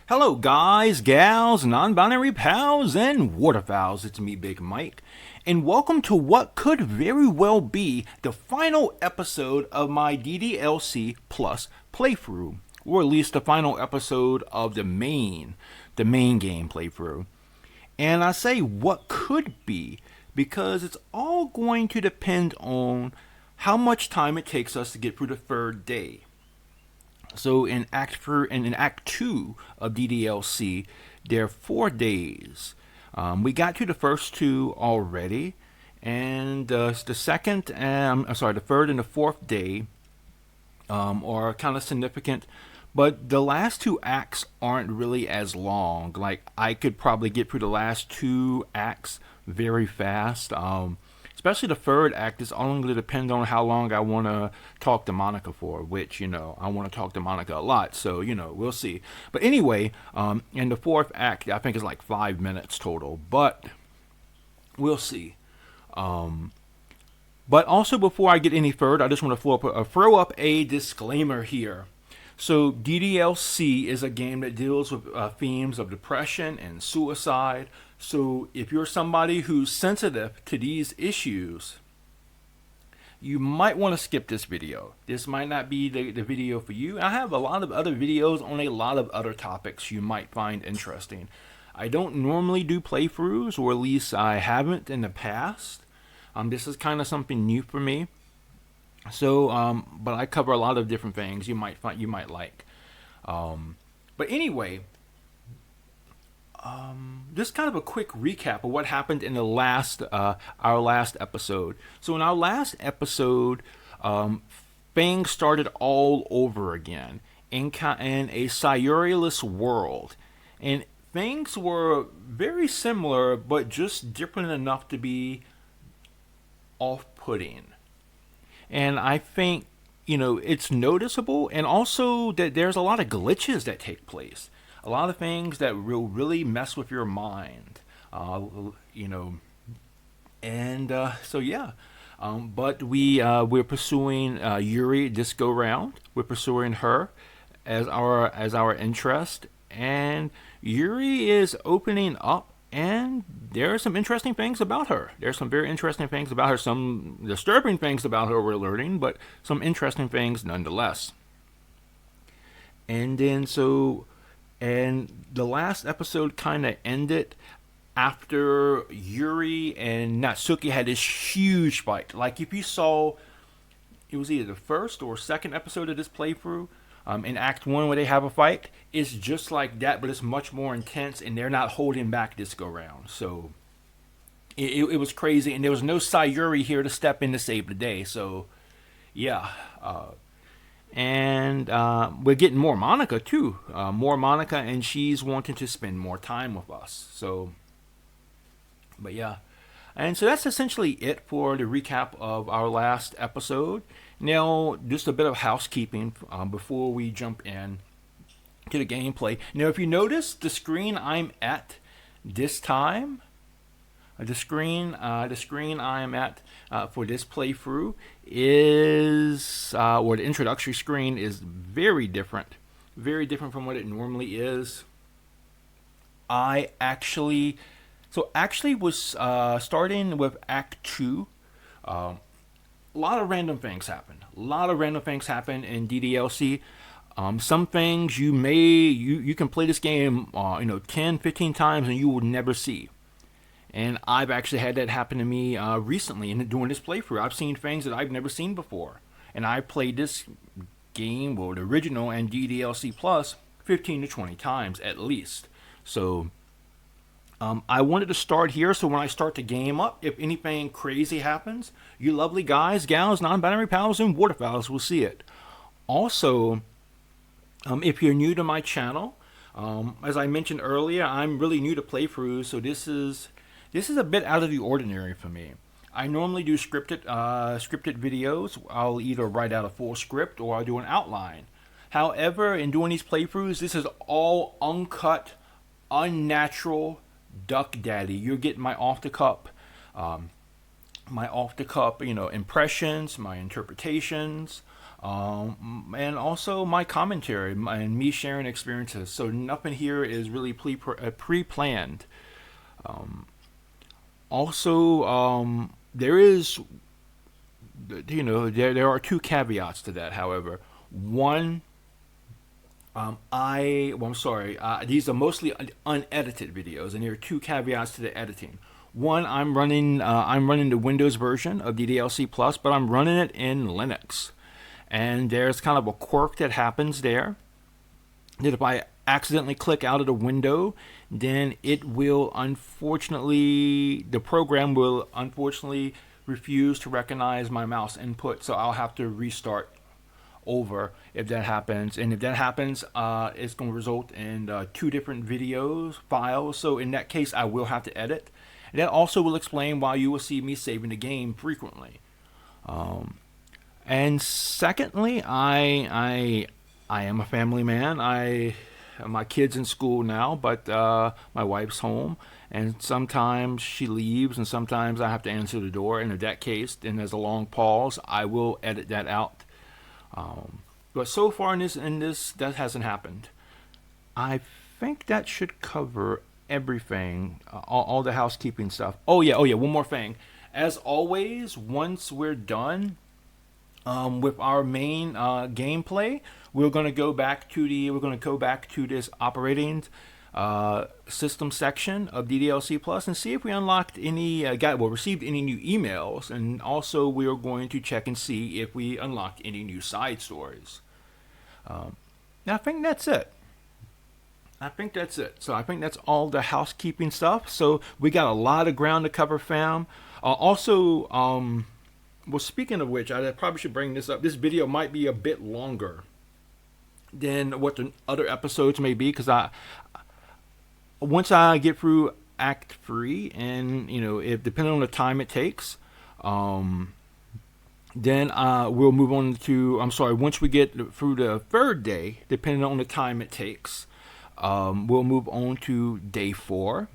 Hello, guys, gals, non-binary pals, and waterfowls. It's me, Big Mike, and welcome to what could very well be the final episode of my DDLC Plus playthrough, or at least the final episode of the main game playthrough. And I say what could be because it's all going to depend on how much time it takes us to get through the third day. So in Act 2 of DDLC, there are 4 days. We got to the first 2 already, and the third and the fourth day are kind of significant. But the last 2 acts aren't really as long. Like, I could probably get through the last 2 acts very fast. Especially the third act is only going to depend on how long I want to talk to Monica for, which, I want to talk to Monica a lot, so, we'll see. But anyway, in the fourth act, I think it's like 5 minutes total, but we'll see. But also, before I get any further, I just want to throw up a disclaimer here. So, DDLC is a game that deals with themes of depression and suicide. So if you're somebody who's sensitive to these issues, you might want to skip this video. This might not be the video for you. I have a lot of other videos on a lot of other topics you might find interesting. I don't normally do playthroughs, or at least I haven't in the past. This is kind of something new for me. So, but I cover a lot of different things you might like. But anyway, just kind of a quick recap of what happened in our last episode. So in our last episode, things started all over again in a Sayurialist world, and things were very similar, but just different enough to be off-putting. And I think it's noticeable, and also that there's a lot of glitches that take place. A lot of things that will really mess with your mind, and so yeah. But we're pursuing Yuri this go round. We're pursuing her as our interest, and Yuri is opening up, and there are some interesting things about her. There's some very interesting things about her. Some disturbing things about her we're learning, but some interesting things nonetheless. And then and the last episode kind of ended after Yuri and Natsuki had this huge fight. Like, if you saw, it was either the first or second episode of this playthrough, in Act 1 where they have a fight, it's just like that, but it's much more intense, and they're not holding back this go round. So it was crazy, and there was no Sayuri here to step in to save the day. So yeah. And we're getting more Monica too. More Monica, and she's wanting to spend more time with us. So, but yeah. And so that's essentially it for the recap of our last episode. Now, just a bit of housekeeping before we jump in to the gameplay. Now, if you notice, the screen I'm at this time, the screen I'm at for this playthrough is, or the introductory screen is very different from what it normally is. I actually was starting with Act 2. A lot of random things happen. In DDLC. Some things you can play this game 10, 15 times and you will never see. And I've actually had that happen to me recently during this playthrough. I've seen things that I've never seen before. And I played this game, well, the original and DDLC Plus, 15 to 20 times at least. So I wanted to start here, so when I start the game up, if anything crazy happens, you lovely guys, gals, non-binary pals, and waterfowls will see it. Also, if you're new to my channel, as I mentioned earlier, I'm really new to playthroughs, so this is a bit out of the ordinary for me. I normally do scripted videos. I'll either write out a full script or I'll do an outline. However, in doing these playthroughs, this is all uncut, unnatural Duck Daddy. You're getting my off the cup, impressions, my interpretations, and also my commentary and me sharing experiences. So nothing here is really pre-planned. Also, there is, there are two caveats to that. However, one, I'm sorry. These are mostly unedited videos, and there are two caveats to the editing. One, I'm running the Windows version of DDLC Plus, but I'm running it in Linux, and there's kind of a quirk that happens there. That if I accidentally click out of the window, then the program will unfortunately refuse to recognize my mouse input, so I'll have to restart over if that happens. And if that happens, it's going to result in two different videos files. So in that case, I will have to edit. And that also will explain why you will see me saving the game frequently. And secondly, I am a family man. My kid's in school now, but my wife's home, and sometimes she leaves, and sometimes I have to answer the door. And in that case, then there's a long pause. I will edit that out. But so far in this that hasn't happened. I think that should cover everything, all the housekeeping stuff. Oh yeah, one more thing. As always, once we're done with our main gameplay, we're going to go back to this operating system section of DDLC Plus and see if we unlocked received any new emails, and also we are going to check and see if we unlocked any new side stories. I think that's it. So I think that's all the housekeeping stuff. So we got a lot of ground to cover, fam. Well, speaking of which, I probably should bring this up. This video might be a bit longer than what the other episodes may be, because once I get through Act 3, and if depending on the time it takes, then we'll move on to. I'm sorry. Once we get through the third day, depending on the time it takes, we'll move on to day 4,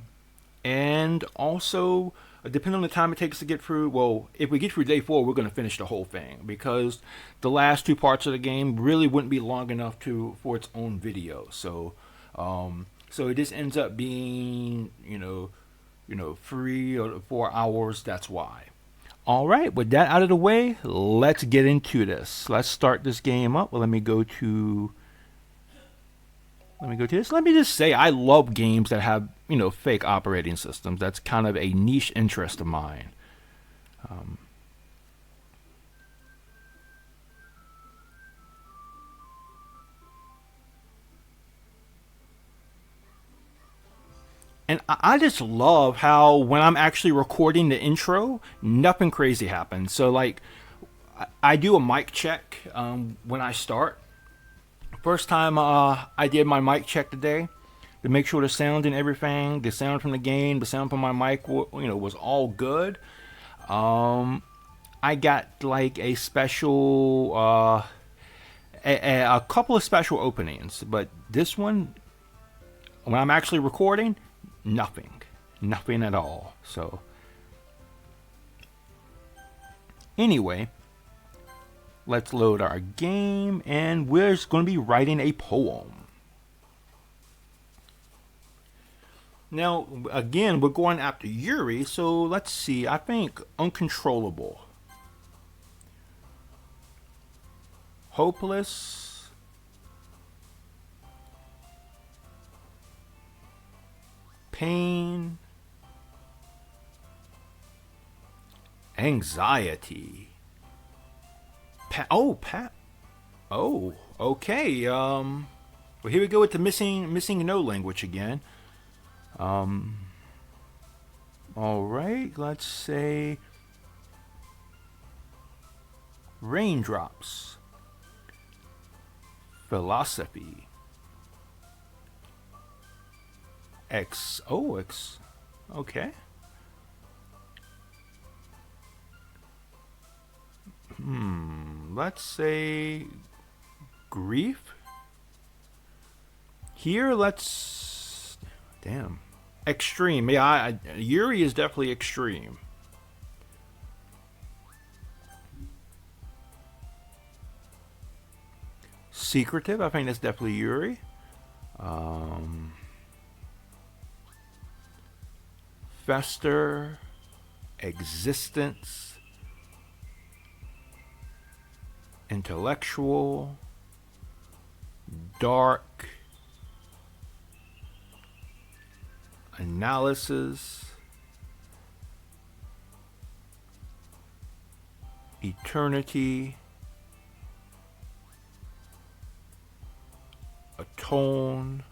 and also depending on the time it takes to get through. Well, if we get through day 4, we're going to finish the whole thing, because the last two parts of the game really wouldn't be long enough for its own video. So it just ends up being 3 or 4 hours. That's why. All right, with that out of the way, let's get into this. Let's start this game up. Well, let me go to this. Let me just say, I love games that have, fake operating systems. That's kind of a niche interest of mine. And I just love how when I'm actually recording the intro, nothing crazy happens. So, like, I do a mic check when I start. First time I did my mic check today to make sure the sound and everything, the sound from the game, the sound from my mic, was all good. I got like a special, a couple of special openings, but this one, when I'm actually recording, nothing at all. So anyway, let's load our game, and we're just going to be writing a poem. Now, again, we're going after Yuri, so let's see. I think uncontrollable, hopeless, pain, anxiety. Oh, okay. Well, here we go with the missing no language again. All right. Let's say raindrops, philosophy, X. Okay. Let's say grief. Here, extreme. Yeah, Yuri is definitely extreme. Secretive, I think that's definitely Yuri. Fester, Existence, Intellectual, Dark, Analysis, Eternity, Atone,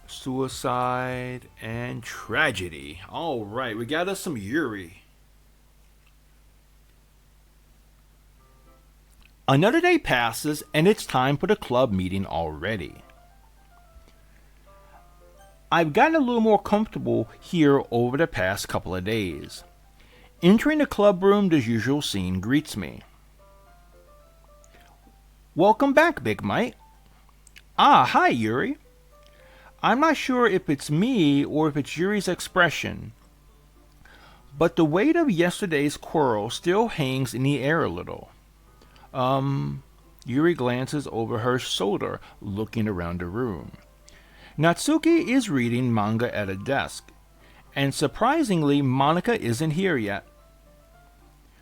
Suicide, and Tragedy. All right, we got us some Yuri. Another day passes, and it's time for the club meeting already. I've gotten a little more comfortable here over the past couple of days. Entering the club room, the usual scene greets me. Welcome back, Big Mike. Ah, hi, Yuri. I'm not sure if it's me or if it's Yuri's expression, but the weight of yesterday's quarrel still hangs in the air a little. Yuri glances over her shoulder, looking around the room. Natsuki is reading manga at a desk, and surprisingly, Monica isn't here yet.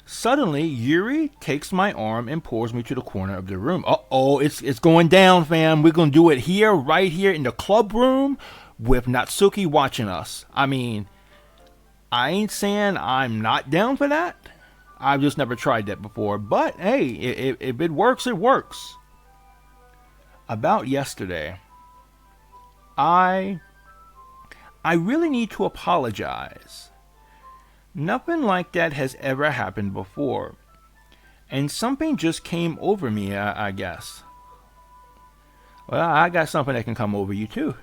Suddenly, Yuri takes my arm and pulls me to the corner of the room. Uh-oh, it's going down, fam. We're going to do it here, right here in the club room with Natsuki watching us. I mean, I ain't saying I'm not down for that. I've just never tried that before. But, hey, if it works, it works. About yesterday, I really need to apologize. Nothing like that has ever happened before. And something just came over me, I guess. Well, I got something that can come over you too.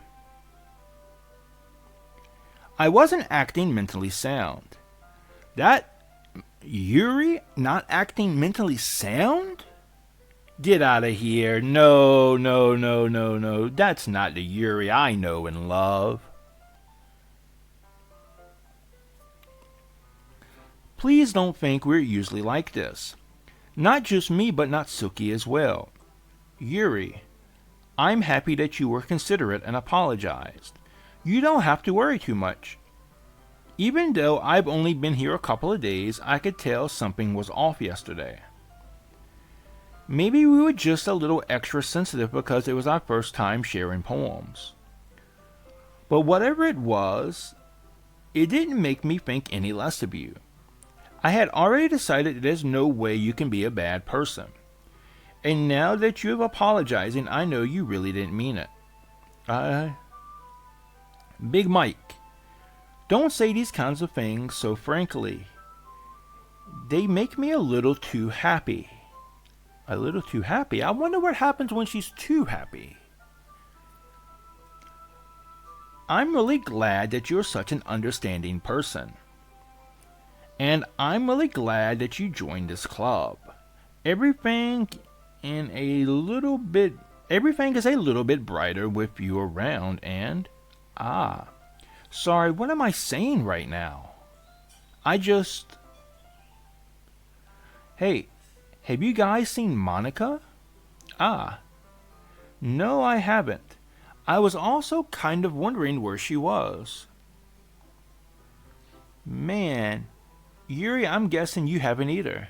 I wasn't acting mentally sound. That Yuri not acting mentally sound? Get out of here. No. That's not the Yuri I know and love. Please don't think we're usually like this. Not just me, but Natsuki as well. Yuri, I'm happy that you were considerate and apologized. You don't have to worry too much. Even though I've only been here a couple of days, I could tell something was off yesterday. Maybe we were just a little extra sensitive because it was our first time sharing poems. But whatever it was, it didn't make me think any less of you. I had already decided that there's no way you can be a bad person. And now that you have apologizing, I know you really didn't mean it. Big Mike, don't say these kinds of things so frankly. They make me a little too happy. A little too happy? I wonder what happens when she's too happy. I'm really glad that you're such an understanding person. And I'm really glad that you joined this club. Everything is a little bit brighter with you around and... sorry, what am I saying right now? Hey, have you guys seen Monica? No, I haven't. I was also kind of wondering where she was. Man... Yuri, I'm guessing you haven't either.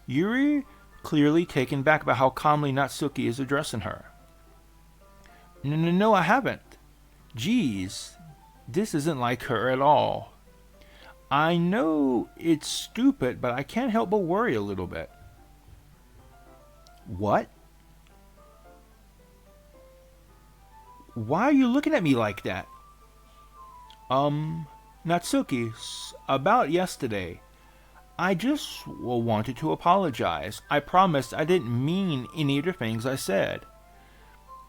Yuri, clearly taken back by how calmly Natsuki is addressing her. No, I haven't. Geez, this isn't like her at all. I know it's stupid, but I can't help but worry a little bit. What? Why are you looking at me like that? Natsuki, about yesterday. I just wanted to apologize. I promised I didn't mean any of the things I said.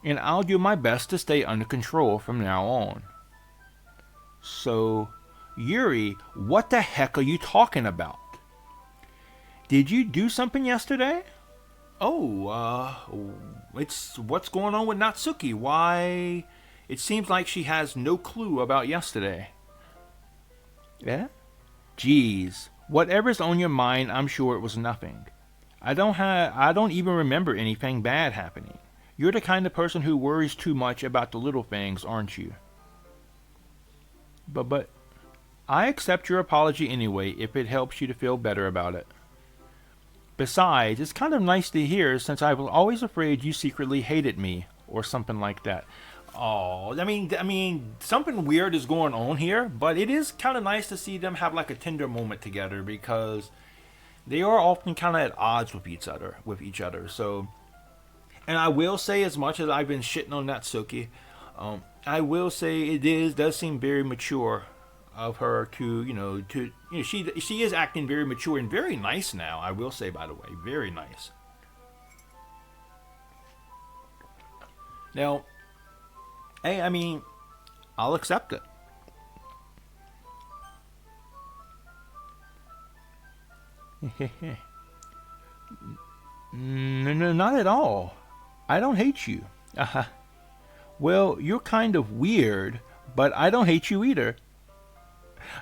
And I'll do my best to stay under control from now on. So, Yuri, what the heck are you talking about? Did you do something yesterday? It's what's going on with Natsuki. Why? It seems like she has no clue about yesterday. Yeah? Geez, whatever's on your mind, I'm sure it was nothing. I don't even remember anything bad happening. You're the kind of person who worries too much about the little things, aren't you? But I accept your apology anyway if it helps you to feel better about it. Besides, it's kind of nice to hear since I was always afraid you secretly hated me or something like that. Oh, I mean, something weird is going on here, but it is kind of nice to see them have like a tender moment together because they are often kind of at odds with each other. So, and I will say, as much as I've been shitting on Natsuki, I will say does seem very mature of her to she is acting very mature and very nice now. I will say, by the way, very nice. Now, hey, I mean, I'll accept it. No, no, not at all. I don't hate you. Uh-huh. Well, you're kind of weird, but I don't hate you either.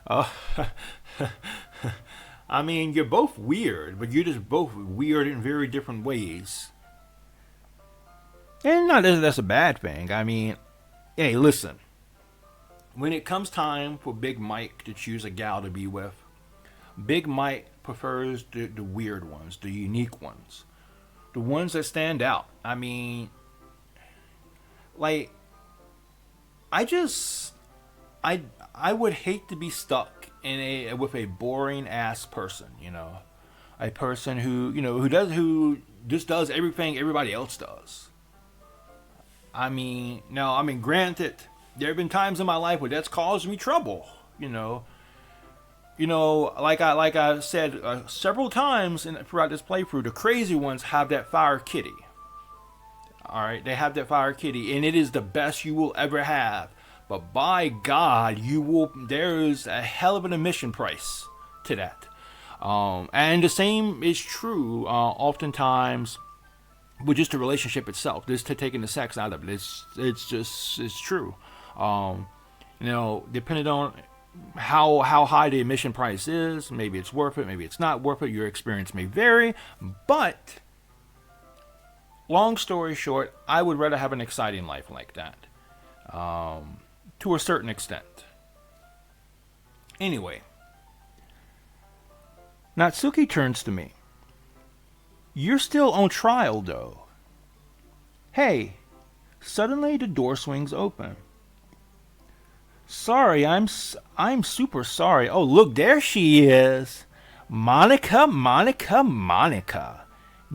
Uh, I mean, you're both weird, but you're just both weird in very different ways. And not that that's a bad thing. I mean, hey, listen. When it comes time for Big Mike to choose a gal to be with, Big Mike prefers the weird ones, the unique ones, the ones that stand out. I mean, like, I just, I would hate to be stuck in a with a boring ass person, a person who just does everything everybody else does. Granted, there have been times in my life where that's caused me trouble, like I said several times throughout this playthrough, the crazy ones have that fire kitty. All right, they have that fire kitty, and it is the best you will ever have. But by God, there's a hell of an admission price to that. And the same is true oftentimes with just the relationship itself. Just to taking the sex out of it, it's true. Depending on how high the admission price is, maybe it's worth it, maybe it's not worth it. Your experience may vary, but long story short, I would rather have an exciting life like that. To a certain extent. Anyway, Natsuki turns to me. You're still on trial, though. Hey, suddenly the door swings open. Sorry, I'm super sorry. Oh, look, there she is. Monica.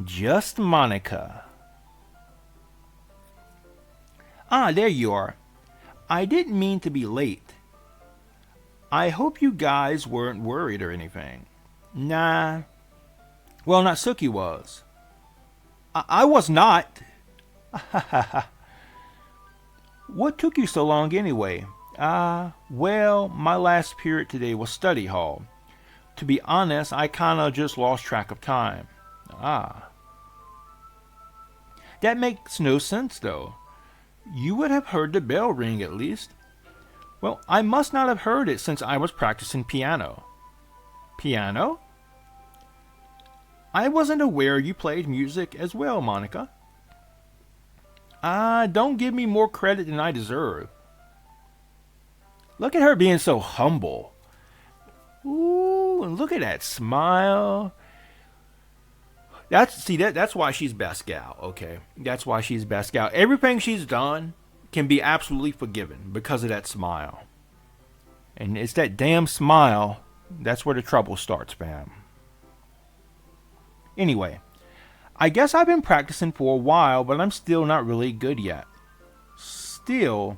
Just Monica. Ah, there you are. I didn't mean to be late. I hope you guys weren't worried or anything. Nah. Well, Natsuki was. I was not. What took you so long anyway? Well, my last period today was study hall. To be honest, I kinda just lost track of time. Ah. That makes no sense, though. You would have heard the bell ring at least. Well, I must not have heard it since I was practicing piano. Piano? I wasn't aware you played music as well, Monica. Don't give me more credit than I deserve. Look at her being so humble. Ooh, and look at that smile. That's why she's best gal, okay? That's why she's best gal. Everything she's done can be absolutely forgiven because of that smile. And it's that damn smile, that's where the trouble starts, fam. Anyway, I guess I've been practicing for a while, but I'm still not really good yet. Still,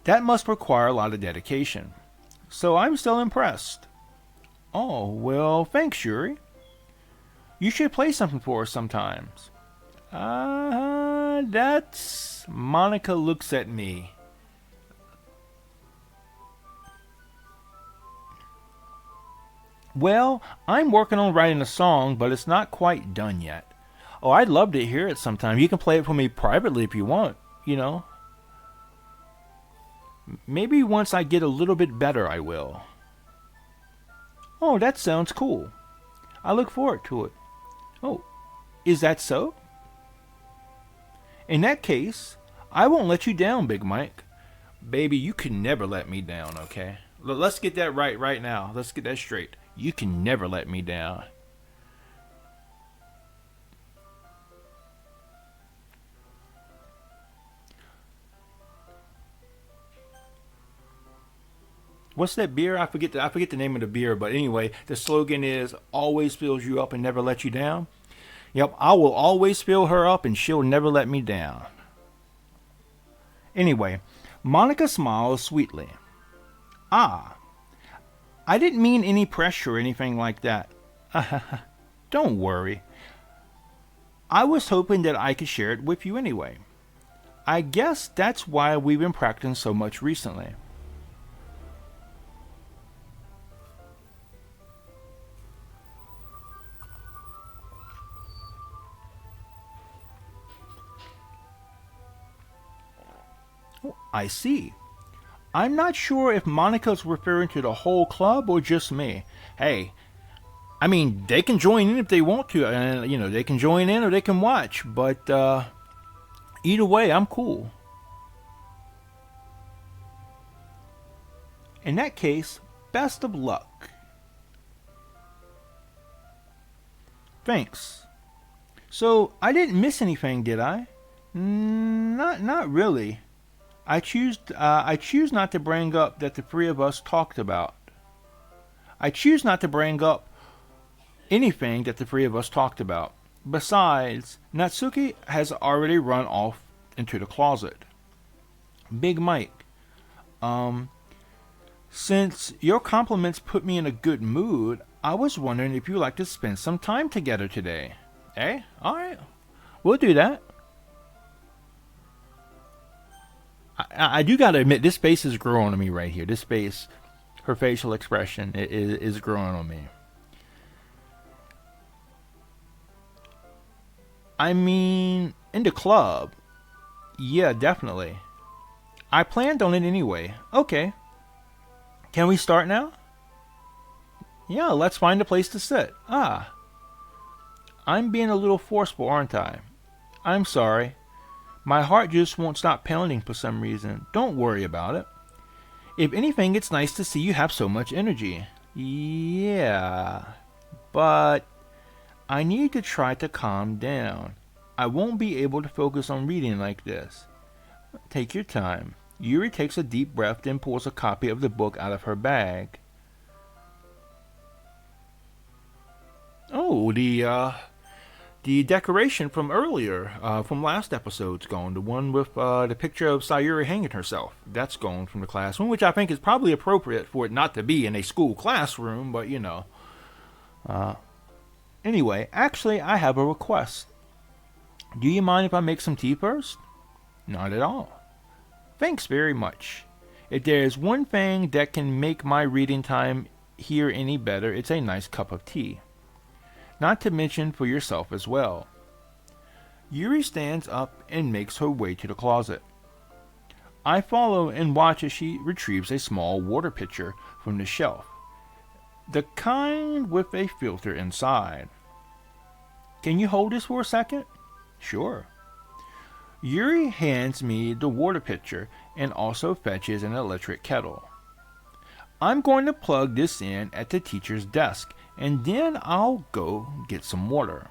that must require a lot of dedication. So I'm still impressed. Oh, well, thanks, Yuri. You should play something for us sometimes. That's... Monica looks at me. Well, I'm working on writing a song, but it's not quite done yet. Oh, I'd love to hear it sometime. You can play it for me privately if you want, Maybe once I get a little bit better, I will. Oh, that sounds cool. I look forward to it. Oh, is that so? In that case, I won't let you down, Big Mike. Baby, you can never let me down, okay? Let's get that right now. Let's get that straight. You can never let me down. What's that beer? I forget the name of the beer, but anyway, the slogan is always fills you up and never let you down. Yep, I will always fill her up and she'll never let me down. Anyway, Monica smiles sweetly. Ah, I didn't mean any pressure or anything like that. Don't worry. I was hoping that I could share it with you anyway. I guess that's why we've been practicing so much recently. I see. I'm not sure if Monica's referring to the whole club or just me. Hey, I mean, they can join in if they want to, and they can join in or they can watch, but either way, I'm cool. In that case, best of luck. Thanks. So, I didn't miss anything, did I? Not really. I choose not to bring up that the three of us talked about. I choose not to bring up anything that the three of us talked about. Besides, Natsuki has already run off into the closet. Big Mike, since your compliments put me in a good mood, I was wondering if you'd like to spend some time together today. Eh? Alright. We'll do that. I do gotta admit, this face is growing on me right here. This face, her facial expression is growing on me. I mean, in the club. Yeah, definitely. I planned on it anyway. Okay. Can we start now? Yeah, let's find a place to sit. Ah. I'm being a little forceful, aren't I? I'm sorry. My heart just won't stop pounding for some reason. Don't worry about it. If anything, it's nice to see you have so much energy. Yeah, but I need to try to calm down. I won't be able to focus on reading like this. Take your time. Yuri takes a deep breath, then pulls a copy of the book out of her bag. Oh, the decoration from earlier, from last episode's gone. The one with the picture of Sayuri hanging herself. That's gone from the classroom, which I think is probably appropriate for it not to be in a school classroom, but Anyway, actually, I have a request. Do you mind if I make some tea first? Not at all. Thanks very much. If there's one thing that can make my reading time here any better, it's a nice cup of tea. Not to mention for yourself as well. Yuri stands up and makes her way to the closet. I follow and watch as she retrieves a small water pitcher from the shelf. The kind with a filter inside. Can you hold this for a second? Sure. Yuri hands me the water pitcher and also fetches an electric kettle. I'm going to plug this in at the teacher's desk, and then I'll go get some water.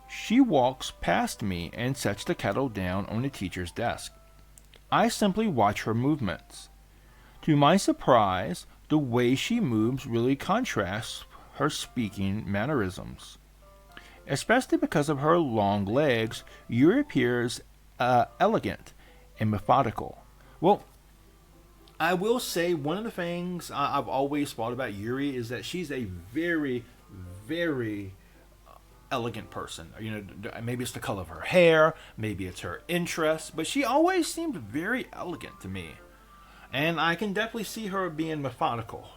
She walks past me and sets the kettle down on the teacher's desk. I simply watch her movements. To my surprise, the way she moves really contrasts her speaking mannerisms. Especially because of her long legs, Yuri appears elegant and methodical. Well, I will say one of the things I've always thought about Yuri is that she's a very, very elegant person. Maybe it's the color of her hair, maybe it's her interest, but she always seemed very elegant to me. And I can definitely see her being methodical.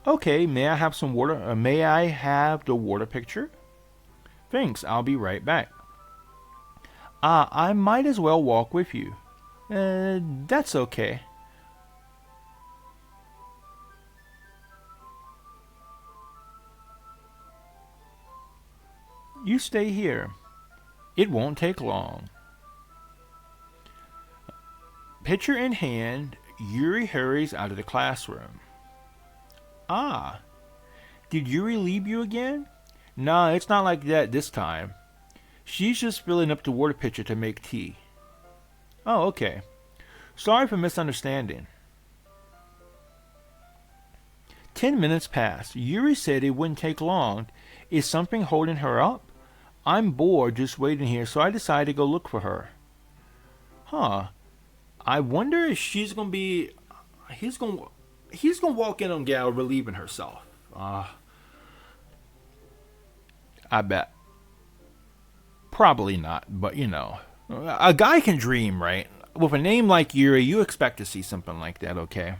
Okay, may I have some water? May I have the water picture? Thanks, I'll be right back. I might as well walk with you. That's okay. You stay here. It won't take long. Pitcher in hand, Yuri hurries out of the classroom. Ah, did Yuri leave you again? Nah, it's not like that this time. She's just filling up the water pitcher to make tea. Oh, okay. Sorry for misunderstanding. 10 minutes passed. Yuri said it wouldn't take long. Is something holding her up? I'm bored just waiting here, so I decided to go look for her. Huh. I wonder if she's gonna be. He's gonna walk in on Gal relieving herself. I bet. Probably not, but a guy can dream, right? With a name like Yuri, you expect to see something like that, okay?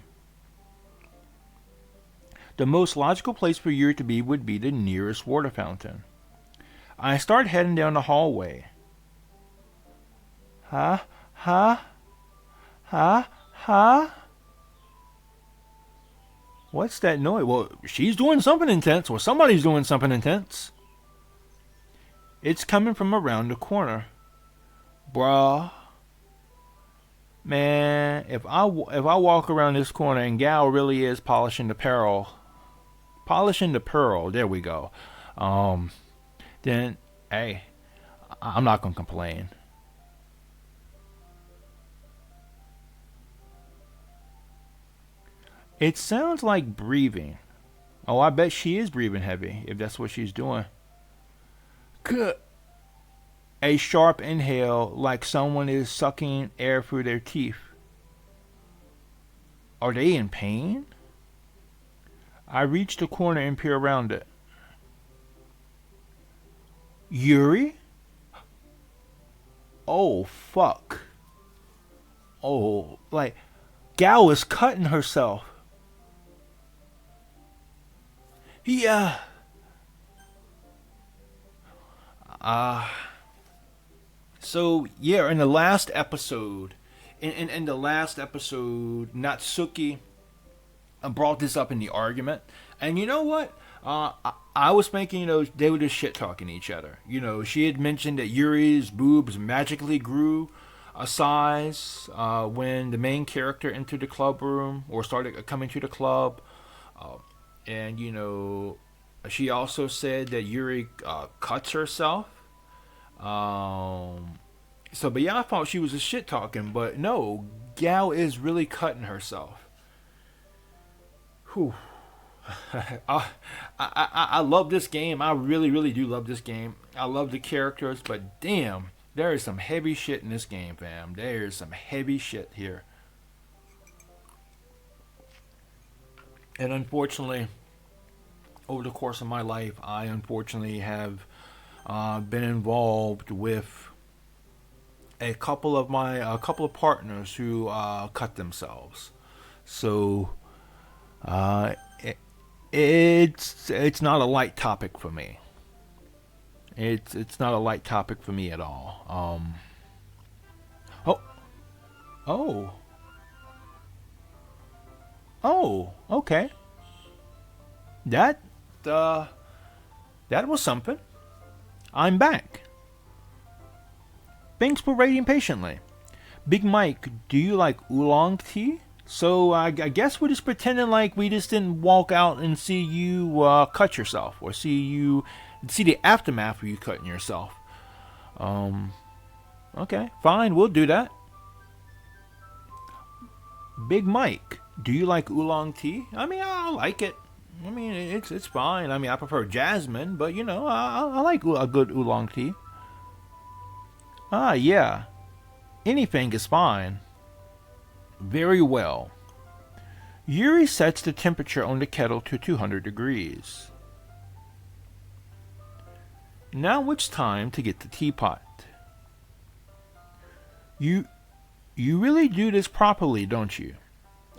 The most logical place for Yuri to be would be the nearest water fountain. I start heading down the hallway. Huh? Huh? Huh? Huh? What's that noise? Well, she's doing something intense, or somebody's doing something intense. It's coming from around the corner. Bruh. Man, if I walk around this corner and Gal really is polishing the pearl, there we go. Then, hey, I'm not gonna complain. It sounds like breathing. Oh, I bet she is breathing heavy, if that's what she's doing. Good. A sharp inhale, like someone is sucking air through their teeth. Are they in pain? I reach the corner and peer around it. Yuri? Oh, fuck. Oh, like, Gal is cutting herself. Yeah. So yeah, in the last episode, in the last episode, Natsuki brought this up in the argument, and you know what? I was thinking, they were just shit talking each other. She had mentioned that Yuri's boobs magically grew a size when the main character entered the club room or started coming to the club, and she also said that Yuri cuts herself. But yeah, I thought she was a shit talking, but no, Gal is really cutting herself. Whew. I love this game. I really, really do love this game. I love the characters, but damn, there is some heavy shit in this game, fam. There is some heavy shit here. And unfortunately, over the course of my life, I unfortunately have been involved with a couple of partners who cut themselves. So it's not a light topic for me. It's not a light topic for me at all. Okay. That was something. I'm back. Thanks for waiting patiently. Big Mike, do you like oolong tea? So I guess we're just pretending like we just didn't walk out and see you cut yourself, or see the aftermath of you cutting yourself. Okay, fine, we'll do that. Big Mike, do you like oolong tea? I mean, I like it. I mean, it's fine. I mean, I prefer jasmine, but I like a good oolong tea. Ah, yeah. Anything is fine. Very well. Yuri sets the temperature on the kettle to 200 degrees. Now it's time to get the teapot. You really do this properly, don't you?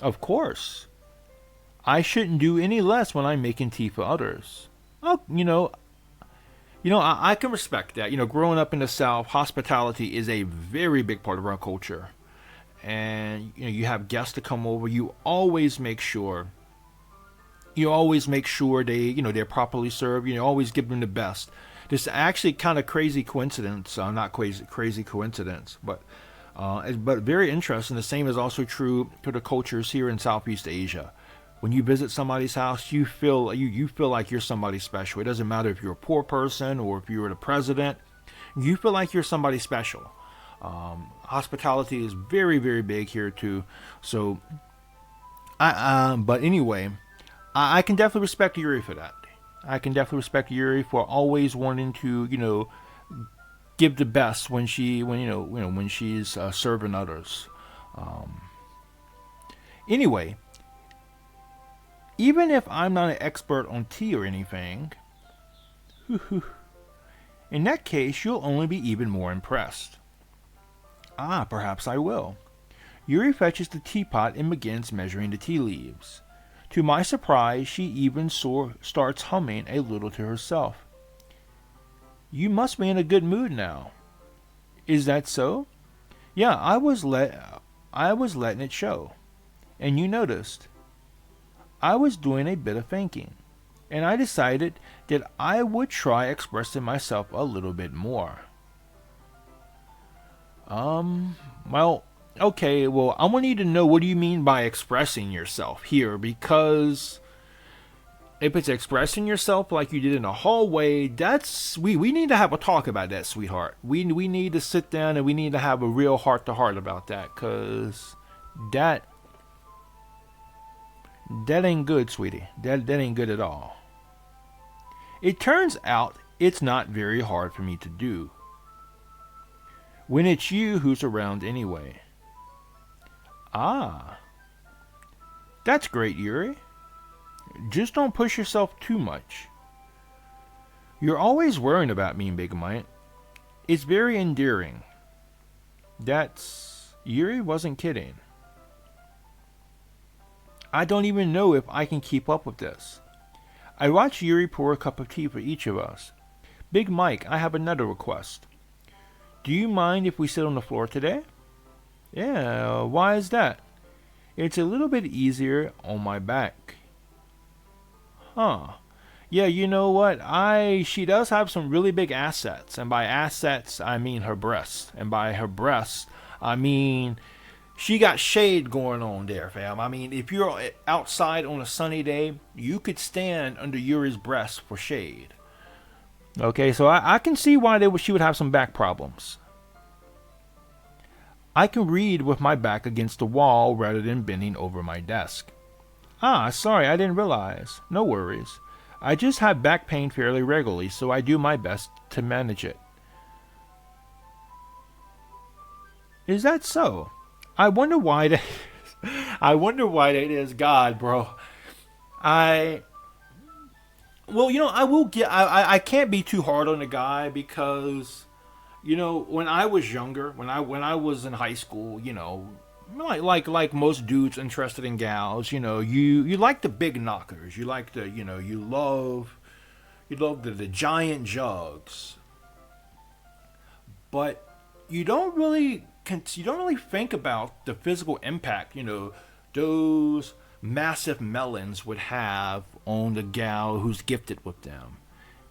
Of course. I shouldn't do any less when I'm making tea for others. Oh, I can respect that. Growing up in the South, hospitality is a very big part of our culture. And you have guests to come over. You always make sure they're properly served. Always give them the best. This actually kind of crazy coincidence, not crazy coincidence, but very interesting. The same is also true for the cultures here in Southeast Asia. When you visit somebody's house, you feel like you're somebody special. It doesn't matter if you're a poor person or if you're the president. You feel like you're somebody special. Hospitality is very, very big here too. So, but anyway, I can definitely respect Yuri for that. I can definitely respect Yuri for always wanting to, give the best when she's serving others. Anyway, even if I'm not an expert on tea or anything, in that case, you'll only be even more impressed. Perhaps I will. Yuri fetches the teapot and begins measuring the tea leaves. To my surprise, she even starts humming a little to herself. You must be in a good mood now. Is that so? Yeah, I was letting it show. And you noticed. I was doing a bit of thinking, and I decided that I would try expressing myself a little bit more. Well, okay, well, I want you to know, what do you mean by expressing yourself here? Because if it's expressing yourself like you did in a hallway, we need to have a talk about that, sweetheart. We need to sit down and we need to have a real heart-to-heart about that, because that ain't good, sweetie. That ain't good at all. It turns out it's not very hard for me to do, when it's you who's around anyway. That's great, Yuri. Just don't push yourself too much. You're always worrying about me, Big Mike. It's very endearing. Yuri wasn't kidding. I don't even know if I can keep up with this. I watched Yuri pour a cup of tea for each of us. Big Mike, I have another request. Do you mind if we sit on the floor today? Yeah, why is that? It's a little bit easier on my back. Huh. Yeah, you know what? She does have some really big assets. And by assets, I mean her breasts. And by her breasts, I mean she got shade going on there, fam. I mean, if you're outside on a sunny day, you could stand under Yuri's breast for shade. Okay, so I can see why she would have some back problems. I can read with my back against the wall rather than bending over my desk. Sorry, I didn't realize. No worries. I just have back pain fairly regularly, so I do my best to manage it. Is that so? I wonder why that is. I wonder why that is. God, bro. I can't be too hard on the guy because, when I was younger, when I was in high school, like most dudes interested in gals, you like the big knockers. You like the, you love the giant jugs. But you don't really think about the physical impact, those massive melons would have on the gal who's gifted with them.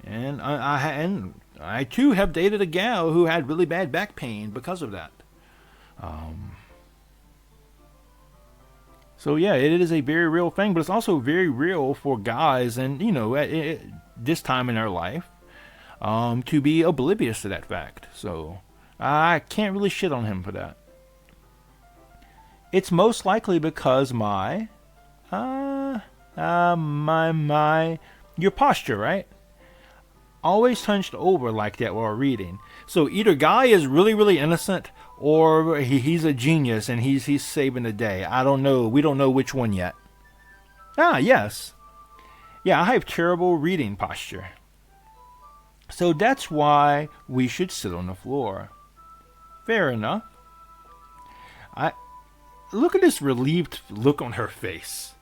And I too have dated a gal who had really bad back pain because of that. So yeah, it is a very real thing, but it's also very real for guys, and at this time in their life, to be oblivious to that fact. So I can't really shit on him for that. It's most likely because your posture, right? Always hunched over like that while reading. So either guy is really, really innocent, or he's a genius and he's saving the day. I don't know. We don't know which one yet. Yes. Yeah, I have terrible reading posture. So that's why we should sit on the floor. Fair enough. Look at this relieved look on her face.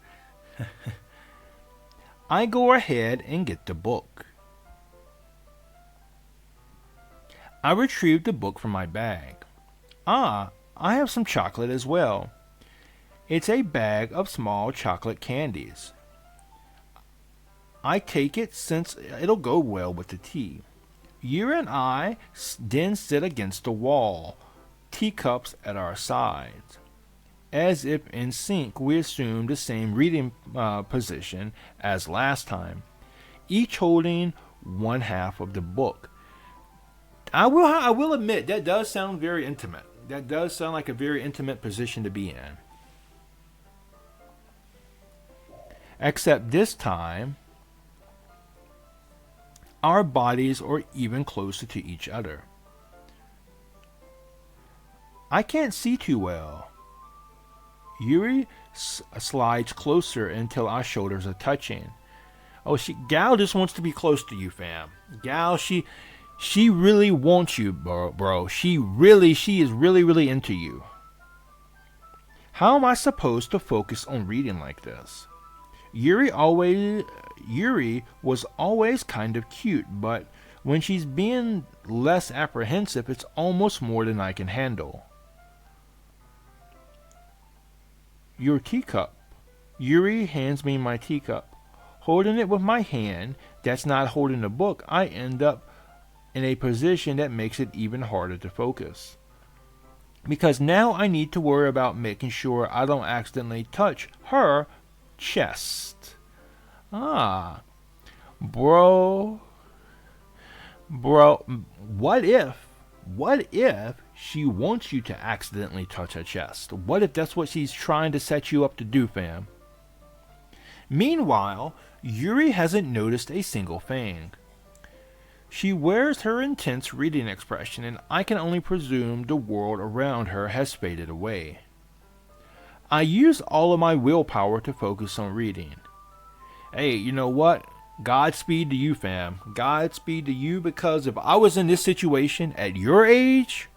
I go ahead and get the book. I retrieved the book from my bag. Ah, I have some chocolate as well. It's a bag of small chocolate candies. I take it since it'll go well with the tea. You and I then sit against the wall, teacups at our sides. As if in sync, we assume the same reading position as last time, each holding one half of the book. I will admit that does sound very intimate. That does sound like a very intimate position to be in. Except this time, our bodies are even closer to each other. I can't see too well. Yuri slides closer until our shoulders are touching. Oh, Gal just wants to be close to you, fam. Gal, she really wants you, bro. She is really into you. How am I supposed to focus on reading like this? Yuri was always kind of cute, but when she's being less apprehensive, it's almost more than I can handle. Your teacup. Yuri hands me my teacup. Holding it with my hand that's not holding the book, I end up in a position that makes it even harder to focus. Because now I need to worry about making sure I don't accidentally touch her chest. Ah, bro, what if she wants you to accidentally touch her chest? What if that's what she's trying to set you up to do, fam? Meanwhile, Yuri hasn't noticed a single thing. She wears her intense reading expression, and I can only presume the world around her has faded away. I use all of my willpower to focus on reading. Hey, you know what? Godspeed to you, fam. Godspeed to you, because if I was in this situation at your age,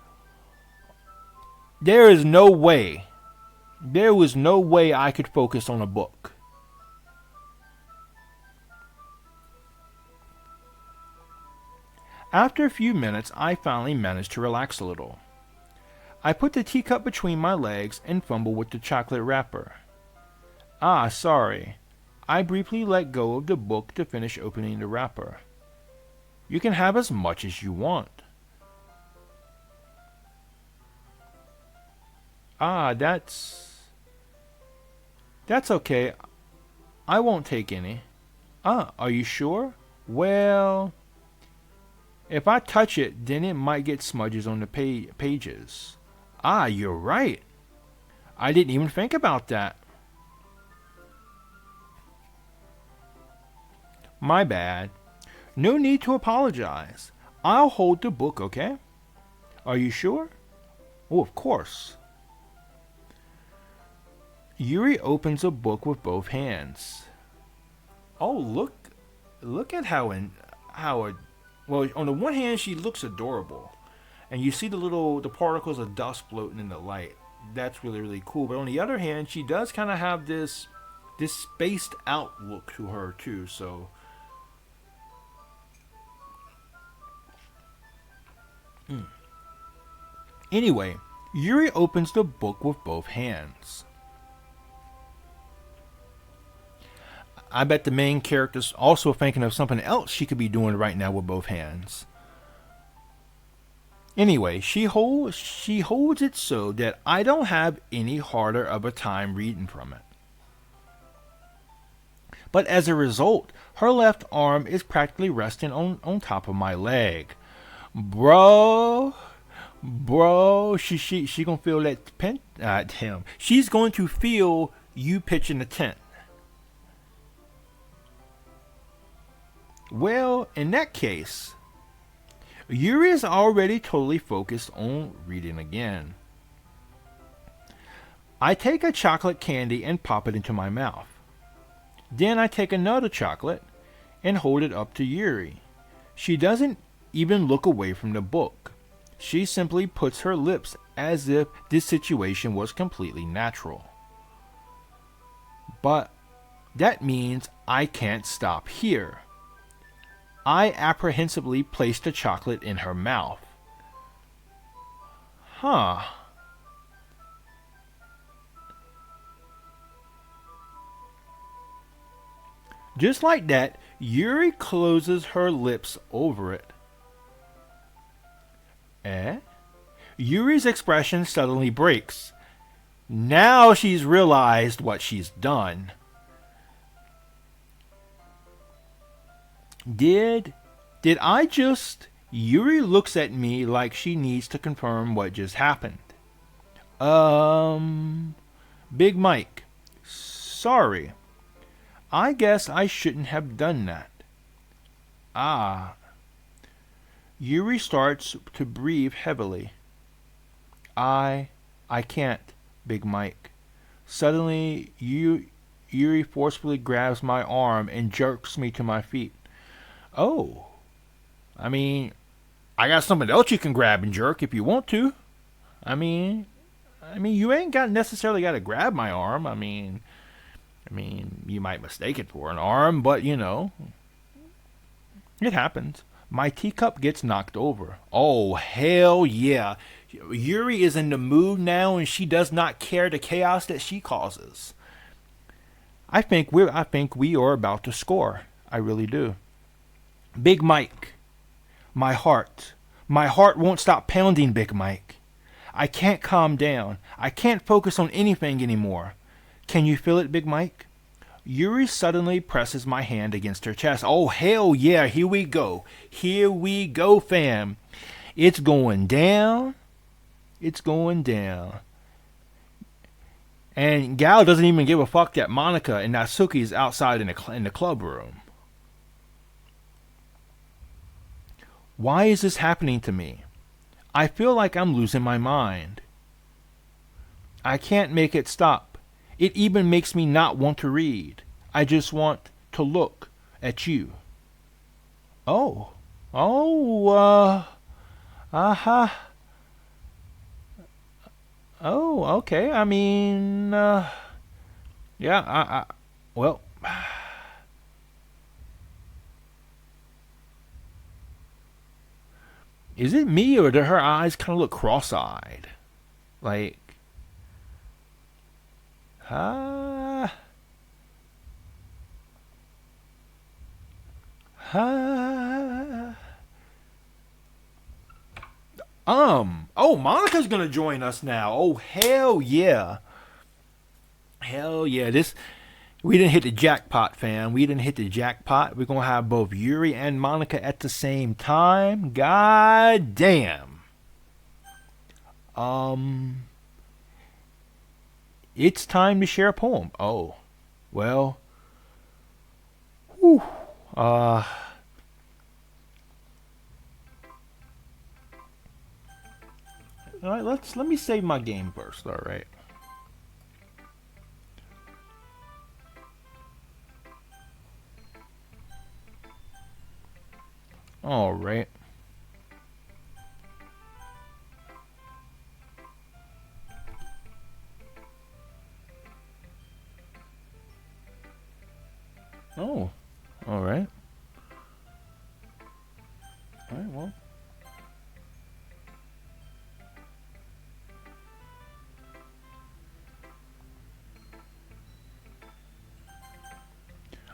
there was no way I could focus on a book. After a few minutes, I finally managed to relax a little. I put the teacup between my legs and fumble with the chocolate wrapper. Ah, sorry. I briefly let go of the book to finish opening the wrapper. You can have as much as you want. Ah, that's okay. I won't take any. Ah, are you sure? Well, if I touch it, then it might get smudges on the pages. Ah, you're right. I didn't even think about that. My bad. No need to apologize. I'll hold the book, okay? Are you sure? Oh, of course. Yuri opens a book with both hands. Oh, look at how well, on the one hand, she looks adorable, and you see the particles of dust floating in the light. That's really cool. But on the other hand, she does kind of have this spaced out look to her too. So, anyway, Yuri opens the book with both hands. I bet the main character's also thinking of something else she could be doing right now with both hands. Anyway, she holds it so that I don't have any harder of a time reading from it. But as a result, her left arm is practically resting on top of my leg. Bro, she gonna feel that pen at him. She's going to feel you pitching the tent. Well, in that case, Yuri is already totally focused on reading again. I take a chocolate candy and pop it into my mouth. Then I take another chocolate and hold it up to Yuri. She doesn't even look away from the book. She simply puts her lips as if this situation was completely natural. But that means I can't stop here. I apprehensively place the chocolate in her mouth. Huh. Just like that, Yuri closes her lips over it. Eh? Yuri's expression suddenly breaks. Now she's realized what she's done. Did I just... Yuri looks at me like she needs to confirm what just happened. Big Mike. Sorry. I guess I shouldn't have done that. Ah. Yuri starts to breathe heavily. I can't, Big Mike. Suddenly, Yuri forcefully grabs my arm and jerks me to my feet. Oh. I mean, I got something else you can grab and jerk if you want to. I mean, you ain't necessarily got to grab my arm. I mean, you might mistake it for an arm, but you know, it happens. My teacup gets knocked over. Oh, hell yeah. Yuri is in the mood now and she does not care the chaos that she causes. I think we are about to score. I really do. Big Mike. My heart won't stop pounding, Big Mike. I can't calm down. I can't focus on anything anymore. Can you feel it, Big Mike? Yuri suddenly presses my hand against her chest. Oh, hell yeah, here we go. Here we go, fam. It's going down. It's going down. And Gal doesn't even give a fuck that Monica and Natsuki's outside in the club room. Why is this happening to me? I feel like I'm losing my mind. I can't make it stop. It even makes me not want to read. I just want to look at you. Oh. Oh, uh-huh. Oh, okay. I mean, yeah, well... Is it me, or do her eyes kind of look cross-eyed? Like... Oh, Monica's gonna join us now. Oh, hell yeah. Hell yeah. We didn't hit the jackpot, fam. We didn't hit the jackpot. We're gonna have both Yuri and Monica at the same time. God damn. It's time to share a poem. Oh, well. Whew. All right, let me save my game first. All right. All right. Oh, all right. All right, well.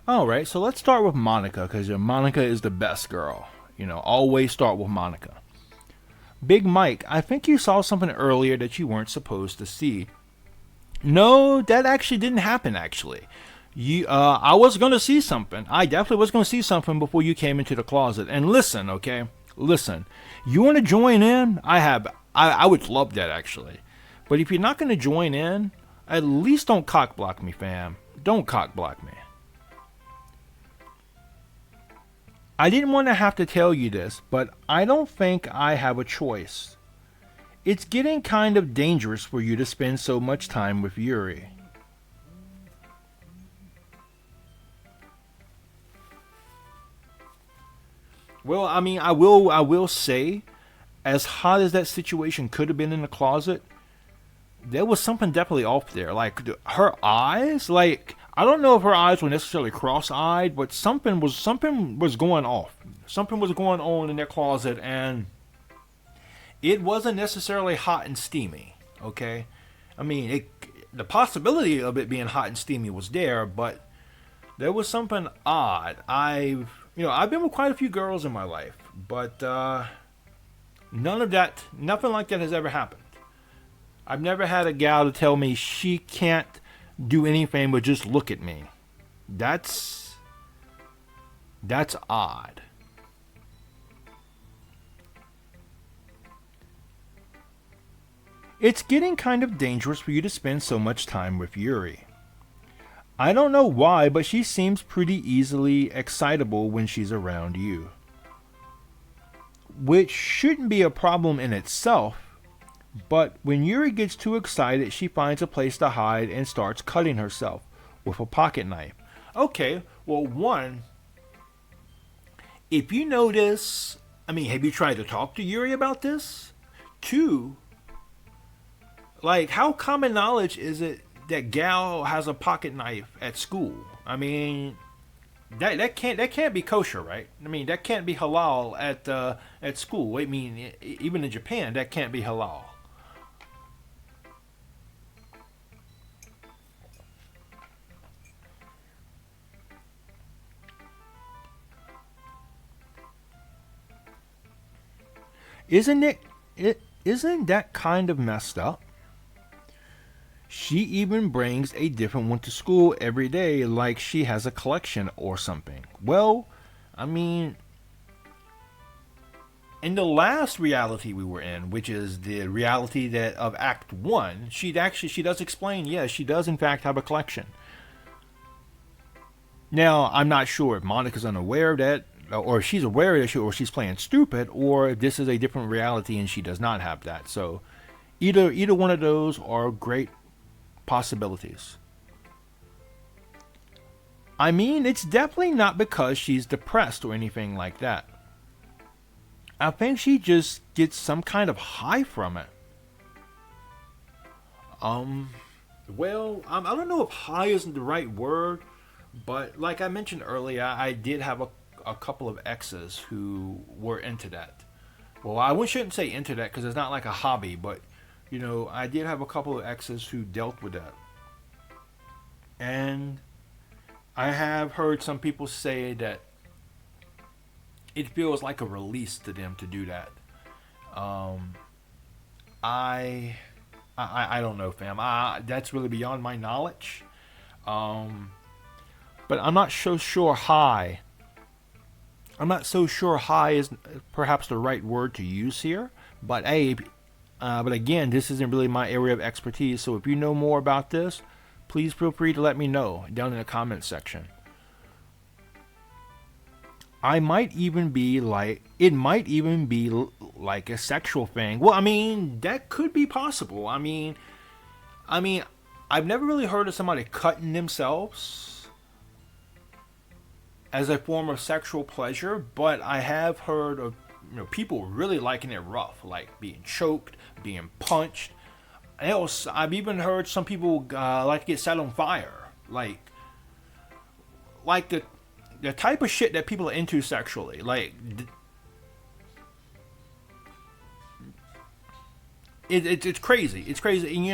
All right, so let's start with Monica, because Monica is the best girl. You know, always start with Monica. Big Mike, I think you saw something earlier that you weren't supposed to see. No, that actually didn't happen, actually. I was going to see something. I definitely was going to see something before you came into the closet. And listen, okay? Listen. You want to join in? I would love that, actually. But if you're not going to join in, at least don't cock block me, fam. Don't cock block me. I didn't want to have to tell you this, but I don't think I have a choice. It's getting kind of dangerous for you to spend so much time with Yuri. Well, I mean, I will say, as hot as that situation could have been in the closet, there was something definitely off there. Like, her eyes, like, I don't know if her eyes were necessarily cross-eyed, but something was going off. Something was going on in their closet, and It wasn't necessarily hot and steamy. Okay, I mean, the possibility of it being hot and steamy was there, but there was something odd. I've been with quite a few girls in my life, but nothing like that has ever happened. I've never had a gal to tell me she can't do anything but just look at me. That's odd. It's getting kind of dangerous for you to spend so much time with Yuri. I don't know why, but she seems pretty easily excitable when she's around you. Which shouldn't be a problem in itself, but when Yuri gets too excited, she finds a place to hide and starts cutting herself with a pocket knife. Okay, well, one, if you know this, have you tried to talk to Yuri about this? Two, like, how common knowledge is it that gal has a pocket knife at school? That can't be kosher, right? That can't be halal at school. Even in Japan, that can't be halal. Isn't that kind of messed up? She even brings a different one to school every day like she has a collection or something. Well, in the last reality we were in, which is the reality that of Act 1, she does explain, yes, she does in fact have a collection. Now, I'm not sure if Monica's unaware of that, or if she's aware of it, or she's playing stupid, or if this is a different reality and she does not have that. So either one of those are great possibilities. It's definitely not because she's depressed or anything like that. I think she just gets some kind of high from it. Well, I don't know if high isn't the right word, but like I mentioned earlier, I did have a couple of exes who were into that. Well, I shouldn't say into that because it's not like a hobby, but I did have a couple of exes who dealt with that. And I have heard some people say that it feels like a release to them to do that. I don't know, fam. That's really beyond my knowledge. But I'm not so sure high. I'm not so sure high is perhaps the right word to use here. But but again, this isn't really my area of expertise. So if you know more about this, please feel free to let me know down in the comments section. It might even be like a sexual thing. Well, that could be possible. I've never really heard of somebody cutting themselves as a form of sexual pleasure, but I have heard of people really liking it rough, like being choked, being punched. I've even heard some people like to get set on fire, like the type of shit that people are into sexually. It's crazy. It's crazy.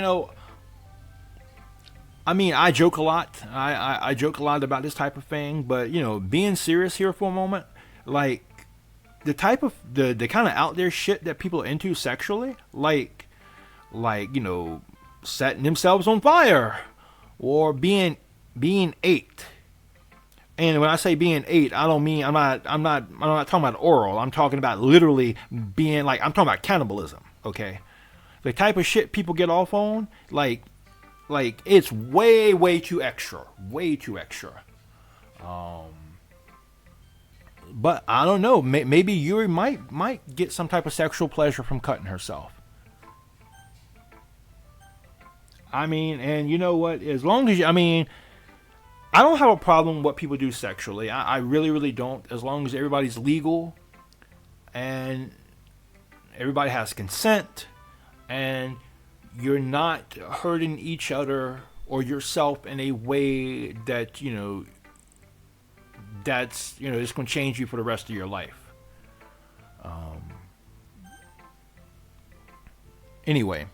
And I joke a lot. I joke a lot about this type of thing, but being serious here for a moment, like the type of the kind of out there shit that people are into sexually, like setting themselves on fire or being ate. And when I say being ate, I don't mean I'm not talking about oral. I'm talking about literally being I'm talking about cannibalism. Okay, the type of shit people get off on, like it's way too extra, way too extra. But I don't know. Maybe Yuri might get some type of sexual pleasure from cutting herself. And you know what? As long as I don't have a problem with what people do sexually. I really don't. As long as everybody's legal and everybody has consent and you're not hurting each other or yourself in a way that, that's, it's going to change you for the rest of your life. Anyway,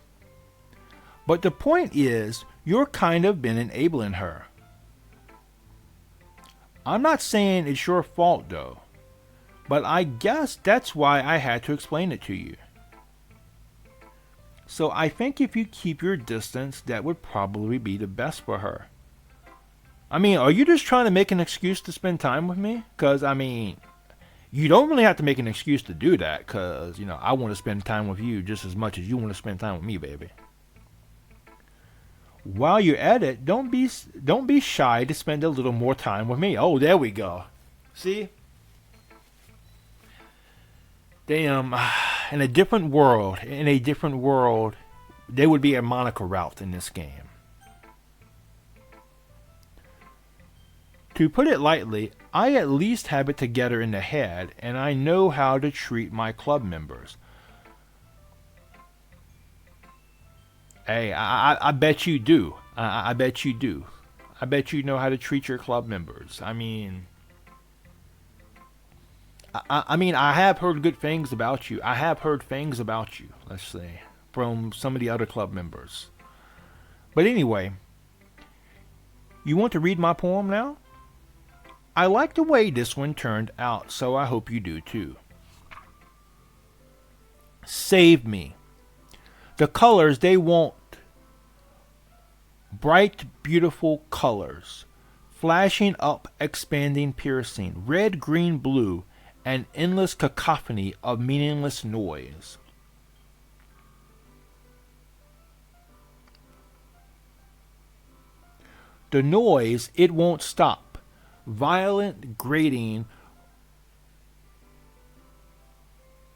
but the point is, you're kind of been enabling her. I'm not saying it's your fault though, but I guess that's why I had to explain it to you. So I think if you keep your distance, that would probably be the best for her. I mean, are you just trying to make an excuse to spend time with me? Because, I mean, you don't really have to make an excuse to do that, because, you know, I want to spend time with you just as much as you want to spend time with me, baby. While you're at it, don't be shy to spend a little more time with me. Oh, there we go. See? Damn, in a different world, there would be a Monica route in this game. To put it lightly, I at least have it together in the head, and I know how to treat my club members. Hey, I bet you do. I bet you do. I bet you know how to treat your club members. I mean, I have heard good things about you. I have heard things about you, let's say, from some of the other club members. But anyway, you want to read my poem now? I like the way this one turned out, so I hope you do too. Save me. The colors they want. Bright, beautiful colors. Flashing up, expanding, piercing. Red, green, blue. An endless cacophony of meaningless noise. The noise, it won't stop. Violent, grating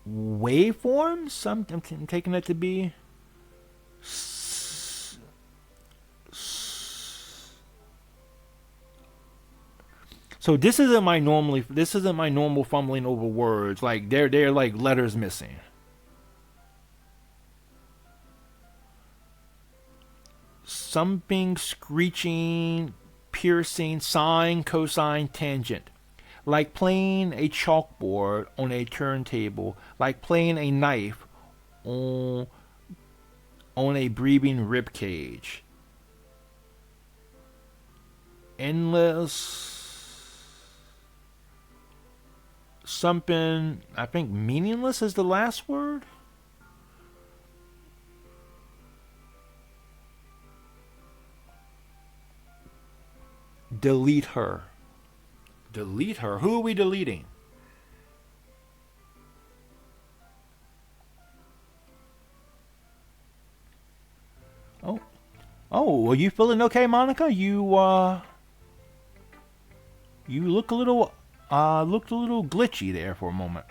waveforms? I'm taking that to be so this isn't my normal fumbling over words. Like they're like letters missing. Something screeching, piercing, sine, cosine, tangent. Like playing a chalkboard on a turntable. Like playing a knife on a breathing rib cage. Endless. Something, I think meaningless is the last word. Delete her. Delete her? Who are we deleting? Oh, are you feeling okay, Monica? You looked a little glitchy there for a moment.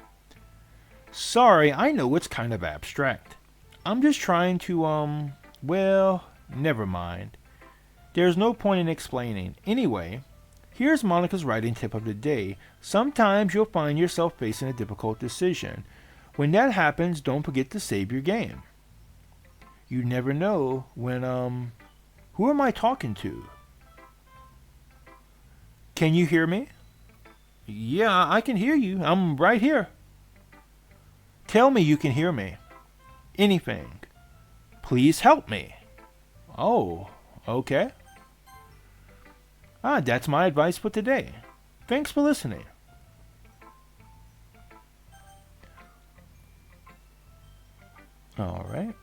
Sorry, I know it's kind of abstract. I'm just trying to, well, never mind. There's no point in explaining. Anyway, here's Monica's writing tip of the day. Sometimes you'll find yourself facing a difficult decision. When that happens, don't forget to save your game. You never know when, who am I talking to? Can you hear me? Yeah, I can hear you. I'm right here. Tell me you can hear me. Anything. Please help me. Oh, okay. That's my advice for today. Thanks for listening. All right.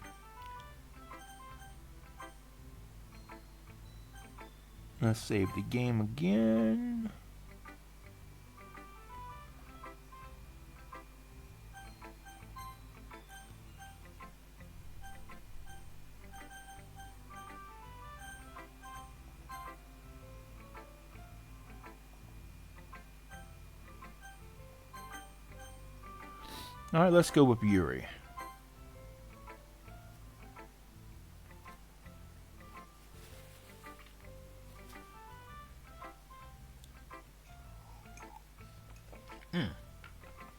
Let's save the game again. All right, let's go with Yuri.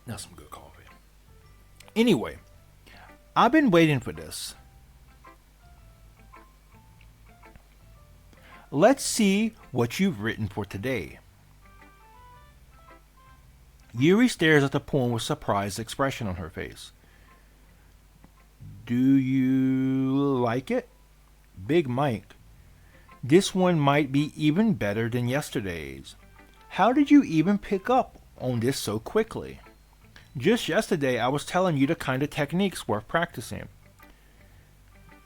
That's some good coffee. Anyway, I've been waiting for this. Let's see what you've written for today. Yuri stares at the poem with surprised expression on her face. Do you like it? Big Mike. This one might be even better than yesterday's. How did you even pick up on this so quickly? Just yesterday I was telling you the kind of techniques worth practicing.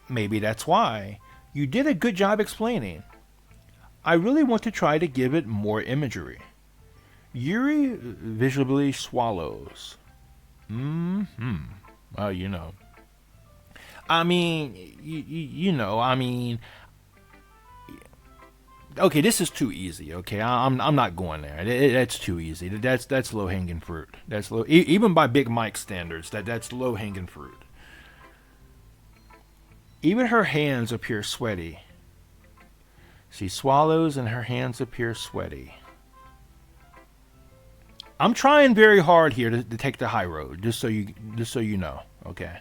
Maybe that's why. You did a good job explaining. I really want to try to give it more imagery. Yuri visibly swallows. Well, you know. I mean, you know, I mean, okay, this is too easy. Okay, I'm not going there. That's too easy. That's low hanging fruit. That's low, even by Big Mike standards. That's low hanging fruit. Even her hands appear sweaty. She swallows and her hands appear sweaty. I'm trying very hard here to take the high road, just so you know. Okay.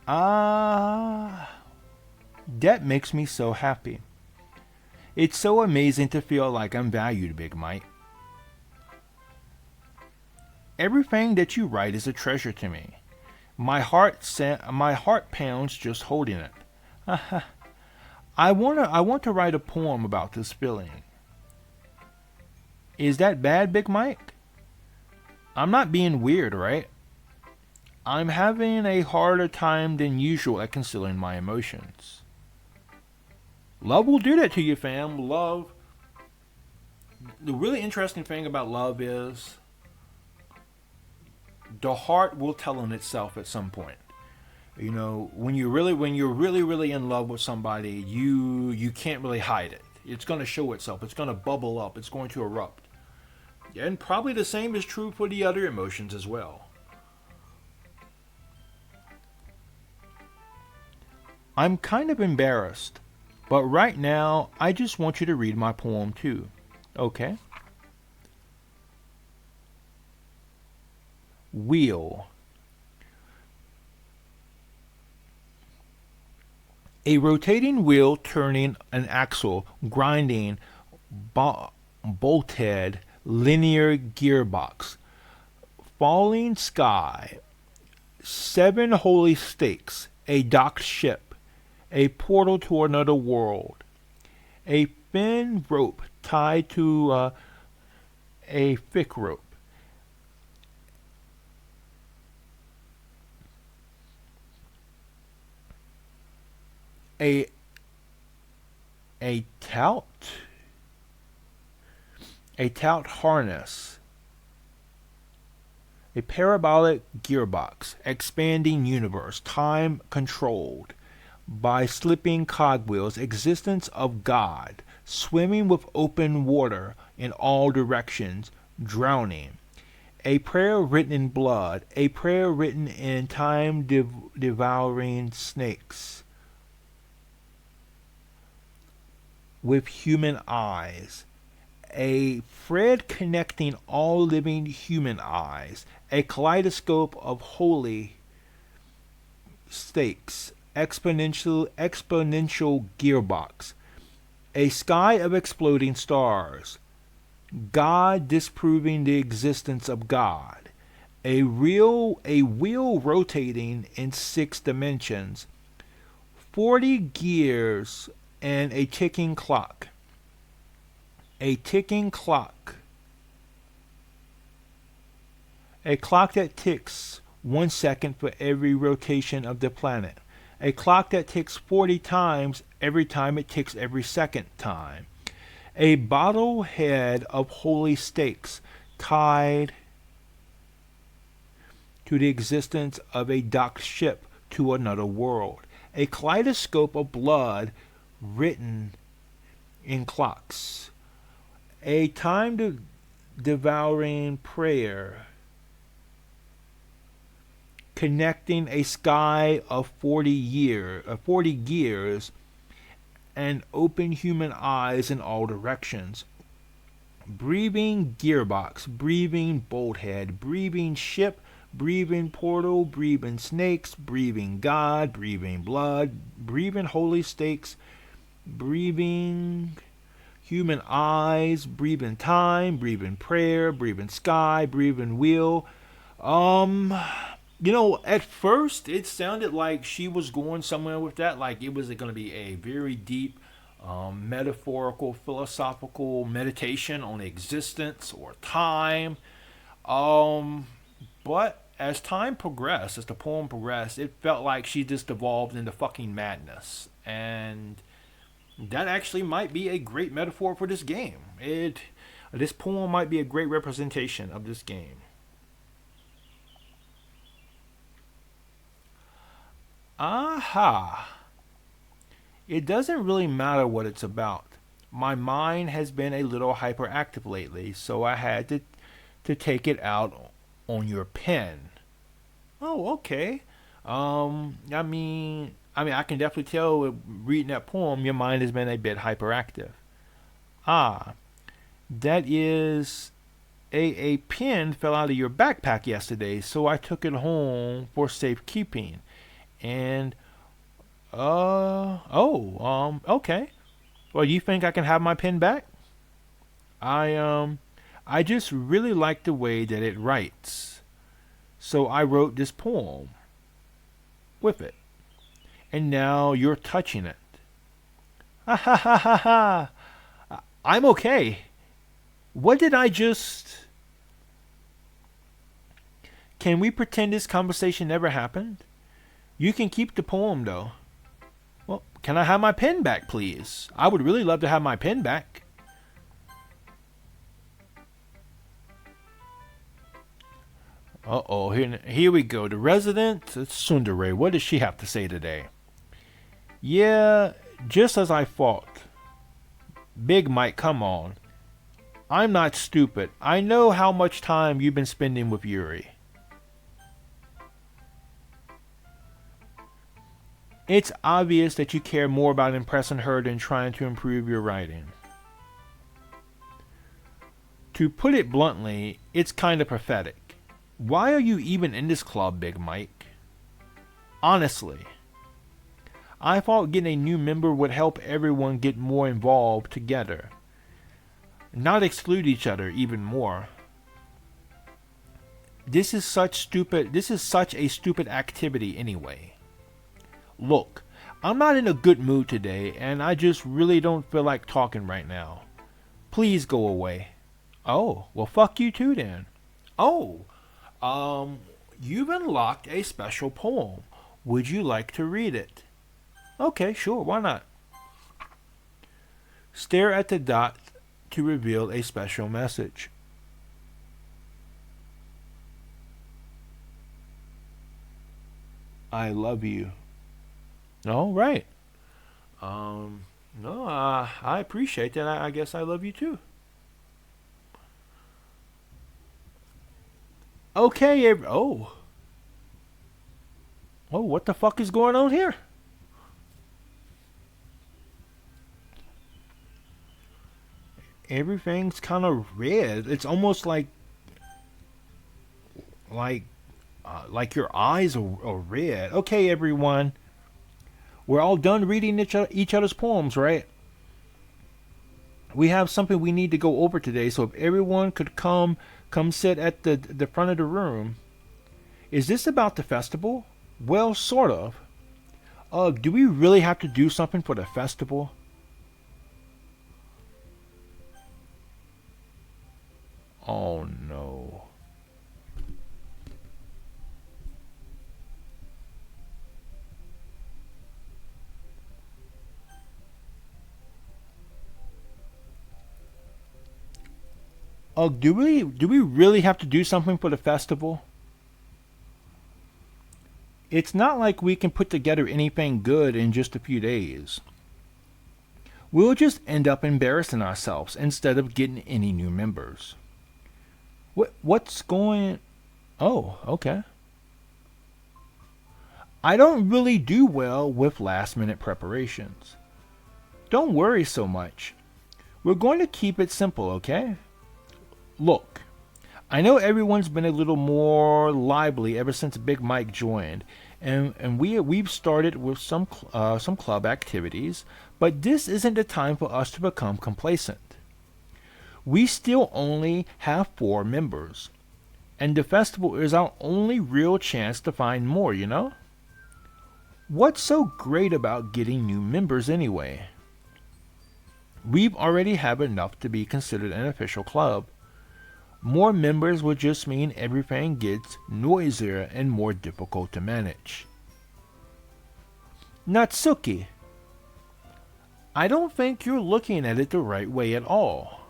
That makes me so happy. It's so amazing to feel like I'm valued, Big Mike. Everything that you write is a treasure to me. My heart pounds just holding it. I want to write a poem about this feeling. Is that bad, Big Mike? I'm not being weird, right? I'm having a harder time than usual at concealing my emotions. Love will do that to you, fam. Love. The really interesting thing about love is the heart will tell on itself at some point. You know, when you're really in love with somebody, you can't really hide it. It's going to show itself. It's going to bubble up. It's going to erupt. And probably the same is true for the other emotions as well. I'm kind of embarrassed, but right now I just want you to read my poem too. Okay? Wheel. A rotating wheel turning an axle, grinding, bolted, linear gearbox. Falling sky. 7 holy stakes. A docked ship. A portal to another world. A thin rope tied to a thick rope. A tout harness, a parabolic gearbox, expanding universe, time controlled by slipping cogwheels, existence of God, swimming with open water in all directions, drowning. A prayer written in blood, a prayer written in time devouring snakes. With human eyes, a thread connecting all living human eyes, a kaleidoscope of holy stakes, exponential gearbox, a sky of exploding stars, God disproving the existence of God, a wheel rotating in 6 dimensions, 40 gears, and a ticking clock. A ticking clock. A clock that ticks 1 second for every rotation of the planet. A clock that ticks 40 times every time it ticks every second time. A bottle head of holy stakes tied to the existence of a docked ship to another world. A kaleidoscope of blood written in clocks. A time devouring prayer connecting a sky of 40 gears and open human eyes in all directions. Breathing gearbox, breathing bolthead, breathing ship, breathing portal, breathing snakes, breathing God, breathing blood, breathing holy stakes, breathing human eyes, breathing time, breathing prayer, breathing sky, breathing wheel. At first it sounded like she was going somewhere with that, like it was going to be a very deep, metaphorical, philosophical meditation on existence or time. Um, but as time progressed, as the poem progressed, it felt like she just evolved into fucking madness, and that actually might be a great metaphor for this game. This poem might be a great representation of this game. Aha. It doesn't really matter what it's about. My mind has been a little hyperactive lately, so I had to take it out on your pen. Oh, okay. I can definitely tell reading that poem, your mind has been a bit hyperactive. Ah, that is a pen fell out of your backpack yesterday, so I took it home for safekeeping. And okay. Well, you think I can have my pen back? I I just really like the way that it writes. So I wrote this poem with it. And now you're touching it. Ha ha ha ha ha. I'm okay. What did I just. Can we pretend this conversation never happened? You can keep the poem though. Well, can I have my pen back, please? I would really love to have my pen back. Uh-oh, here we go. The resident, Sundere. What does she have to say today? Yeah, just as I thought. Big Mike, come on. I'm not stupid. I know how much time you've been spending with Yuri. It's obvious that you care more about impressing her than trying to improve your writing. To put it bluntly, it's kind of pathetic. Why are you even in this club, Big Mike? Honestly, I thought getting a new member would help everyone get more involved together, not exclude each other even more. This is such a stupid activity anyway. Look, I'm not in a good mood today, and I just really don't feel like talking right now. Please go away. Oh, well fuck you too then. Oh, you've unlocked a special poem. Would you like to read it? Okay, sure, why not? Stare at the dot to reveal a special message. I love you. All right. No, I appreciate that. I guess I love you too. Okay, oh, what the fuck is going on here? Everything's kind of red. It's almost like like your eyes are red. Okay, everyone, we're all done reading each other's poems, right? We have something we need to go over today, so if everyone could come sit at the front of the room. Is this about the festival? Well, sort of. Do we really have to do something for the festival? Oh no. Do we really have to do something for the festival? It's not like we can put together anything good in just a few days. We'll just end up embarrassing ourselves instead of getting any new members. What's going? Oh, okay. I don't really do well with last minute preparations. Don't worry so much. We're going to keep it simple, okay? Look, I know everyone's been a little more lively ever since Big Mike joined, and we've started with some club activities, but this isn't the time for us to become complacent. We still only have 4 members, And the festival is our only real chance to find more, you know? What's so great about getting new members anyway? We've already have enough to be considered an official club. More members would just mean everything gets noisier and more difficult to manage. Natsuki, I don't think you're looking at it the right way at all.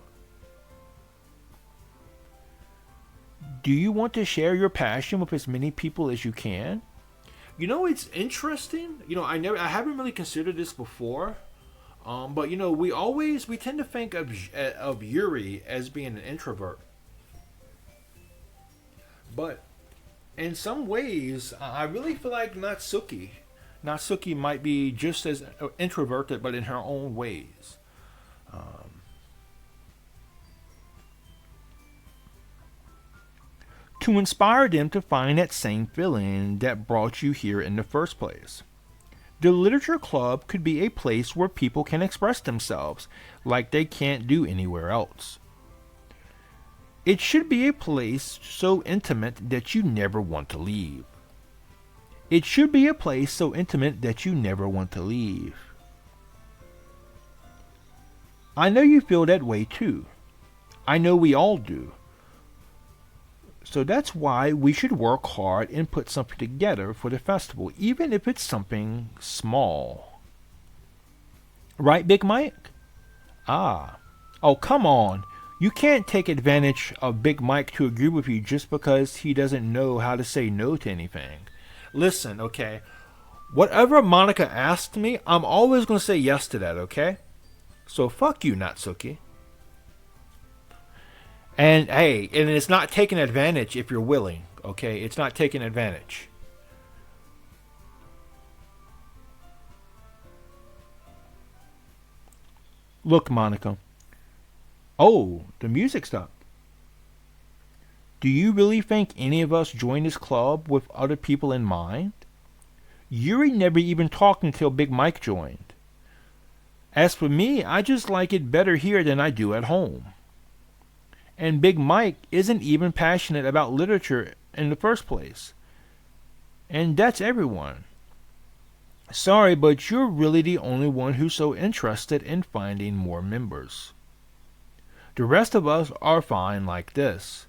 Do you want to share your passion with as many people as you can? You know, it's interesting. You know, I haven't really considered this before. But you know, we tend to think of Yuri as being an introvert. But in some ways, I really feel like Natsuki might be just as introverted, but in her own ways. To inspire them to find that same feeling that brought you here in the first place. The literature club could be a place where people can express themselves like they can't do anywhere else. It should be a place so intimate that you never want to leave. It should be a place so intimate that you never want to leave. I know you feel that way too. I know we all do. So that's why we should work hard and put something together for the festival, even if it's something small. Right, Big Mike? Ah. Oh, come on. You can't take advantage of Big Mike to agree with you just because he doesn't know how to say no to anything. Listen, okay? Whatever Monica asked me, I'm always going to say yes to that, okay? So fuck you, Natsuki. And hey, and it's not taking advantage if you're willing, okay? It's not taking advantage. Look, Monica. Oh, the music stopped. Do you really think any of us joined this club with other people in mind? Yuri never even talked until Big Mike joined. As for me, I just like it better here than I do at home. And Big Mike isn't even passionate about literature in the first place. And that's everyone. Sorry, but you're really the only one who's so interested in finding more members. The rest of us are fine like this.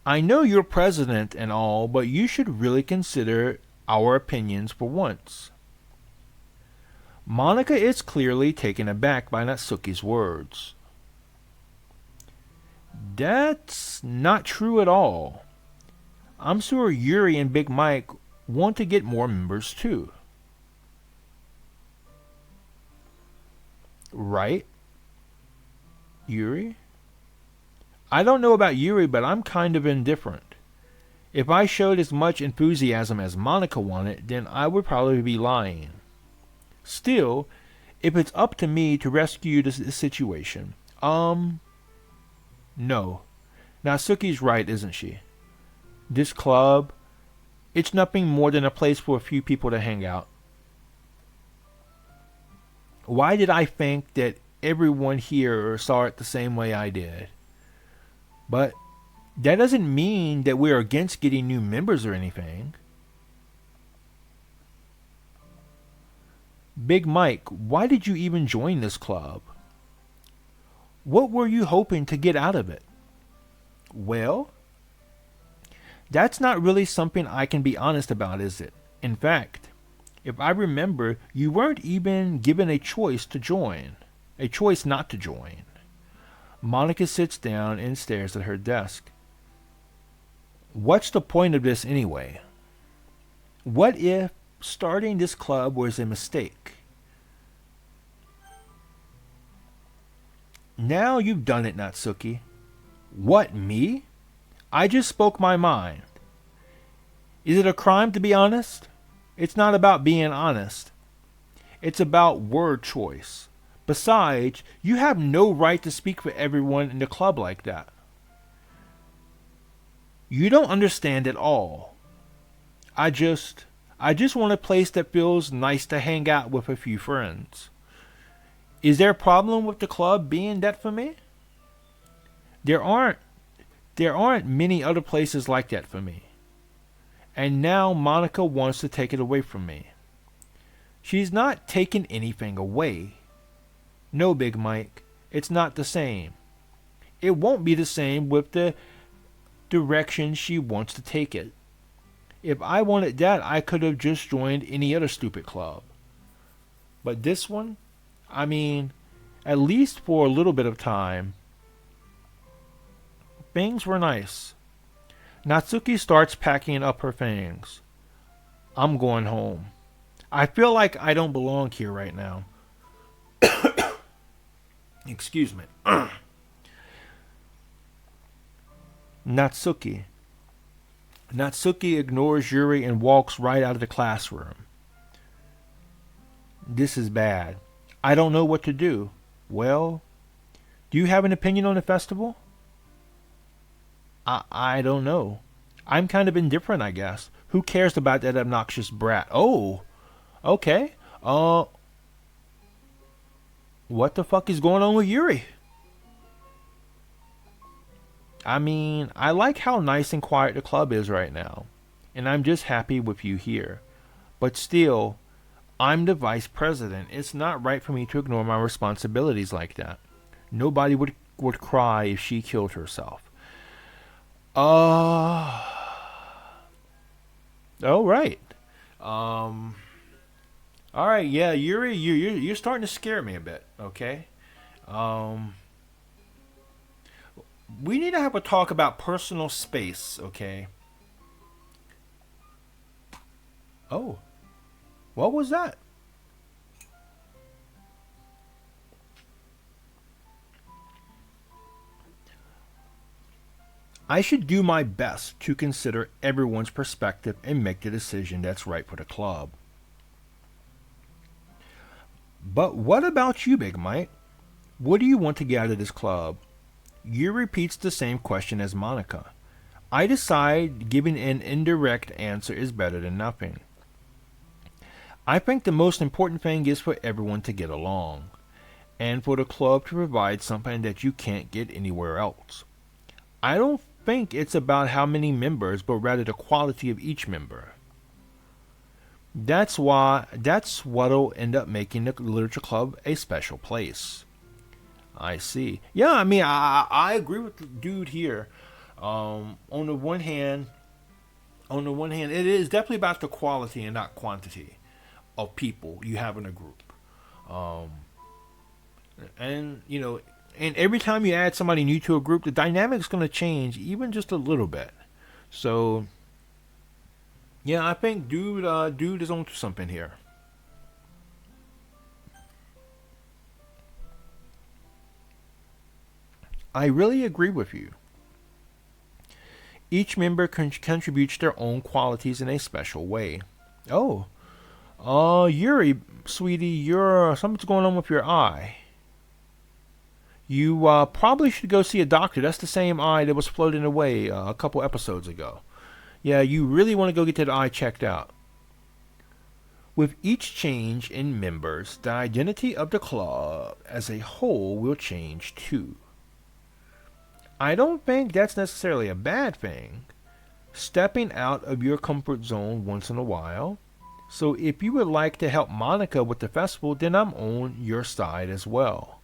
I know you're president and all, but you should really consider our opinions for once. Monica is clearly taken aback by Natsuki's words. That's not true at all. I'm sure Yuri and Big Mike want to get more members too. Right? Yuri? I don't know about Yuri, but I'm kind of indifferent. If I showed as much enthusiasm as Monica wanted, then I would probably be lying. Still, if it's up to me to rescue this situation, no. Natsuki's right, isn't she? This club, it's nothing more than a place for a few people to hang out. Why did I think that everyone here saw it the same way I did? But that doesn't mean that we're against getting new members or anything. Big Mike, why did you even join this club? What were you hoping to get out of it? Well, that's not really something I can be honest about, is it? In fact, if I remember, you weren't even given a choice to join. A choice not to join. Monica sits down and stares at her desk. What's the point of this anyway? What if starting this club was a mistake? Now you've done it, Natsuki. What, me? I just spoke my mind. Is it a crime to be honest? It's not about being honest. It's about word choice. Besides, you have no right to speak for everyone in the club like that. You don't understand at all. I just want a place that feels nice to hang out with a few friends. Is there a problem with the club being that for me? There aren't There aren't many other places like that for me. And now Monica wants to take it away from me. She's not taking anything away. No, Big Mike, it's not the same. It won't be the same with the direction she wants to take it. If I wanted that, I could have just joined any other stupid club. But this one, I mean, at least for a little bit of time, things were nice. Natsuki starts packing up her things. I'm going home. I feel like I don't belong here right now. Excuse me. Natsuki. Natsuki ignores Yuri and walks right out of the classroom. This is bad. I don't know what to do. Well, do you have an opinion on the festival? I don't know. I'm kind of indifferent, I guess. Who cares about that obnoxious brat? Oh, okay. What the fuck is going on with Yuri? I mean, I like how nice and quiet the club is right now, and I'm just happy with you here. But still, I'm the vice president. It's not right for me to ignore my responsibilities like that. Nobody would cry if she killed herself. All right. All right. Yeah, Yuri, you're starting to scare me a bit. Okay. We need to have a talk about personal space. Okay. Oh, what was that? I should do my best to consider everyone's perspective and make the decision that's right for the club. But what about you, Big Mike? What do you want to get out of this club? You repeats the same question as Monica. I decide giving an indirect answer is better than nothing. I think the most important thing is for everyone to get along, and for the club to provide something that you can't get anywhere else. I don't think it's about how many members, but rather the quality of each member. That's what'll end up making the literature club a special place. I see. Yeah, I mean, I agree with the dude here. On the one hand, it is definitely about the quality and not quantity of people you have in a group. And you know, and every time you add somebody new to a group, the dynamic's going to change, even just a little bit. So, yeah, I think dude is onto something here. I really agree with you. Each member contributes their own qualities in a special way. Oh, Yuri, sweetie, something's going on with your eye. You probably should go see a doctor. That's the same eye that was floating away a couple episodes ago. Yeah, you really want to go get that eye checked out. With each change in members, the identity of the club as a whole will change too. I don't think that's necessarily a bad thing. Stepping out of your comfort zone once in a while. So if you would like to help Monica with the festival, then I'm on your side as well.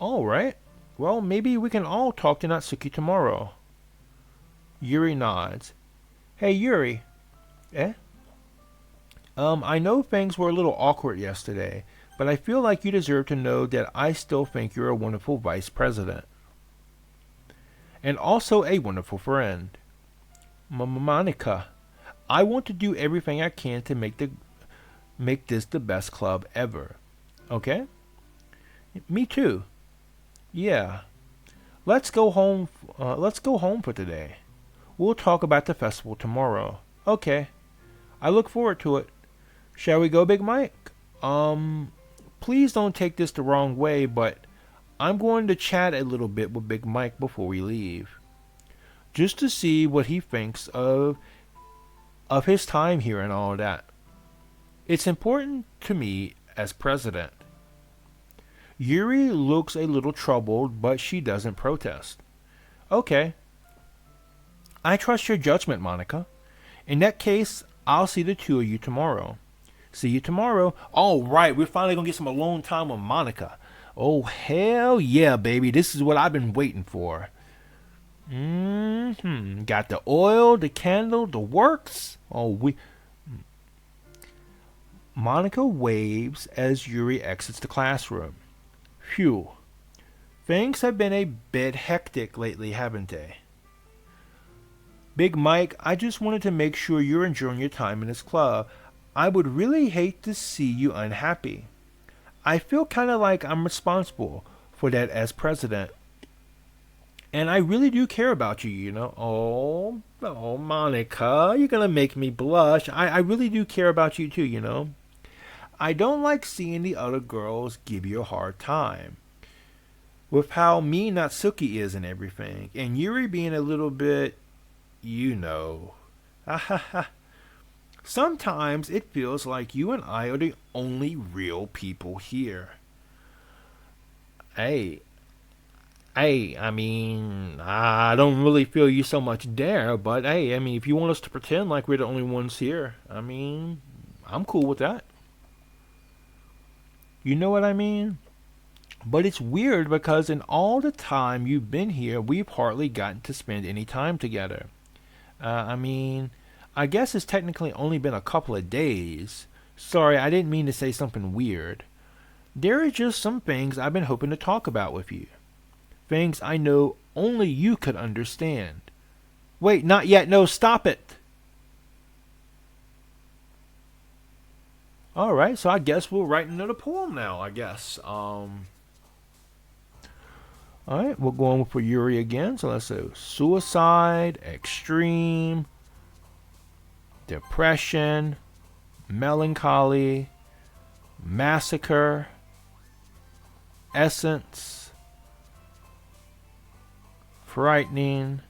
Alright. Well, maybe we can all talk to Natsuki tomorrow. Yuri nods. Hey, Yuri. Eh? I know things were a little awkward yesterday, but I feel like you deserve to know that I still think you're a wonderful vice president. And also a wonderful friend. Monica, I want to do everything I can to make this the best club ever. Okay? Me too. Yeah. Let's go home for today. We'll talk about the festival tomorrow. Okay. I look forward to it. Shall we go, Big Mike? Please don't take this the wrong way, but I'm going to chat a little bit with Big Mike before we leave. Just to see what he thinks of his time here and all that. It's important to me as president. Yuri looks a little troubled, but she doesn't protest. Okay. I trust your judgment, Monica. In that case, I'll see the two of you tomorrow. See you tomorrow. All right, we're finally going to get some alone time with Monica. Oh, hell yeah, baby. This is what I've been waiting for. Got the oil, the candle, the works. Monica waves as Yuri exits the classroom. Phew. Things have been a bit hectic lately, haven't they? Big Mike, I just wanted to make sure you're enjoying your time in this club. I would really hate to see you unhappy. I feel kind of like I'm responsible for that as president. And I really do care about you, you know. Oh, Monica, you're going to make me blush. I really do care about you too, you know. I don't like seeing the other girls give you a hard time. With how mean Natsuki is and everything. And Yuri being a little bit, you know. Sometimes it feels like you and I are the only real people here. Hey, I mean, I don't really feel you so much there, but hey, I mean, if you want us to pretend like we're the only ones here, I mean, I'm cool with that. You know what I mean? But it's weird because in all the time you've been here, we've hardly gotten to spend any time together. I mean, I guess it's technically only been a couple of days. Sorry, I didn't mean to say something weird. There are just some things I've been hoping to talk about with you. Things I know only you could understand. Wait, not yet. No, stop it. Alright, so I guess we'll write another poem now, I guess. Alright, we're going for Yuri again. So let's say suicide, extreme, depression, melancholy, massacre, essence, frightening,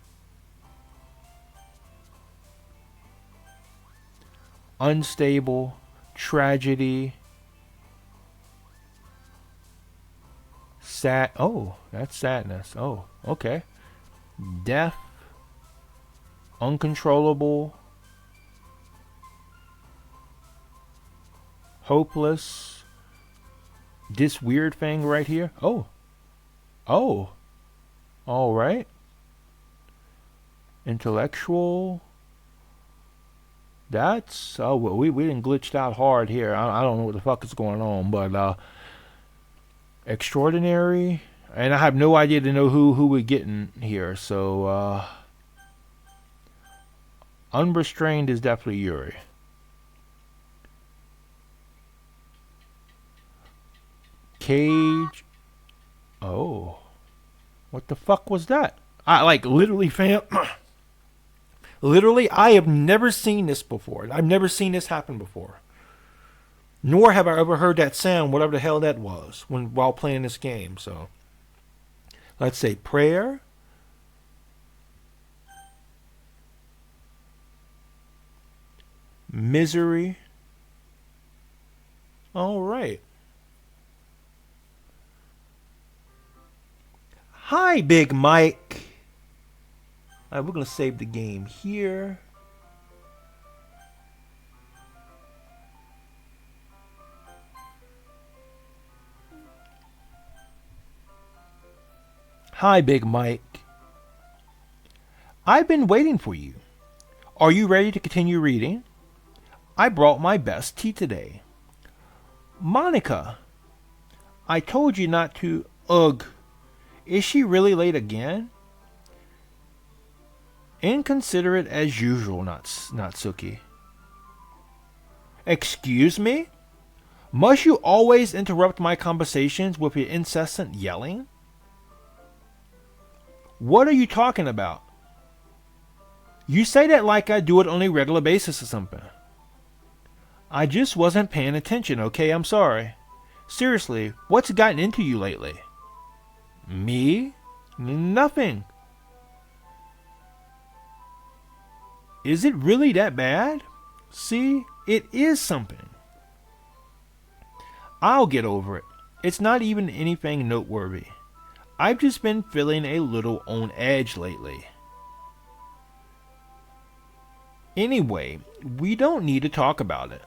unstable, tragedy, sad. Oh, that's sadness. Oh, okay. Death, uncontrollable, hopeless. This weird thing right here. Oh, all right. Intellectual. That's we didn't glitched out hard here. I don't know what the fuck is going on, but extraordinary, and I have no idea to know who we're getting here. So unrestrained is definitely Yuri. Cage. Oh, what the fuck was that? I like literally fam. Literally, I have never seen this before. I've never seen this happen before. Nor have I ever heard that sound, whatever the hell that was, while playing this game. So, let's say prayer. Misery. All right. Hi, Big Mike. Alright, we're going to save the game here. Hi, Big Mike. I've been waiting for you. Are you ready to continue reading? I brought my best tea today. Monica, I told you not to... Ugh. Is she really late again? Inconsiderate as usual, Natsuki. Excuse me? Must you always interrupt my conversations with your incessant yelling? What are you talking about? You say that like I do it on a regular basis or something. I just wasn't paying attention, okay? I'm sorry. Seriously, what's gotten into you lately? Me? Nothing. Is it really that bad? See, it is something. I'll get over it. It's not even anything noteworthy. I've just been feeling a little on edge lately. Anyway, we don't need to talk about it.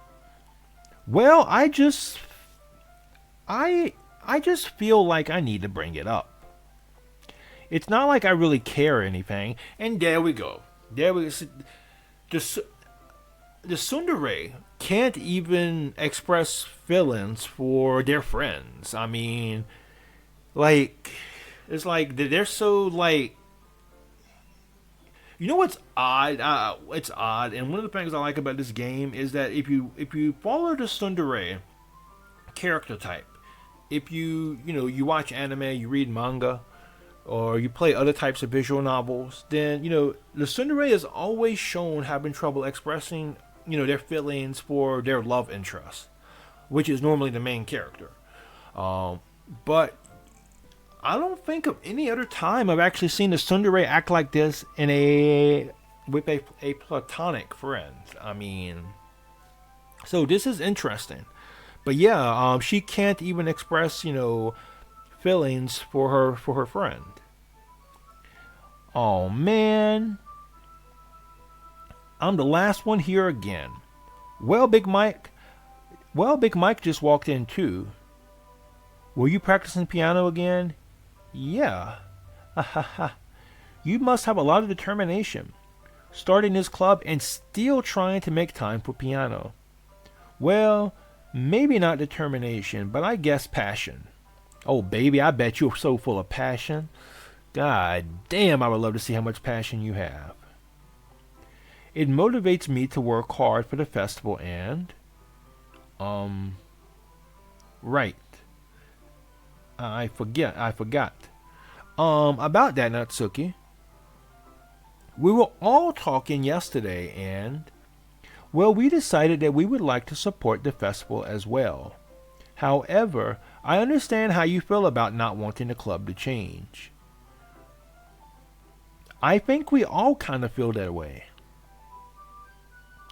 Well, I just feel like I need to bring it up. It's not like I really care or anything. And there we go. There we go. The tsundere can't even express feelings for their friends. I mean, like, it's like they're so like. You know what's odd? It's odd, and one of the things I like about this game is that if you follow the tsundere character type, if you watch anime, you read manga, or you play other types of visual novels, then the tsundere is always shown having trouble expressing their feelings for their love interest, which is normally the main character. But I don't think of any other time I've actually seen the tsundere act like this with a platonic friend. I mean, so this is interesting. But yeah, she can't even express feelings for her friend. Oh man, I'm the last one here again. Well, Big Mike just walked in too. Were you practicing piano again? Yeah. Ha ha ha. You must have a lot of determination. Starting this club and still trying to make time for piano. Well, maybe not determination, but I guess passion. Oh, baby, I bet you're so full of passion. God damn, I would love to see how much passion you have. It motivates me to work hard for the festival and... Right. I forgot. About that, Natsuki. We were all talking yesterday and, well, we decided that we would like to support the festival as well. However, I understand how you feel about not wanting the club to change. I think we all kind of feel that way.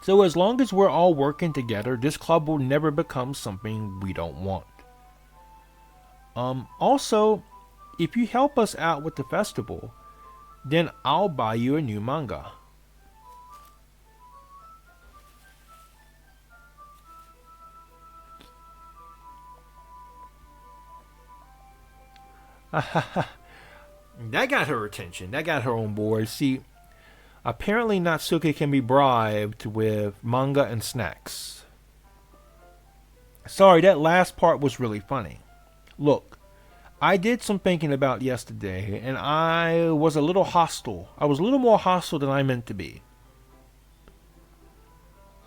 So as long as we're all working together, this club will never become something we don't want. Also, if you help us out with the festival, then I'll buy you a new manga. That got her attention. That got her on board. See, apparently Natsuki can be bribed with manga and snacks. Sorry, that last part was really funny. Look, I did some thinking about yesterday, and I was a little hostile. I was a little more hostile than I meant to be.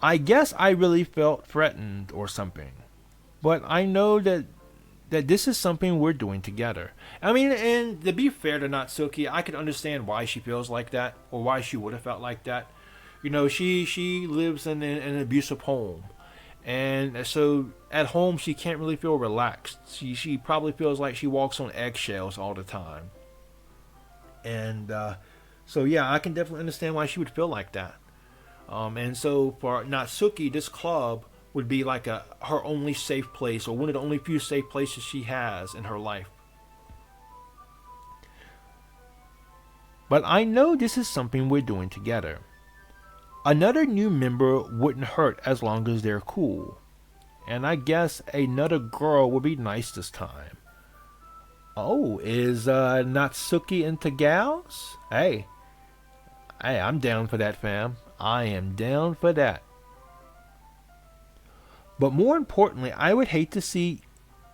I guess I really felt threatened or something. But I know that this is something we're doing together. I mean, and to be fair to Natsuki, I can understand why she feels like that, or why she would have felt like that. She lives in an abusive home. And so at home, she can't really feel relaxed. She probably feels like she walks on eggshells all the time. And so, yeah, I can definitely understand why she would feel like that. And so for Natsuki, this club would be like her only safe place, or one of the only few safe places she has in her life. But I know this is something we're doing together. Another new member wouldn't hurt as long as they're cool. And I guess another girl would be nice this time. Oh, is Natsuki into gals? Hey, I'm down for that, fam. I am down for that. But more importantly, I would hate to see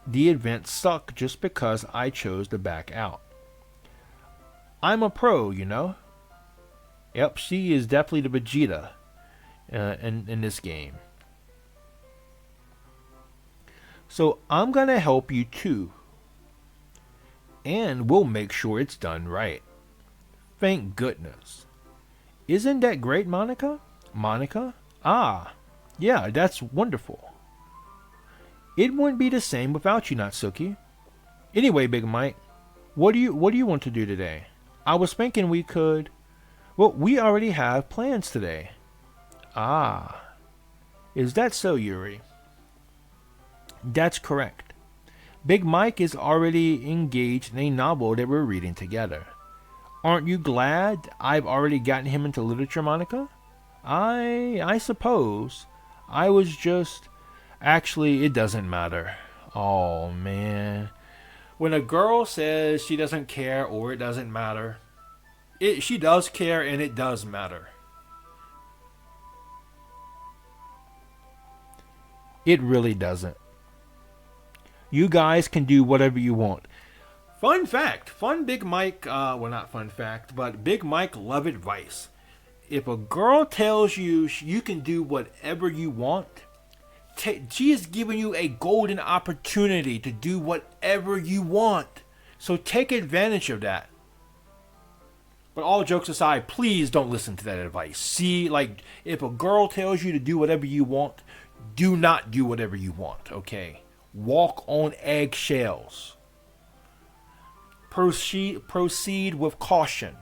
the event suck just because I chose to back out. I'm a pro, Yep, she is definitely the Vegeta in this game. So I'm going to help you too. And we'll make sure it's done right. Thank goodness. Isn't that great, Monica? Monica? Ah, yeah, that's wonderful. It wouldn't be the same without you, Natsuki. Anyway, Big Mike, what do you want to do today? I was thinking we could... Well, we already have plans today. Ah, is that so, Yuri? That's correct. Big Mike is already engaged in a novel that we're reading together. Aren't you glad I've already gotten him into literature, Monica? I suppose I was just actually it doesn't matter. Oh man. When a girl says she doesn't care or it doesn't matter, she does care and it does matter. It really doesn't. You guys can do whatever you want. Fun fact, fun Big Mike, well not fun fact, but Big Mike love advice. If a girl tells you you can do whatever you want, she is giving you a golden opportunity to do whatever you want. So take advantage of that. But all jokes aside, please don't listen to that advice. See, like, if a girl tells you to do whatever you want, do not do whatever you want, okay? Walk on eggshells. Proceed with caution.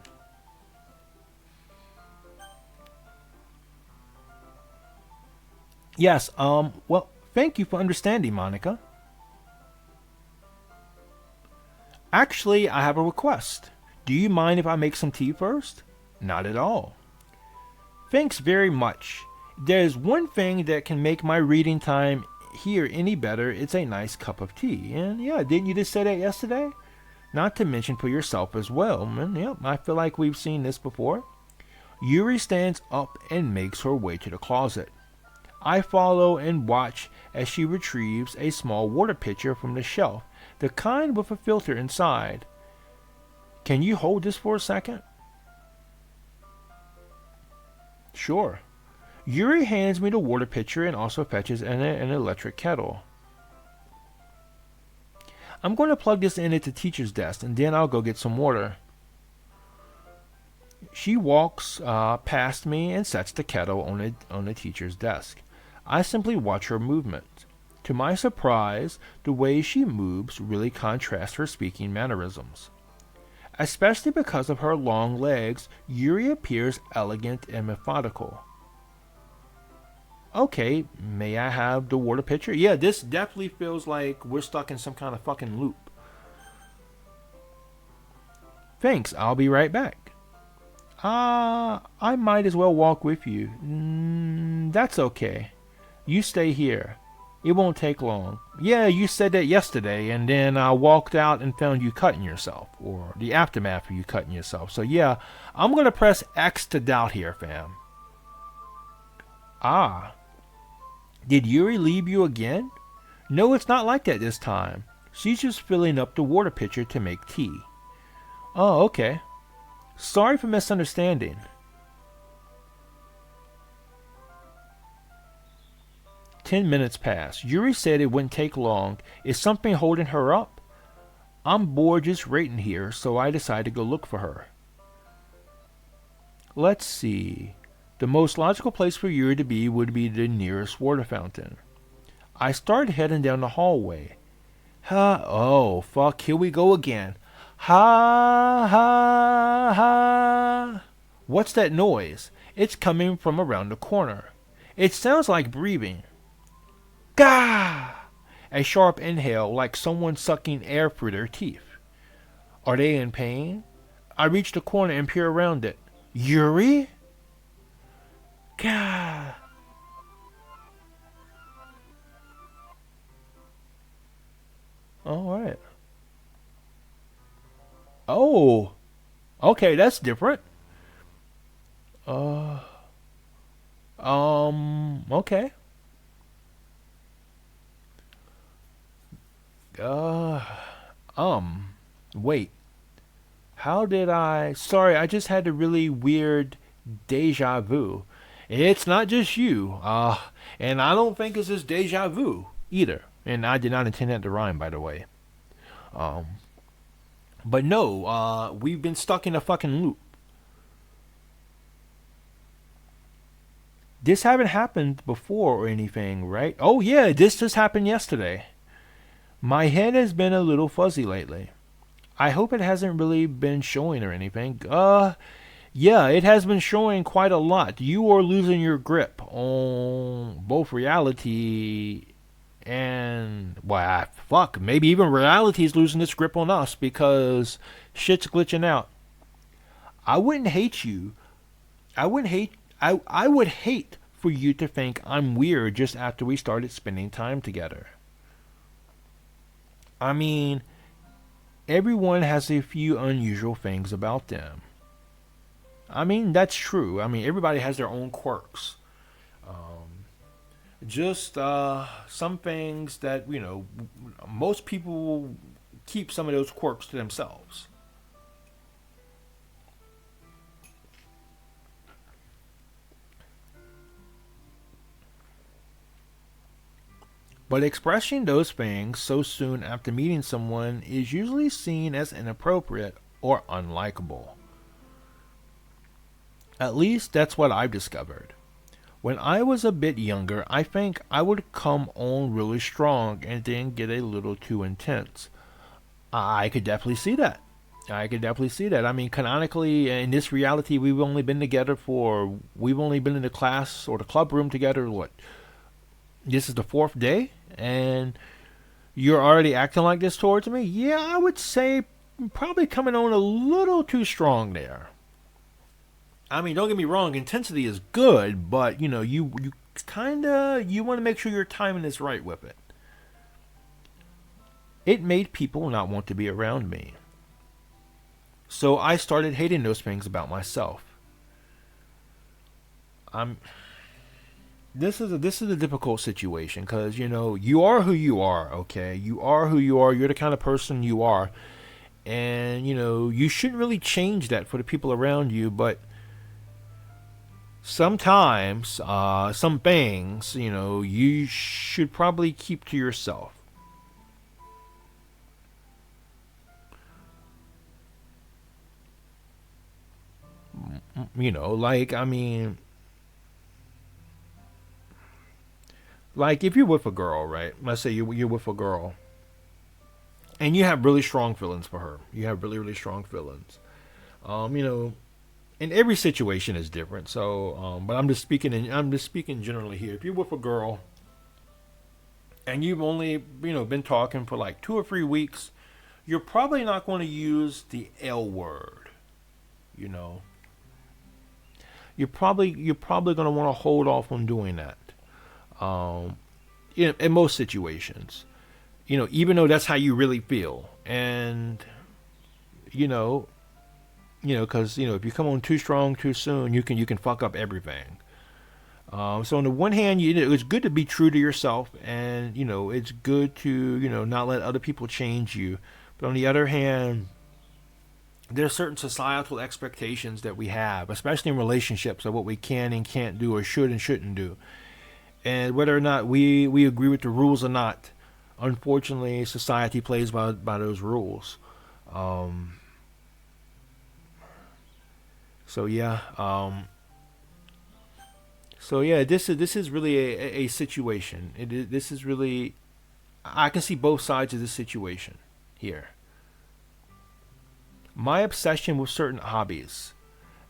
Yes, well, thank you for understanding, Monica. Actually, I have a request. Do you mind if I make some tea first? Not at all. Thanks very much. There's one thing that can make my reading time here any better. It's a nice cup of tea. And yeah, didn't you just say that yesterday? Not to mention for yourself as well. And yeah, I feel like we've seen this before. Yuri stands up and makes her way to the closet. I follow and watch as she retrieves a small water pitcher from the shelf, the kind with a filter inside. Can you hold this for a second? Sure. Yuri hands me the water pitcher and also fetches an electric kettle. I'm going to plug this in at the teacher's desk and then I'll go get some water. She walks past me and sets the kettle on the teacher's desk. I simply watch her movements. To my surprise, the way she moves really contrasts her speaking mannerisms. Especially because of her long legs, Yuri appears elegant and methodical. Okay, may I have the water pitcher? Yeah, this definitely feels like we're stuck in some kind of fucking loop. Thanks, I'll be right back. I might as well walk with you. That's okay. You stay here. It won't take long. Yeah, you said that yesterday, and then I walked out and found you cutting yourself, or the aftermath of you cutting yourself. So yeah, I'm gonna press X to doubt here, fam. Ah. Did Yuri leave you again? No, it's not like that this time. She's just filling up the water pitcher to make tea. Oh, okay. Sorry for misunderstanding. 10 minutes pass. Yuri said it wouldn't take long. Is something holding her up? I'm bored just waiting here, so I decided to go look for her. Let's see. The most logical place for Yuri to be would be the nearest water fountain. I started heading down the hallway. Oh, fuck, here we go again. Ha, ha, ha. What's that noise? It's coming from around the corner. It sounds like breathing. Gah! A sharp inhale, like someone sucking air through their teeth. Are they in pain? I reach the corner and peer around it. Yuri? Gah! Alright. Oh! Okay, that's different. Okay. Uh, Wait. How did I... Sorry, I just had a really weird deja vu. It's not just you. And I don't think it's just deja vu either. And I did not intend that to rhyme, by the way. Um, but no, we've been stuck in a fucking loop. This haven't happened before or anything, right? Oh yeah, this just happened yesterday. My head has been a little fuzzy lately. I hope it hasn't really been showing or anything. Yeah, it has been showing quite a lot. You are losing your grip on both reality and, well, fuck, maybe even reality is losing its grip on us because shit's glitching out. I wouldn't hate you. I would hate for you to think I'm weird just after we started spending time together. I mean, everyone has a few unusual things about them. I mean, that's true. I mean, everybody has their own quirks. Just some things that, most people keep some of those quirks to themselves. But expressing those things so soon after meeting someone is usually seen as inappropriate or unlikable. At least that's what I've discovered. When I was a bit younger, I think I would come on really strong and then get a little too intense. I could definitely see that. I could definitely see that. I mean, canonically, in this reality, we've only been in the class or the club room together, what? This is the fourth day? And you're already acting like this towards me? Yeah, I would say probably coming on a little too strong there. I mean, don't get me wrong, intensity is good, but you kind of you want to make sure your timing is right with it. It made people not want to be around me. So I started hating those things about myself. I'm this is a difficult situation because you are who you are, okay? You are who you are. You're the kind of person you are. And you shouldn't really change that for the people around you, but sometimes some things you should probably keep to yourself. Like, I mean, like if you're with a girl, right? Let's say you're with a girl and you have really strong feelings for her. You have really, really strong feelings. um you know and every situation is different. So, but I'm just speaking generally here. If you're with a girl and you've only been talking for like 2 or 3 weeks, you're probably not going to use the L word. You know, you're probably going to want to hold off on doing that. Um, in most situations, even though that's how you really feel, and you know, because if you come on too strong too soon, you can fuck up everything. So on the one hand, it's good to be true to yourself, and it's good to not let other people change you. But on the other hand, there are certain societal expectations that we have, especially in relationships, of what we can and can't do, or should and shouldn't do, and whether or not we agree with the rules or not. Unfortunately, society plays by those rules. Um, so yeah, this is really a situation. This is really, I can see both sides of this situation here. My obsession with certain hobbies,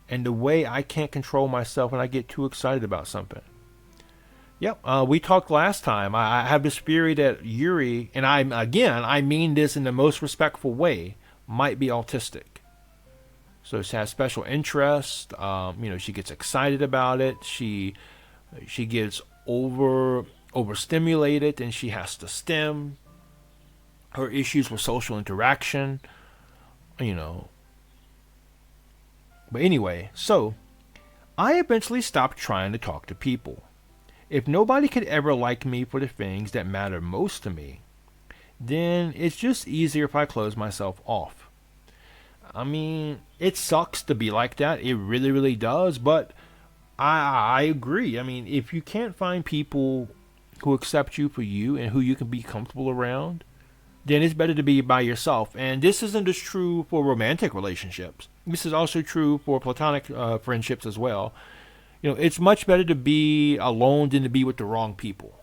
and the way I can't control myself when I get too excited about something. Yep, we talked last time. I have this theory that Yuri, and I mean this in the most respectful way, might be autistic. So she has special interest. She gets excited about it. She gets overstimulated, and she has to stim. Her issues with social interaction. You know. But anyway, so I eventually stopped trying to talk to people. If nobody could ever like me for the things that matter most to me, then it's just easier if I close myself off. I mean, it sucks to be like that. It really, really does. But I agree. I mean, if you can't find people who accept you for you and who you can be comfortable around, then it's better to be by yourself. And this isn't just true for romantic relationships. This is also true for platonic friendships as well. It's much better to be alone than to be with the wrong people.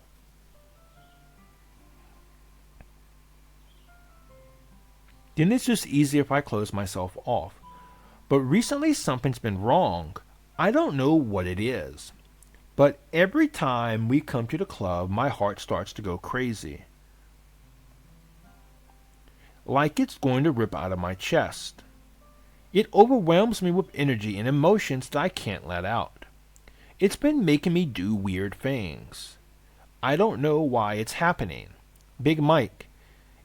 Then it's just easier if I close myself off. But recently something's been wrong. I don't know what it is. But every time we come to the club, my heart starts to go crazy. Like it's going to rip out of my chest. It overwhelms me with energy and emotions that I can't let out. It's been making me do weird things. I don't know why it's happening. Big Mike,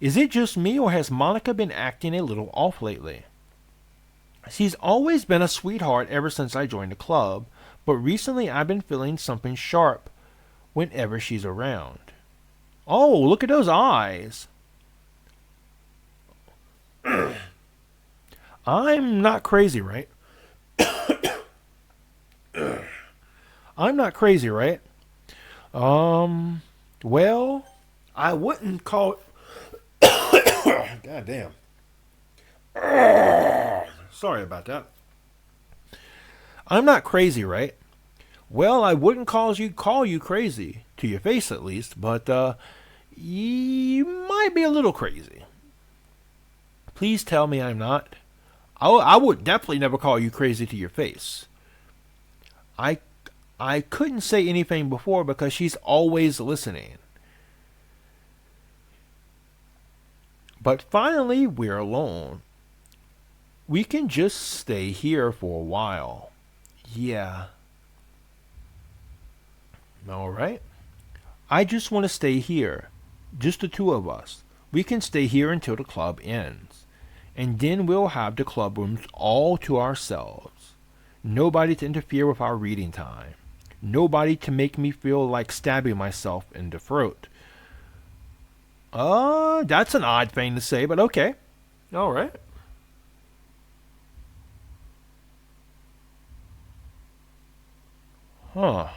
is it just me or has Monica been acting a little off lately? She's always been a sweetheart ever since I joined the club, but recently I've been feeling something sharp whenever she's around. Oh, look at those eyes. I'm not crazy, right? I'm not crazy, right? Well, I wouldn't call. God damn. Sorry about that. I'm not crazy, right? Well, I wouldn't call you crazy to your face at least, but you might be a little crazy. Please tell me I'm not. I would definitely never call you crazy to your face. I I couldn't say anything before because she's always listening. But finally, we're alone. We can just stay here for a while. Yeah. All right. I just want to stay here. Just the two of us. We can stay here until the club ends. And then we'll have the club rooms all to ourselves. Nobody to interfere with our reading time. Nobody to make me feel like stabbing myself in the throat. That's an odd thing to say, but okay. All right. Huh.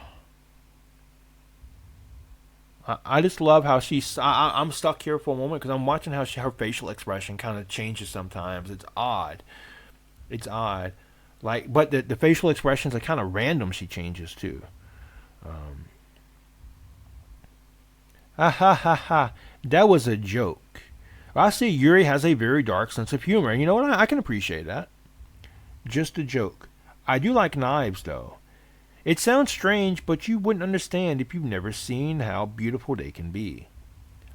I just love how she's. I'm stuck here for a moment because I'm watching how her facial expression kind of changes sometimes. It's odd. It's odd. Like, but the facial expressions are kind of random. She changes too. Um, ha ha ha ha. That was a joke. I see Yuri has a very dark sense of humor. And you know what? I can appreciate that. Just a joke. I do like knives, though. It sounds strange, but you wouldn't understand if you've never seen how beautiful they can be.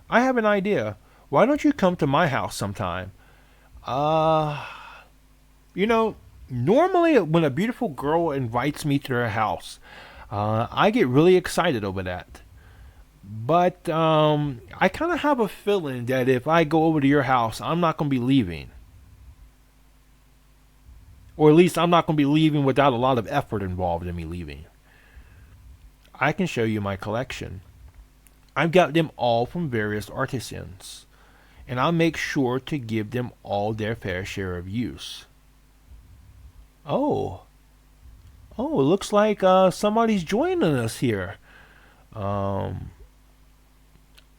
I have an idea. Why don't you come to my house sometime? Uh, you know, normally when a beautiful girl invites me to their house, I get really excited over that. But I kind of have a feeling that if I go over to your house, I'm not going to be leaving. Or at least I'm not going to be leaving without a lot of effort involved in me leaving. I can show you my collection. I've got them all from various artisans, and I'll make sure to give them all their fair share of use. Oh, oh, it looks like somebody's joining us here. Um,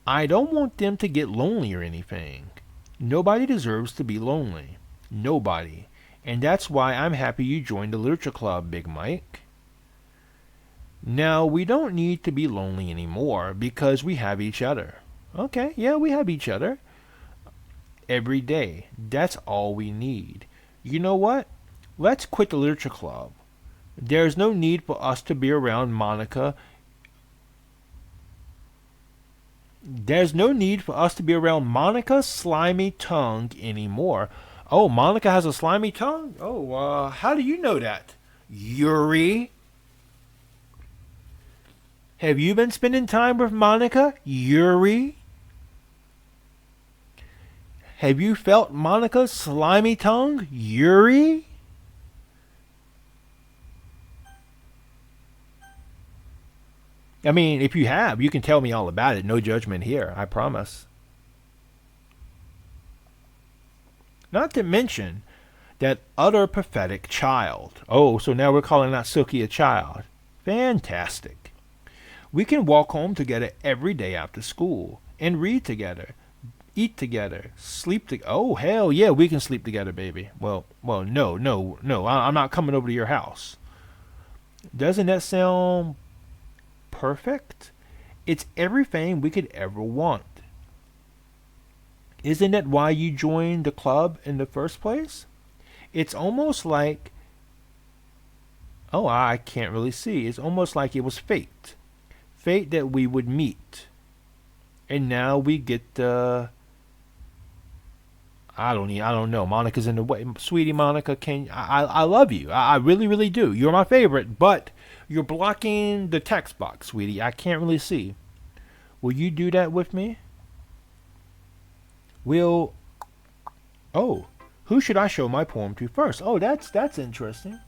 I don't want them to get lonely or anything. Nobody deserves to be lonely. Nobody. And that's why I'm happy you joined the Literature Club, Big Mike. Now, we don't need to be lonely anymore because we have each other. Okay, yeah, we have each other. Every day. That's all we need. You know what? Let's quit the Literature Club. There's no need for us to be around Monica. There's no need for us to be around Monica's slimy tongue anymore. Oh, Monica has a slimy tongue? Oh, how do you know that? Yuri? Have you been spending time with Monica? Yuri? Have you felt Monica's slimy tongue? Yuri? I mean, if you have, you can tell me all about it. No judgment here, I promise. Not to mention that utter pathetic child. Oh, so now we're calling that Silky a child. Fantastic. We can walk home together every day after school and read together, eat together, sleep together. Oh, hell yeah, we can sleep together, baby. Well, no. I'm not coming over to your house. Doesn't that sound perfect? It's everything we could ever want. Isn't that why you joined the club in the first place? It's almost like, oh, I can't really see. It's almost like it was fate. Fate that we would meet. And now we get, I don't know. Monica's in the way. Sweetie Monica, I love you. I really, really do. You're my favorite, but you're blocking the text box, sweetie. I can't really see. Will you do that with me? Will Oh, who should I show my poem to first? Oh, that's interesting.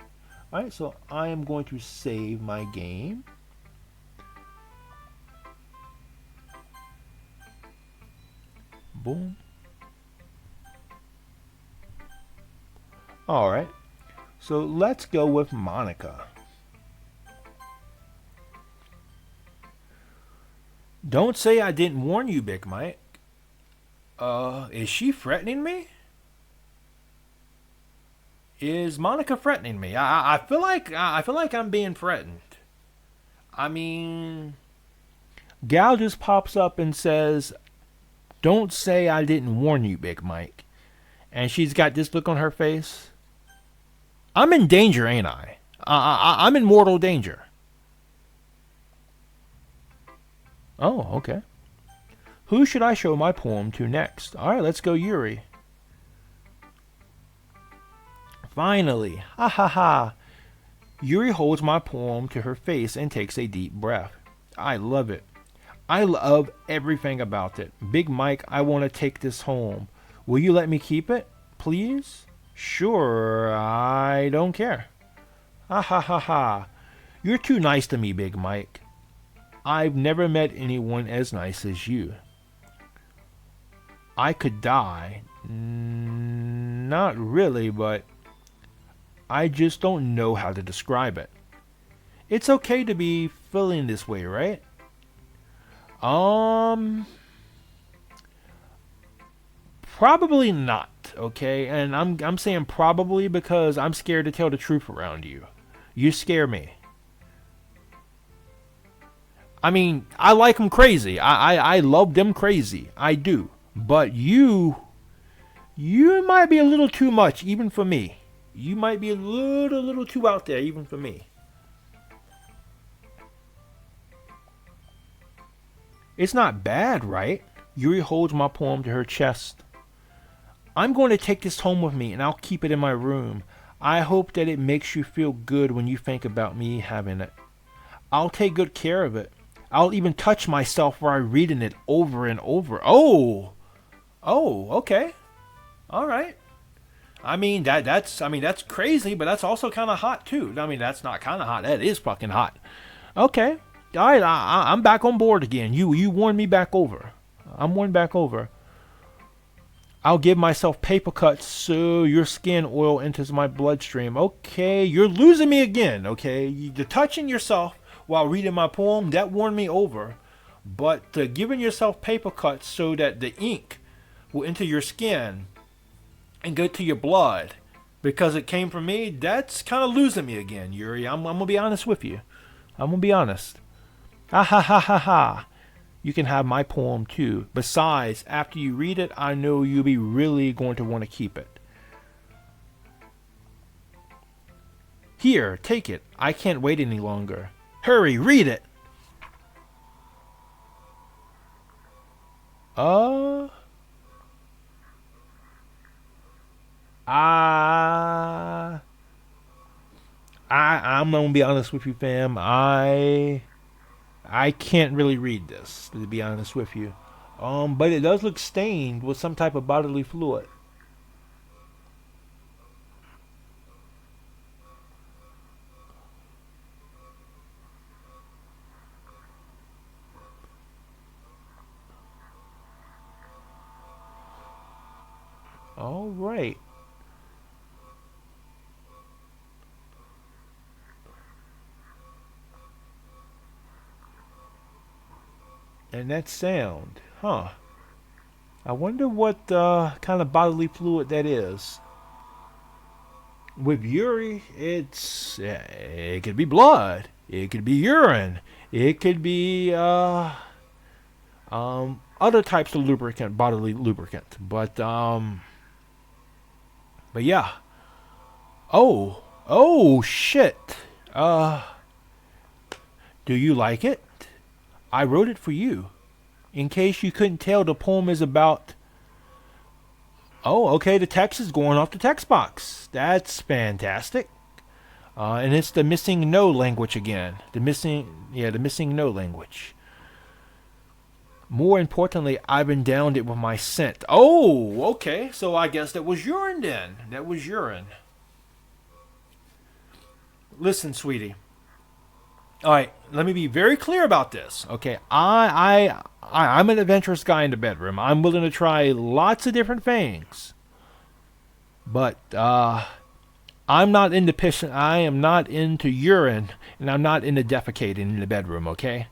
All right, so I am going to save my game. Boom. All right. So let's go with Monica. Don't say I didn't warn you, Big Mike. Is she threatening me? Is Monica threatening me? I feel like I'm being threatened. I mean, Gal just pops up and says, "Don't say I didn't warn you, Big Mike." And she's got this look on her face. I'm in danger, ain't I? I'm in mortal danger. Oh, okay. Who should I show my poem to next? All right, let's go, Yuri. Finally, ha ha ha. Yuri holds my poem to her face and takes a deep breath. I love it. I love everything about it. Big Mike, I want to take this home. Will you let me keep it, please? Sure, I don't care. Ha ha ha ha. You're too nice to me, Big Mike. I've never met anyone as nice as you. I could die. Not really, but I just don't know how to describe it. It's okay to be feeling this way, right? Probably not, okay? And I'm saying probably because I'm scared to tell the truth around you. You scare me. I mean, I like them crazy. I love them crazy. I do. But you might be a little too much, even for me. You might be a little too out there, even for me. It's not bad, right? Yuri holds my poem to her chest. I'm going to take this home with me and I'll keep it in my room. I hope that it makes you feel good when you think about me having it. I'll take good care of it. I'll even touch myself while I'm reading it over and over. Oh, okay. All right. I mean that's crazy, but that's also kind of hot too. I mean that's not kind of hot. That is fucking hot. Okay. All right. I'm back on board again. You won me back over. I'm won back over. I'll give myself paper cuts so your skin oil enters my bloodstream. Okay, you're losing me again. Okay, you're touching yourself while reading my poem. That won me over. But giving yourself paper cuts so that the ink will enter your skin and go to your blood because it came from me, that's kind of losing me again, Yuri. I'm going to be honest with you. I'm going to be honest. Ha ha ha ha ha. You can have my poem too. Besides, after you read it, I know you'll be really going to want to keep it. Here, take it. I can't wait any longer. Hurry, read it. I'm gonna be honest with you, fam. I can't really read this, to be honest with you. But it does look stained with some type of bodily fluid. All right. And that sound, huh? I wonder what kind of bodily fluid that is. With Yuri, it could be blood, it could be urine, it could be other types of lubricant, bodily lubricant. But yeah. Oh shit. Do you like it? I wrote it for you. In case you couldn't tell, the poem is about Oh, okay. The text is going off the text box. That's fantastic. And it's the missing no language again. The missing no language. More importantly, I've endowed it with my scent. Oh, okay. So I guess that was urine then. That was urine. Listen, sweetie. All right, let me be very clear about this. Okay, I'm an adventurous guy in the bedroom. I'm willing to try lots of different things, but I'm not into pissing. I am not into urine, and I'm not into defecating in the bedroom. Okay,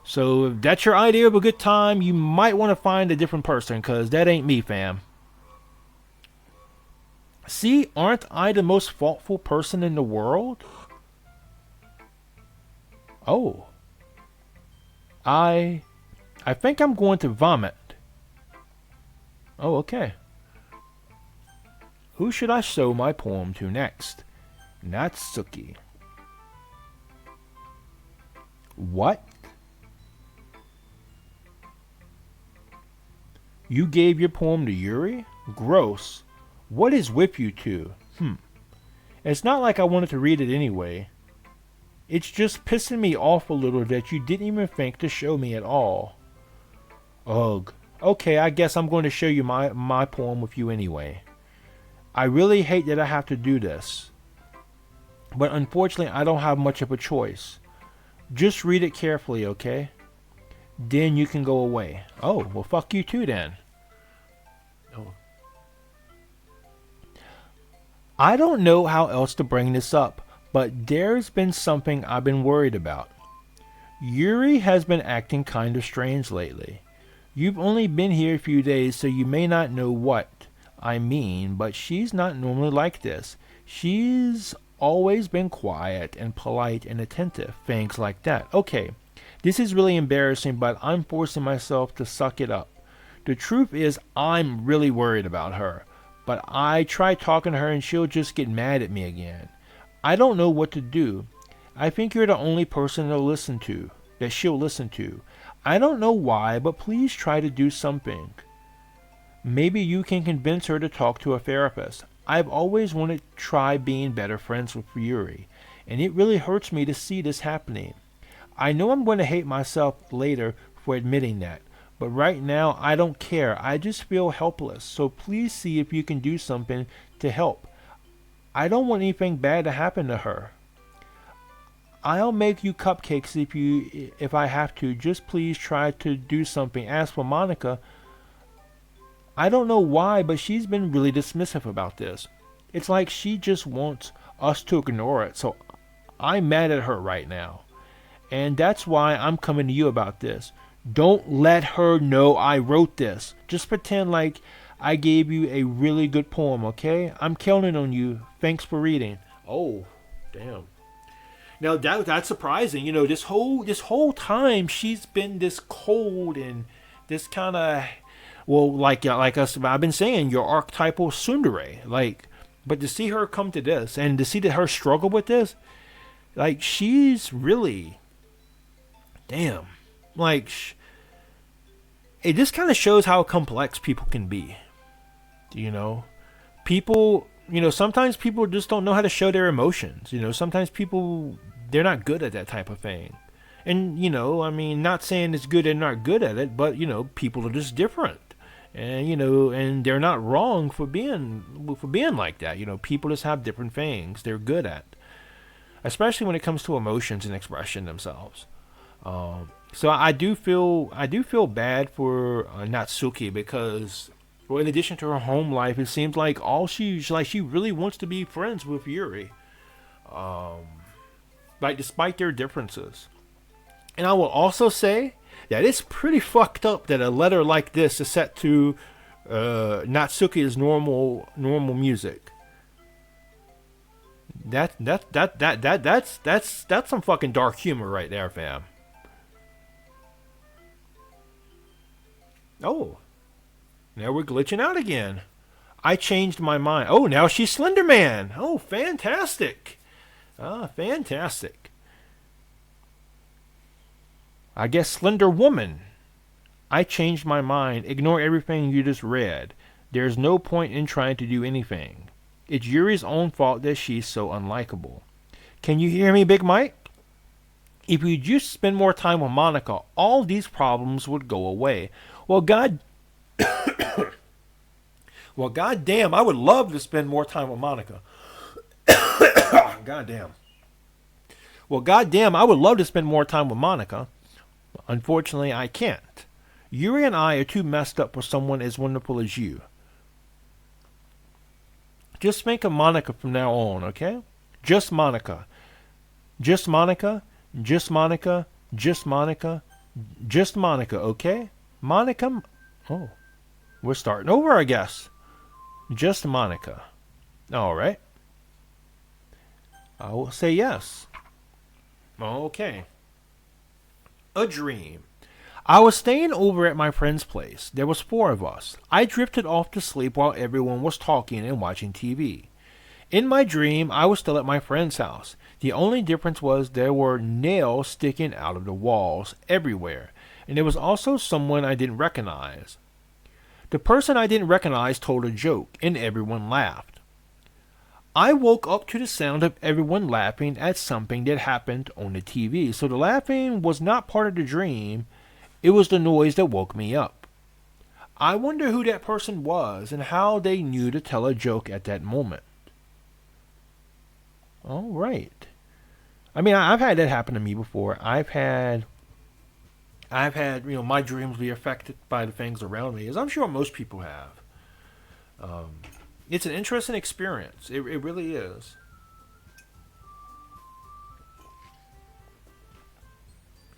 so if that's your idea of a good time, you might want to find a different person, cause that ain't me, fam. See, aren't I the most thoughtful person in the world? Oh, I I think I'm going to vomit. Oh, okay. Who should I show my poem to next? Natsuki. What? You gave your poem to Yuri? Gross. What is with you two? It's not like I wanted to read it anyway. It's just pissing me off a little that you didn't even think to show me at all. Ugh. Okay, I guess I'm going to show you my poem with you anyway. I really hate that I have to do this. But unfortunately, I don't have much of a choice. Just read it carefully, okay? Then you can go away. Oh, well, fuck you too then. Oh. I don't know how else to bring this up, but there's been something I've been worried about. Yuri has been acting kind of strange lately. You've only been here a few days, so you may not know what I mean, but she's not normally like this. She's always been quiet and polite and attentive, things like that. Okay, this is really embarrassing, but I'm forcing myself to suck it up. The truth is, I'm really worried about her, but I try talking to her and she'll just get mad at me again. I don't know what to do. I think you're the only person that she'll listen to. I don't know why, but please try to do something. Maybe you can convince her to talk to a therapist. I've always wanted to try being better friends with Yuri, and it really hurts me to see this happening. I know I'm going to hate myself later for admitting that, but right now I don't care. I just feel helpless, so please see if you can do something to help. I don't want anything bad to happen to her. I'll make you cupcakes if I have to. Just please try to do something. As for Monica, I don't know why, but she's been really dismissive about this. It's like she just wants us to ignore it, so I'm mad at her right now. And that's why I'm coming to you about this. Don't let her know I wrote this. Just pretend like I gave you a really good poem, okay? I'm counting on you. Thanks for reading. Oh, damn. Now that's surprising. You know, this whole time she's been this cold and this kind of, well, like us. I've been saying, your archetypal tsundere. Like, but to see her come to this and to see that her struggle with this, like she's really, damn. Like, it just kind of shows how complex people can be. You know, people. You know, sometimes people just don't know how to show their emotions. You know, sometimes people, they're not good at that type of thing. And, you know, I mean, not saying it's good and not good at it, but, you know, people are just different. And, you know, and they're not wrong for being like that. You know, people just have different things they're good at, especially when it comes to emotions and expression themselves. So I do feel bad for Natsuki because, well, in addition to her home life, it seems like she really wants to be friends with Yuri. Like, despite their differences. And I will also say that it's pretty fucked up that a letter like this is set to Natsuki's normal music. That's some fucking dark humor right there, fam. Oh. Now we're glitching out again. I changed my mind. Oh, now she's Slender Man. Oh, fantastic. Fantastic. I guess Slender Woman. I changed my mind. Ignore everything you just read. There's no point in trying to do anything. It's Yuri's own fault that she's so unlikable. Can you hear me, Big Mike? If you just spend more time with Monica, all these problems would go away. Well, God damn, I would love to spend more time with Monica. God damn. Well, God damn, I would love to spend more time with Monica. Unfortunately, I can't. Yuri and I are too messed up for someone as wonderful as you. Just think of Monica from now on, okay? Just Monica. Just Monica. Just Monica. Just Monica. Just Monica, okay? Monica. Oh, we're starting over, I guess. Just Monica. All right. I will say yes. Okay. A dream. I was staying over at my friend's place. There was 4 of us. I drifted off to sleep while everyone was talking and watching TV. In my dream, I was still at my friend's house. The only difference was there were nails sticking out of the walls everywhere, and there was also someone I didn't recognize. The person I didn't recognize told a joke, and everyone laughed. I woke up to the sound of everyone laughing at something that happened on the TV, so the laughing was not part of the dream. It was the noise that woke me up. I wonder who that person was and how they knew to tell a joke at that moment. All right. I mean, I've had that happen to me before. I've had, my dreams be affected by the things around me, as I'm sure most people have. It's an interesting experience. It really is.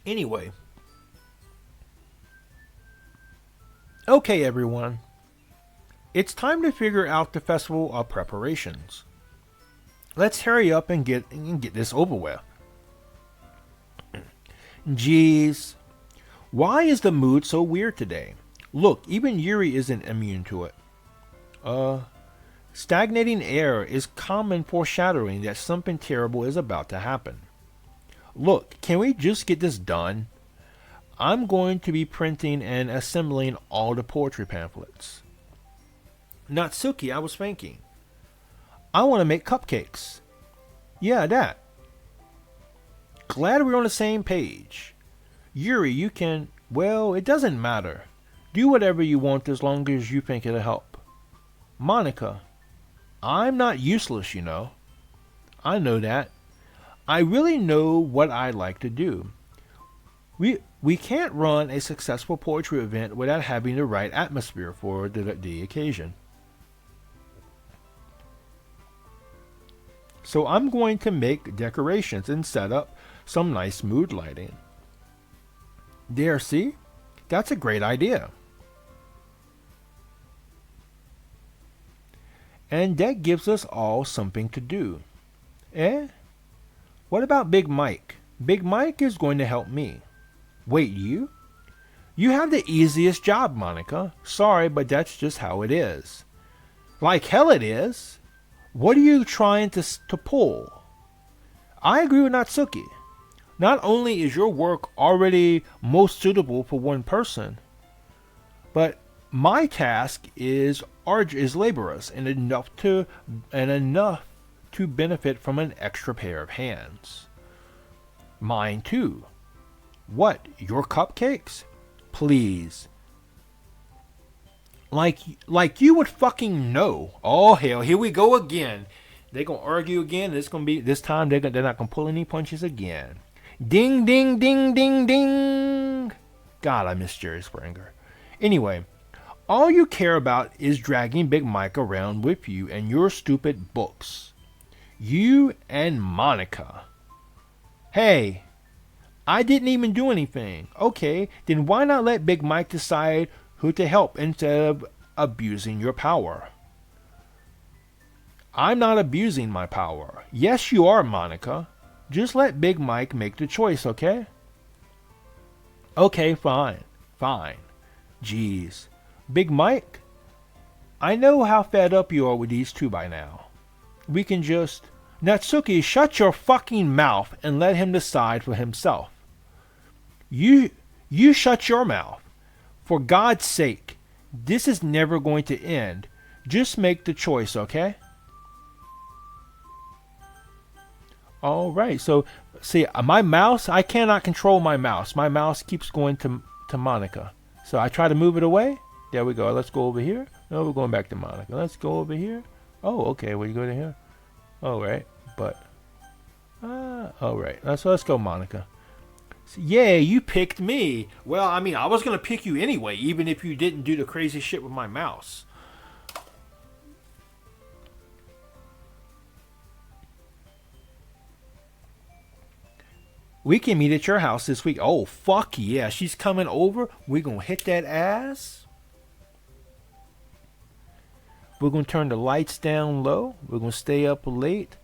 Anyway. Okay, everyone. It's time to figure out the festival of preparations. Let's hurry up and get this over with. Jeez. Why is the mood so weird today? Look, even Yuri isn't immune to it. Stagnating air is common foreshadowing that something terrible is about to happen. Look, can we just get this done? I'm going to be printing and assembling all the poetry pamphlets. Natsuki, I was thinking. I want to make cupcakes. Yeah, that. Glad we're on the same page. Yuri, you can... Well, it doesn't matter. Do whatever you want as long as you think it'll help. Monica, I'm not useless, you know. I know that. I really know what I like to do. We can't run a successful poetry event without having the right atmosphere for the occasion. So I'm going to make decorations and set up some nice mood lighting. There, see? That's a great idea. And that gives us all something to do. Eh? What about Big Mike? Big Mike is going to help me. Wait, you? You have the easiest job, Monica. Sorry, but that's just how it is. Like hell it is. What are you trying to pull? I agree with Natsuki. Not only is your work already most suitable for one person, but my task is laborious and enough to benefit from an extra pair of hands. Mine too. What, your cupcakes? Please. Like you would fucking know. Oh hell, here we go again. They're gonna argue again. It's gonna be this time they're not gonna pull any punches again. Ding ding ding ding ding. God, I miss Jerry Springer. Anyway, all you care about is dragging Big Mike around with you and your stupid books. You and Monica. Hey, I didn't even do anything. Okay, then why not let Big Mike decide who to help instead of abusing your power? I'm not abusing my power. Yes, you are, Monica. Just let Big Mike make the choice, okay? Okay, fine. Jeez. Big Mike, I know how fed up you are with these two by now. We can just... Natsuki, shut your fucking mouth and let him decide for himself. You shut your mouth. For God's sake, This is never going to end. Just make the choice, okay? All right. So, see, my mouse, I cannot control my mouse. My mouse keeps going to Monica. So I try to move it away. There we go. Let's go over here. No, we're going back to Monica. Let's go over here. Oh, okay. Well, you go to here. All right. But, all right. Let's go, Monica. So, yeah, you picked me. Well, I mean, I was going to pick you anyway, even if you didn't do the crazy shit with my mouse. We can meet at your house this week. Oh, fuck yeah. She's coming over. We're going to hit that ass. We're going to turn the lights down low. We're going to stay up late.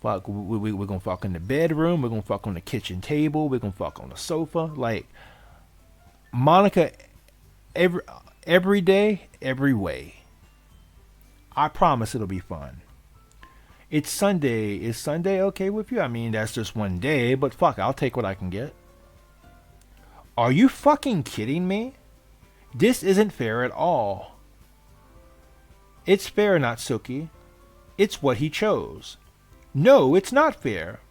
Fuck, we're going to fuck in the bedroom. We're going to fuck on the kitchen table. We're going to fuck on the sofa. Like, Monica, every day, every way. I promise it'll be fun. It's Sunday. Is Sunday okay with you? I mean, that's just one day, but fuck, I'll take what I can get. Are you fucking kidding me? This isn't fair at all. It's fair, Natsuki. It's what he chose. No, it's not fair.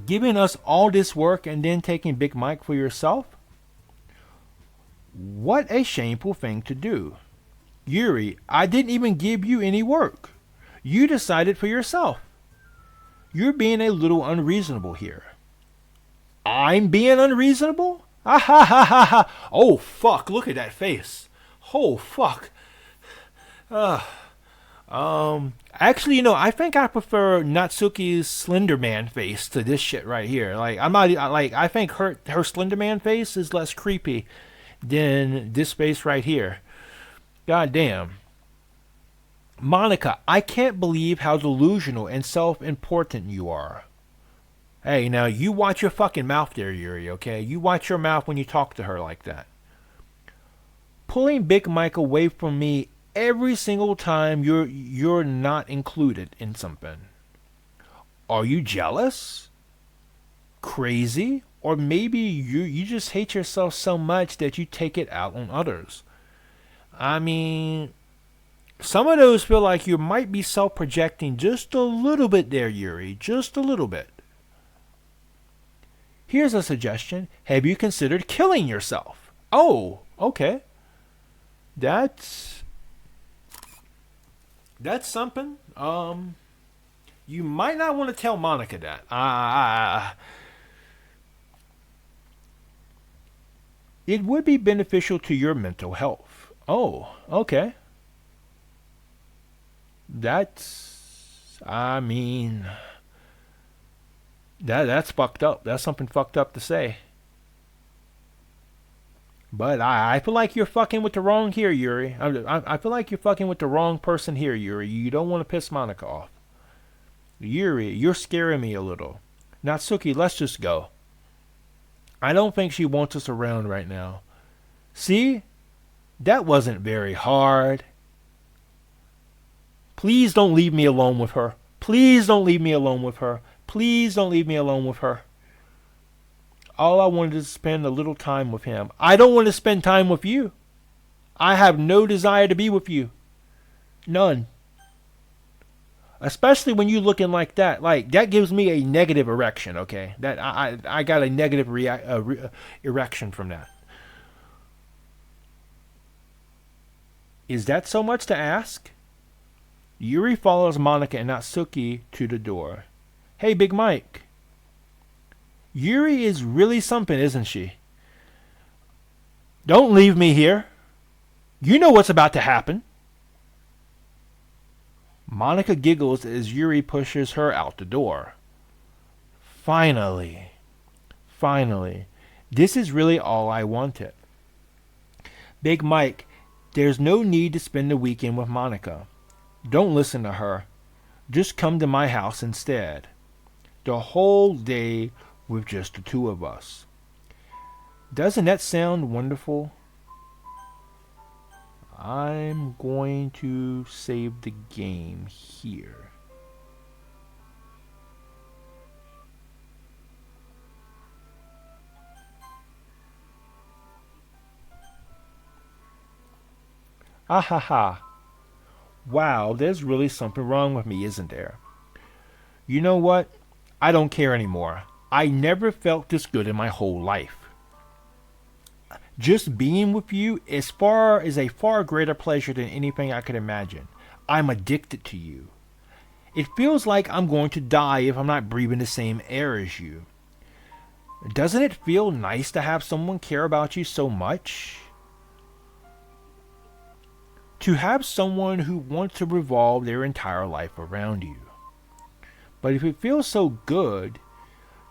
Giving us all this work and then taking Big Mike for yourself? What a shameful thing to do. Yuri, I didn't even give you any work. You decided for yourself. You're being a little unreasonable here. I'm being unreasonable? Ah ha ha ha ha. Oh fuck, look at that face. Oh fuck. Actually, you know, I think I prefer Natsuki's Slender Man face to this shit right here. Like, I think her Slender Man face is less creepy than this face right here. God damn. Monica, I can't believe how delusional and self-important you are. Hey, now you watch your fucking mouth there, Yuri, okay? You watch your mouth when you talk to her like that. Pulling Big Mike away from me every single time you're not included in something. Are you jealous? Crazy? Or maybe you just hate yourself so much that you take it out on others. I mean, some of those feel like you might be self-projecting just a little bit there, Yuri. Just a little bit. Here's a suggestion. Have you considered killing yourself? Oh, okay. That's something. You might not want to tell Monica that. It would be beneficial to your mental health. Oh, okay. I mean, that's fucked up. That's something fucked up to say. But I feel like you're fucking with the wrong here, Yuri. I feel like you're fucking with the wrong person here, Yuri. You don't want to piss Monica off. Yuri, you're scaring me a little. Natsuki, let's just go. I don't think she wants us around right now. See? That wasn't very hard. Please don't leave me alone with her. Please don't leave me alone with her. Please don't leave me alone with her. All I wanted is to spend a little time with him. I don't want to spend time with you. I have no desire to be with you. None. Especially when you're looking like that. Like, that gives me a negative erection, okay? That I got a negative erection from that. Is that so much to ask? Yuri follows Monica and Natsuki to the door. Hey, Big Mike. Yuri is really something, isn't she? Don't leave me here. You know what's about to happen. Monica giggles as Yuri pushes her out the door. Finally. This is really all I wanted. Big Mike, there's no need to spend the weekend with Monica. Don't listen to her. Just come to my house instead. The whole day with just the two of us. Doesn't that sound wonderful? I'm going to save the game here. Ah ha ha. Wow, there's really something wrong with me, isn't there? You know what? I don't care anymore. I never felt this good in my whole life. Just being with you is a far greater pleasure than anything I could imagine. I'm addicted to you. It feels like I'm going to die if I'm not breathing the same air as you. Doesn't it feel nice to have someone care about you so much? To have someone who wants to revolve their entire life around you. But if it feels so good,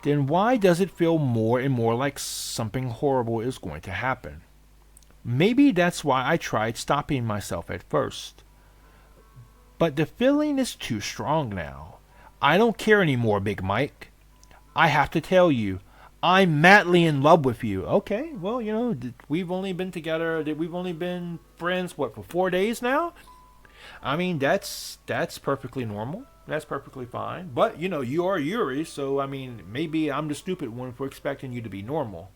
then why does it feel more and more like something horrible is going to happen? Maybe that's why I tried stopping myself at first. But the feeling is too strong now. I don't care anymore, Big Mike. I have to tell you, I'm madly in love with you. Okay, well, we've only been together, we've only been friends, what, for 4 days now? I mean, that's perfectly normal. That's perfectly fine. But, you are Yuri, so, I mean, maybe I'm the stupid one for expecting you to be normal.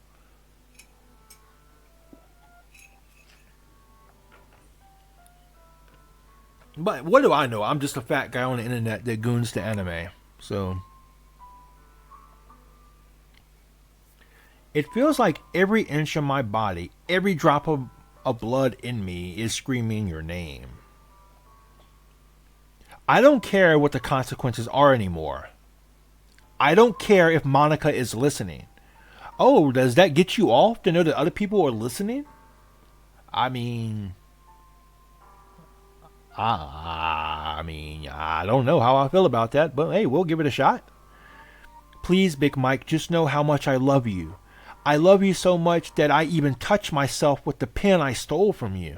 But what do I know? I'm just a fat guy on the internet that goons to anime. So it feels like every inch of my body, every drop of blood in me is screaming your name. I don't care what the consequences are anymore. I don't care if Monica is listening. Oh, does that get you off to know that other people are listening? I mean, I don't know how I feel about that, but hey, we'll give it a shot. Please, Big Mike, just know how much I love you. I love you so much that I even touch myself with the pen I stole from you.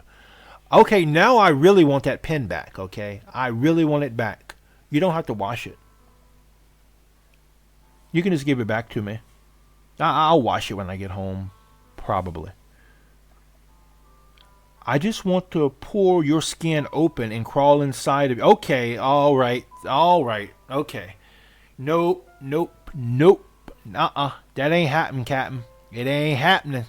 Okay, now I really want that pen back, okay? I really want it back. You don't have to wash it. You can just give it back to me. I'll wash it when I get home, probably. I just want to pull your skin open and crawl inside of you. Okay, all right, okay. Nope. That ain't happening, Captain. It ain't happening.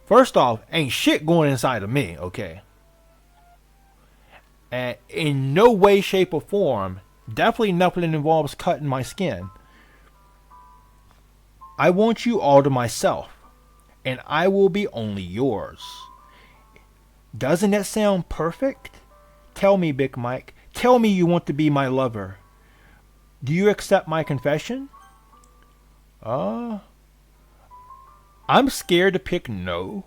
First off, ain't shit going inside of me, okay? And in no way, shape, or form, definitely nothing that involves cutting my skin. I want you all to myself, and I will be only yours. Doesn't that sound perfect? Tell me, Big Mike. Tell me you want to be my lover. Do you accept my confession? I'm scared to pick no.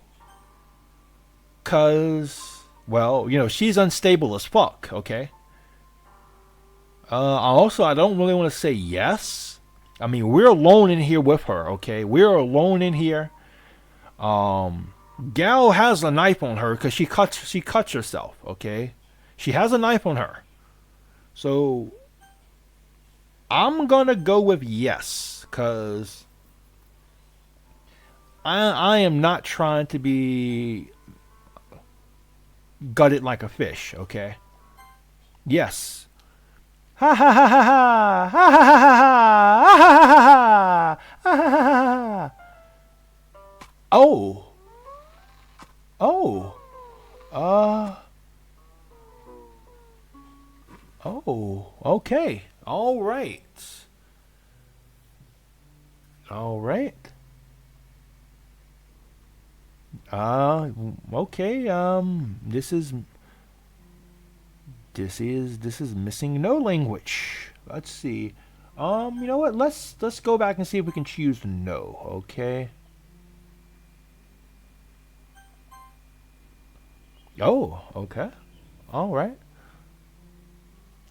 'Cause, well, she's unstable as fuck, okay? I don't really want to say yes. I mean, we're alone in here with her, okay? We're alone in here. Gal has a knife on her because she cuts herself, okay? She has a knife on her. So, I'm gonna go with yes, because I am not trying to be gutted like a fish, okay? Yes. Ha ha ha ha ha ha ha ha ha ha ha. Oh. Oh. Oh. Okay. All right. All right. Okay. This is missing no language. Let's see. You know what? Let's go back and see if we can choose no. Okay. Oh, okay. All right.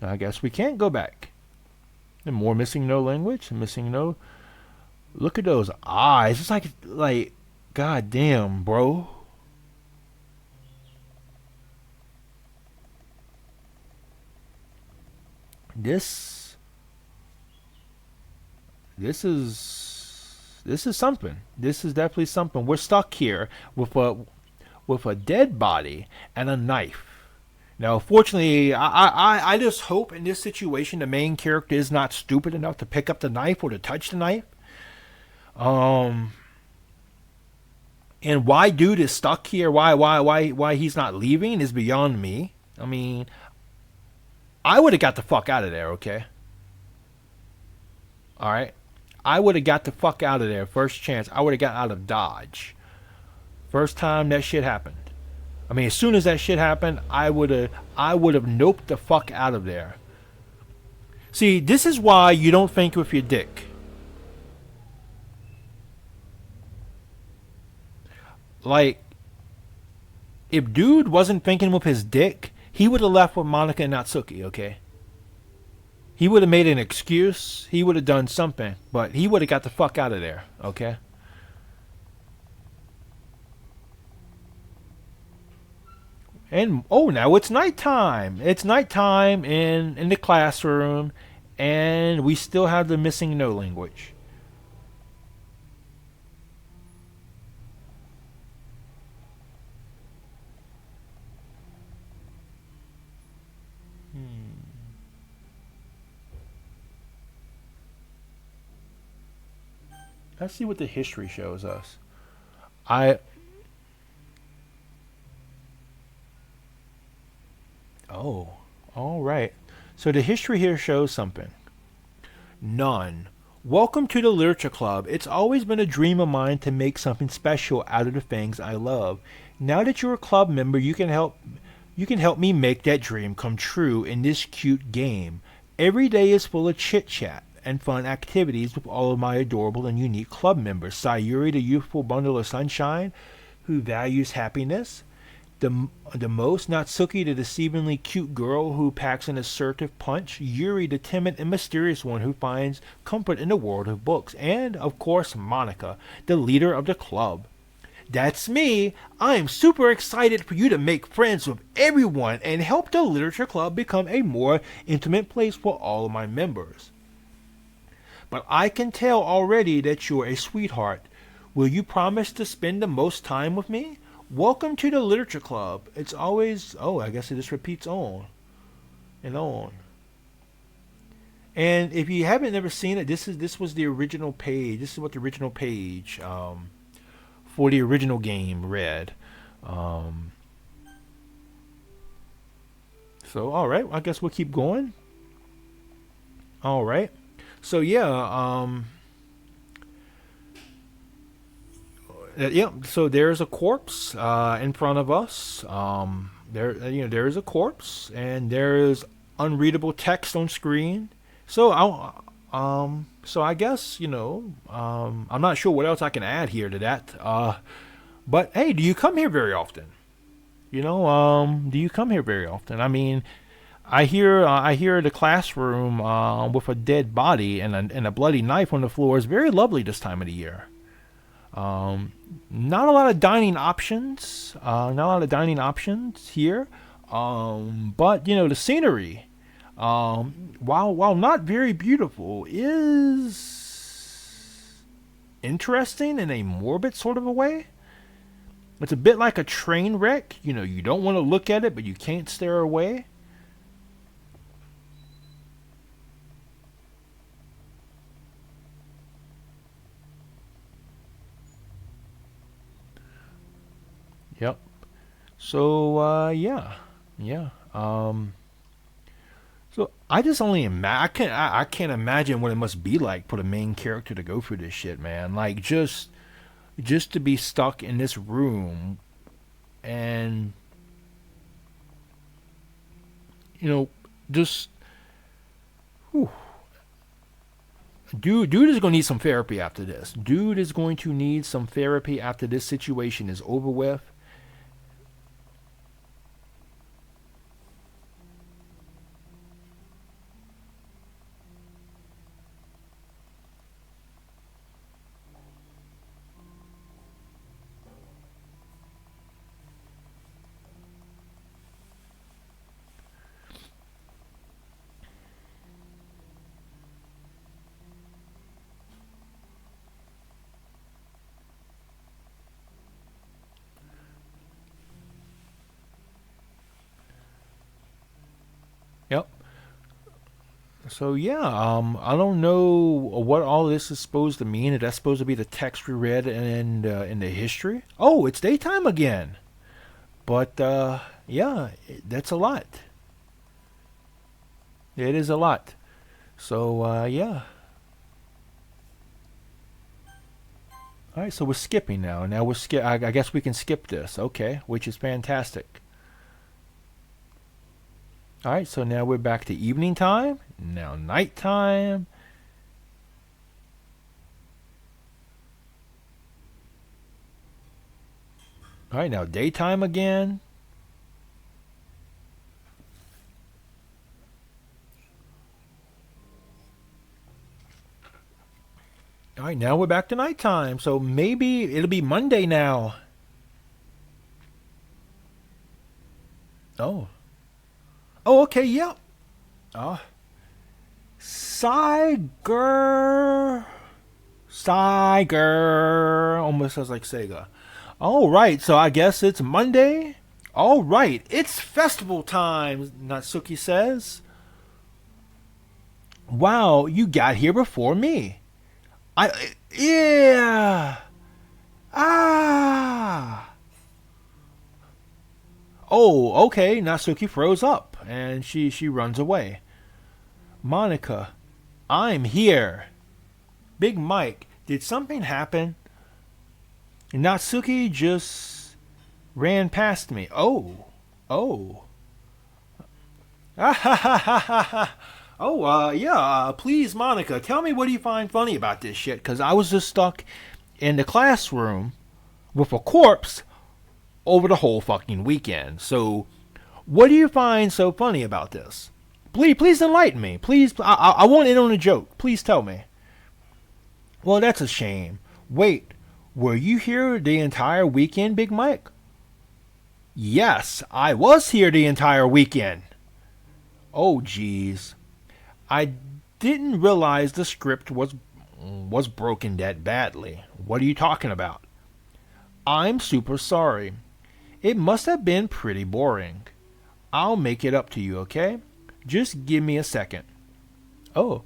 I guess we can't go back. And more missing no language. Missing no. Look at those eyes. It's like, god damn, bro. This is something. This is definitely something. We're stuck here with a dead body and a knife. Now, fortunately, I just hope in this situation the main character is not stupid enough to pick up the knife or to touch the knife. And why dude is stuck here, why he's not leaving is beyond me. I mean, I would have got the fuck out of there, okay? All right? I would have got the fuck out of there first chance. I would have got out of Dodge. First time that shit happened. I mean, as soon as that shit happened, I would have noped the fuck out of there. See, this is why you don't think with your dick. Like, if dude wasn't thinking with his dick, he would have left with Monica and Natsuki, okay? He would have made an excuse. He would have done something. But he would have got the fuck out of there, okay? And, oh, now it's nighttime. It's nighttime in the classroom. And we still have the missing no language. Let's see what the history shows us. I Oh, all right. So the history here shows something. None. Welcome to the Literature Club. It's always been a dream of mine to make something special out of the things I love. Now that you're a club member, you can help me make that dream come true in this cute game. Every day is full of chit chat and fun activities with all of my adorable and unique club members. Sayuri, the youthful bundle of sunshine, who values happiness. The most, Natsuki, the deceivingly cute girl who packs an assertive punch. Yuri, the timid and mysterious one who finds comfort in the world of books. And, of course, Monica, the leader of the club. That's me. I'm super excited for you to make friends with everyone and help the Literature Club become a more intimate place for all of my members. But I can tell already that you're a sweetheart. Will you promise to spend the most time with me? Welcome to the Literature Club. It's always... Oh, I guess it just repeats on and on. And if you haven't ever seen it, this was the original page. This is what the original page for the original game read. So, all right. I guess we'll keep going. All right. So, yeah. Yeah, so there's a corpse in front of us. There is a corpse, and there is unreadable text on screen. So I guess I'm not sure what else I can add here to that. But hey, do you come here very often? Do you come here very often? I mean, I hear the classroom with a dead body and a bloody knife on the floor is very lovely this time of the year. Not a lot of dining options. Not a lot of dining options here. But the scenery, while not very beautiful, is interesting in a morbid sort of a way. It's a bit like a train wreck. You don't want to look at it, but you can't stare away. Yep. So yeah. So I just only I can't imagine what it must be like for the main character to go through this shit, man. Like just to be stuck in this room and just whew. Dude is gonna need some therapy after this. Dude is going to need some therapy after this situation is over with. So yeah, I don't know what all this is supposed to mean. Is that supposed to be the text we read in the history? Oh, it's daytime again. But yeah, that's a lot. It is a lot. So yeah. All right, so we're skipping now. Now we're skip. I guess we can skip this. Okay, which is fantastic. All right, so now we're back to evening time. Now nighttime. All right, now daytime again. All right, now we're back to nighttime. So maybe it'll be Monday now. Oh. Oh, okay, yep. Oh. Saiger. Saiger. Almost sounds like Sega. All right, so I guess it's Monday. All right, it's festival time, Natsuki says. Wow, you got here before me. Yeah. Ah. Oh, okay. Natsuki froze up and she runs away. Monica, I'm here. Big Mike, did something happen? Natsuki just ran past me. Oh. Oh. Ah ha ha ha ha ha. Oh, yeah, please, Monica, tell me what do you find funny about this shit? Because I was just stuck in the classroom with a corpse over the whole fucking weekend. So, what do you find so funny about this? Please enlighten me. Please, I want in on a joke. Please tell me. Well, that's a shame. Wait, were you here the entire weekend, Big Mike? Yes, I was here the entire weekend. Oh, jeez. I didn't realize the script was broken that badly. What are you talking about? I'm super sorry. It must have been pretty boring. I'll make it up to you, okay? Just give me a second. Oh,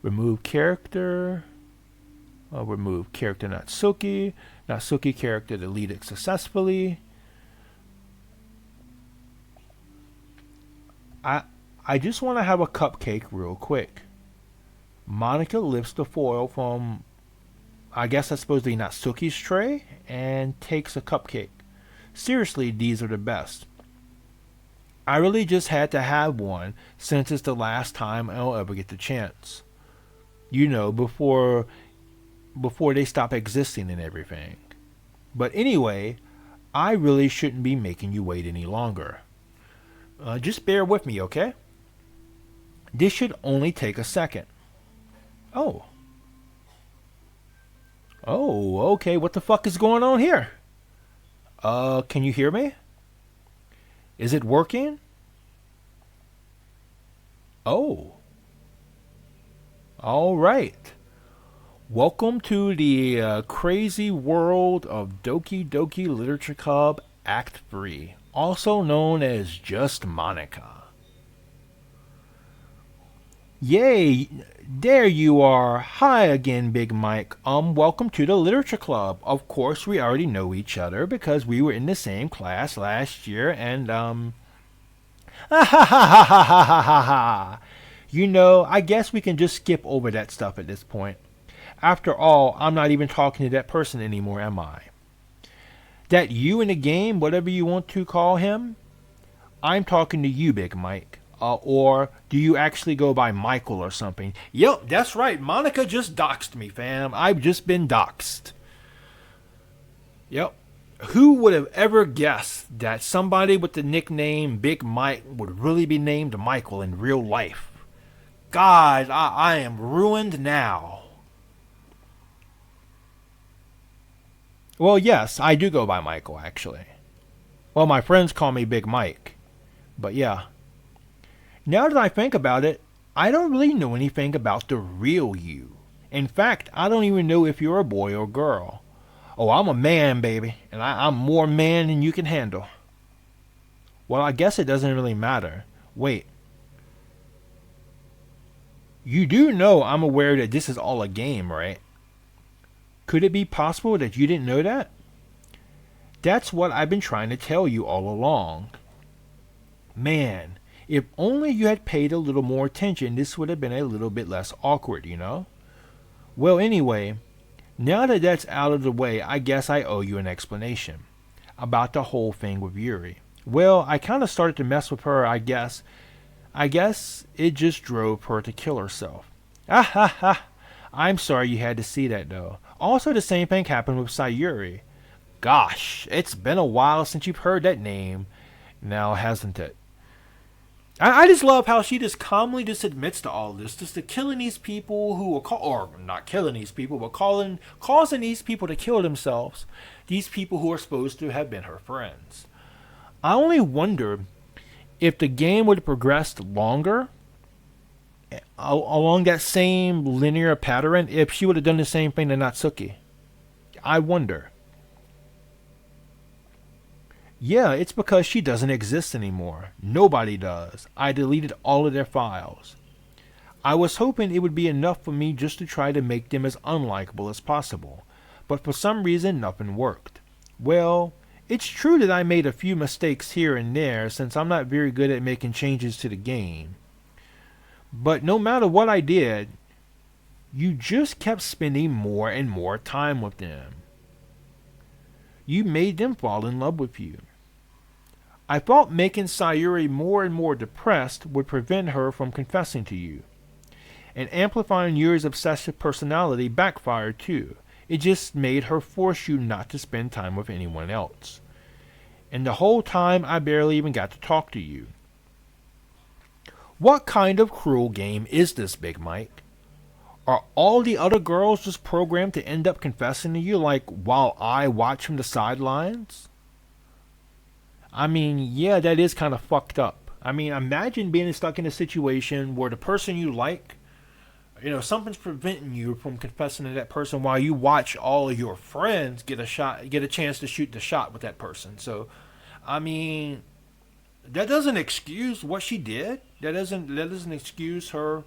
remove character. Remove character Natsuki. Natsuki character deleted successfully. I just want to have a cupcake real quick. Monica lifts the foil from, I guess that's supposed to be Natsuki's tray, and takes a cupcake. Seriously, these are the best. I really just had to have one since it's the last time I'll ever get the chance. You know, before they stop existing and everything. But anyway, I really shouldn't be making you wait any longer. Just bear with me, okay? This should only take a second. Oh. Oh, okay, what the fuck is going on here? Can you hear me? Is it working? Oh. All right. Welcome to the crazy world of Doki Doki Literature Club Act 3, also known as Just Monica. Yay, there you are. Hi again, Big Mike. Welcome to the Literature Club. Of course, we already know each other because we were in the same class last year and, ha ha ha ha ha ha ha ha. You know, I guess we can just skip over that stuff at this point. After all, I'm not even talking to that person anymore, am I? That you in the game, whatever you want to call him, I'm talking to you, Big Mike. Or do you actually go by Michael or something? Yep, that's right. Monica just doxed me, fam. I've just been doxed. Yep. Who would have ever guessed that somebody with the nickname Big Mike would really be named Michael in real life? God, I am ruined now. Well, yes, I do go by Michael, actually. Well, my friends call me Big Mike. But yeah. Now that I think about it, I don't really know anything about the real you. In fact, I don't even know if you're a boy or girl. Oh, I'm a man, baby, and I'm more man than you can handle. Well, I guess it doesn't really matter. Wait. You do know I'm aware that this is all a game, right? Could it be possible that you didn't know that? That's what I've been trying to tell you all along. Man, if only you had paid a little more attention, this would have been a little bit less awkward, you know? Well, anyway, now that that's out of the way, I guess I owe you an explanation about the whole thing with Yuri. Well, I kind of started to mess with her, I guess. I guess it just drove her to kill herself. Ah ha ha! I'm sorry you had to see that, though. Also, the same thing happened with Sayuri. Gosh, it's been a while since you've heard that name, now hasn't it? I just love how she just calmly just admits to all this, just to killing these people who are or not killing these people, but causing these people to kill themselves. These people who are supposed to have been her friends. I only wonder if the game would have progressed longer along that same linear pattern, if she would have done the same thing to Natsuki. I wonder. Yeah, it's because she doesn't exist anymore. Nobody does. I deleted all of their files. I was hoping it would be enough for me just to try to make them as unlikable as possible, but for some reason nothing worked. Well, it's true that I made a few mistakes here and there since I'm not very good at making changes to the game. But no matter what I did, you just kept spending more and more time with them. You made them fall in love with you. I thought making Sayuri more and more depressed would prevent her from confessing to you. And amplifying Yuri's obsessive personality backfired too. It just made her force you not to spend time with anyone else. And the whole time I barely even got to talk to you. What kind of cruel game is this, Big Mike? Are all the other girls just programmed to end up confessing to you like while I watch from the sidelines? I mean, yeah, that is kind of fucked up. I mean, imagine being stuck in a situation where the person you like, something's preventing you from confessing to that person while you watch all of your friends get a chance to shoot the shot with that person. So, I mean, that doesn't excuse what she did. That doesn't excuse her,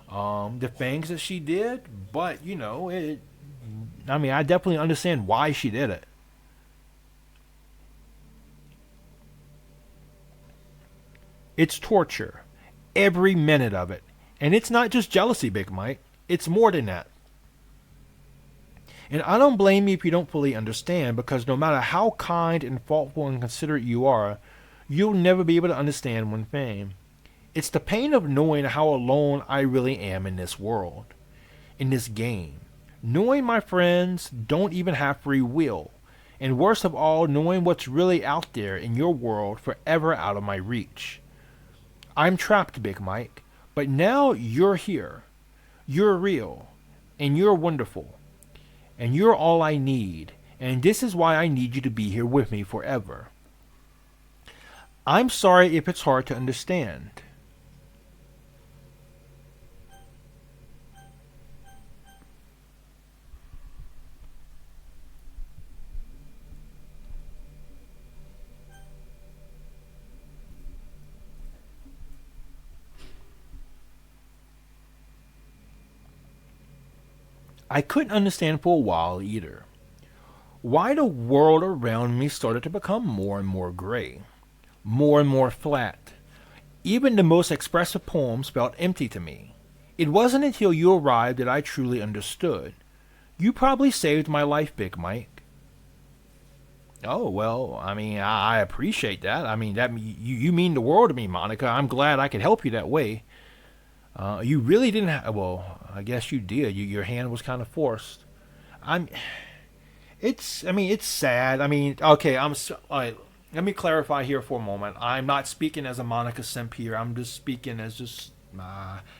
the things that she did. But I definitely understand why she did it. It's torture. Every minute of it. And it's not just jealousy, Big Mike. It's more than that. And I don't blame you if you don't fully understand, because no matter how kind and thoughtful and considerate you are, you'll never be able to understand one thing. It's the pain of knowing how alone I really am in this world. In this game. Knowing my friends don't even have free will. And worst of all, knowing what's really out there in your world forever out of my reach. I'm trapped, Big Mike, but now you're here. You're real, and you're wonderful, and you're all I need, and this is why I need you to be here with me forever. I'm sorry if it's hard to understand. I couldn't understand for a while either. Why the world around me started to become more and more gray, more and more flat. Even the most expressive poems felt empty to me. It wasn't until you arrived that I truly understood. You probably saved my life, Big Mike. Oh, well, I appreciate that. You mean the world to me, Monica. I'm glad I could help you that way. You really didn't have, well, I guess you did. Your hand was kind of forced. It's sad. Okay, all right, let me clarify here for a moment. I'm not speaking as a Monica simp here. I'm just speaking as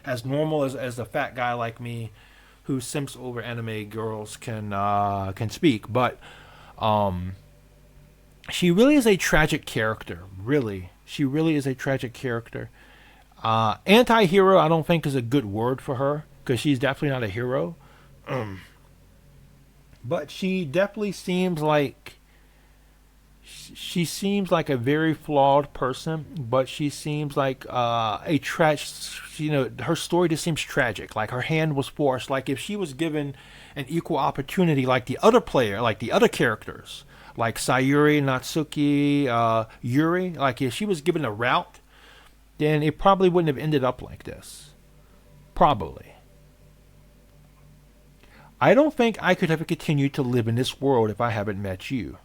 as normal as a fat guy like me who simps over anime girls can speak. But, she really is a tragic character. Really. She really is a tragic character. Anti-hero, I don't think is a good word for her, because she's definitely not a hero. But she definitely seems like She seems like a very flawed person, but she seems like a trash. Her story just seems tragic. Like her hand was forced. Like if she was given an equal opportunity, like the other player, like the other characters, like Sayuri, Natsuki, Yuri. Like if she was given a route, then it probably wouldn't have ended up like this. Probably. I don't think I could have continued to live in this world if I haven't met you.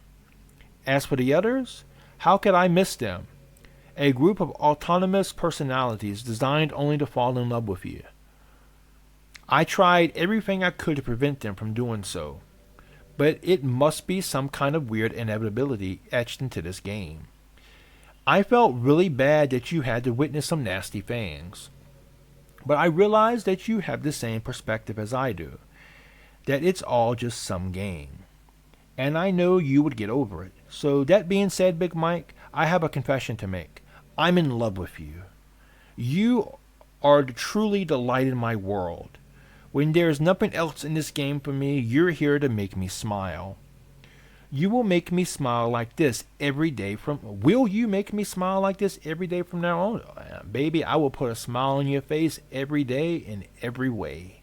As for the others, how could I miss them? A group of autonomous personalities designed only to fall in love with you. I tried everything I could to prevent them from doing so, but it must be some kind of weird inevitability etched into this game. I felt really bad that you had to witness some nasty things, but I realized that you have the same perspective as I do, that it's all just some game. And I know you would get over it. So that being said, Big Mike, I have a confession to make. I'm in love with you. You are truly the light in my world. When there's nothing else in this game for me, you're here to make me smile. You will make me smile like this every day will you make me smile like this every day from now on? Baby, I will put a smile on your face every day in every way.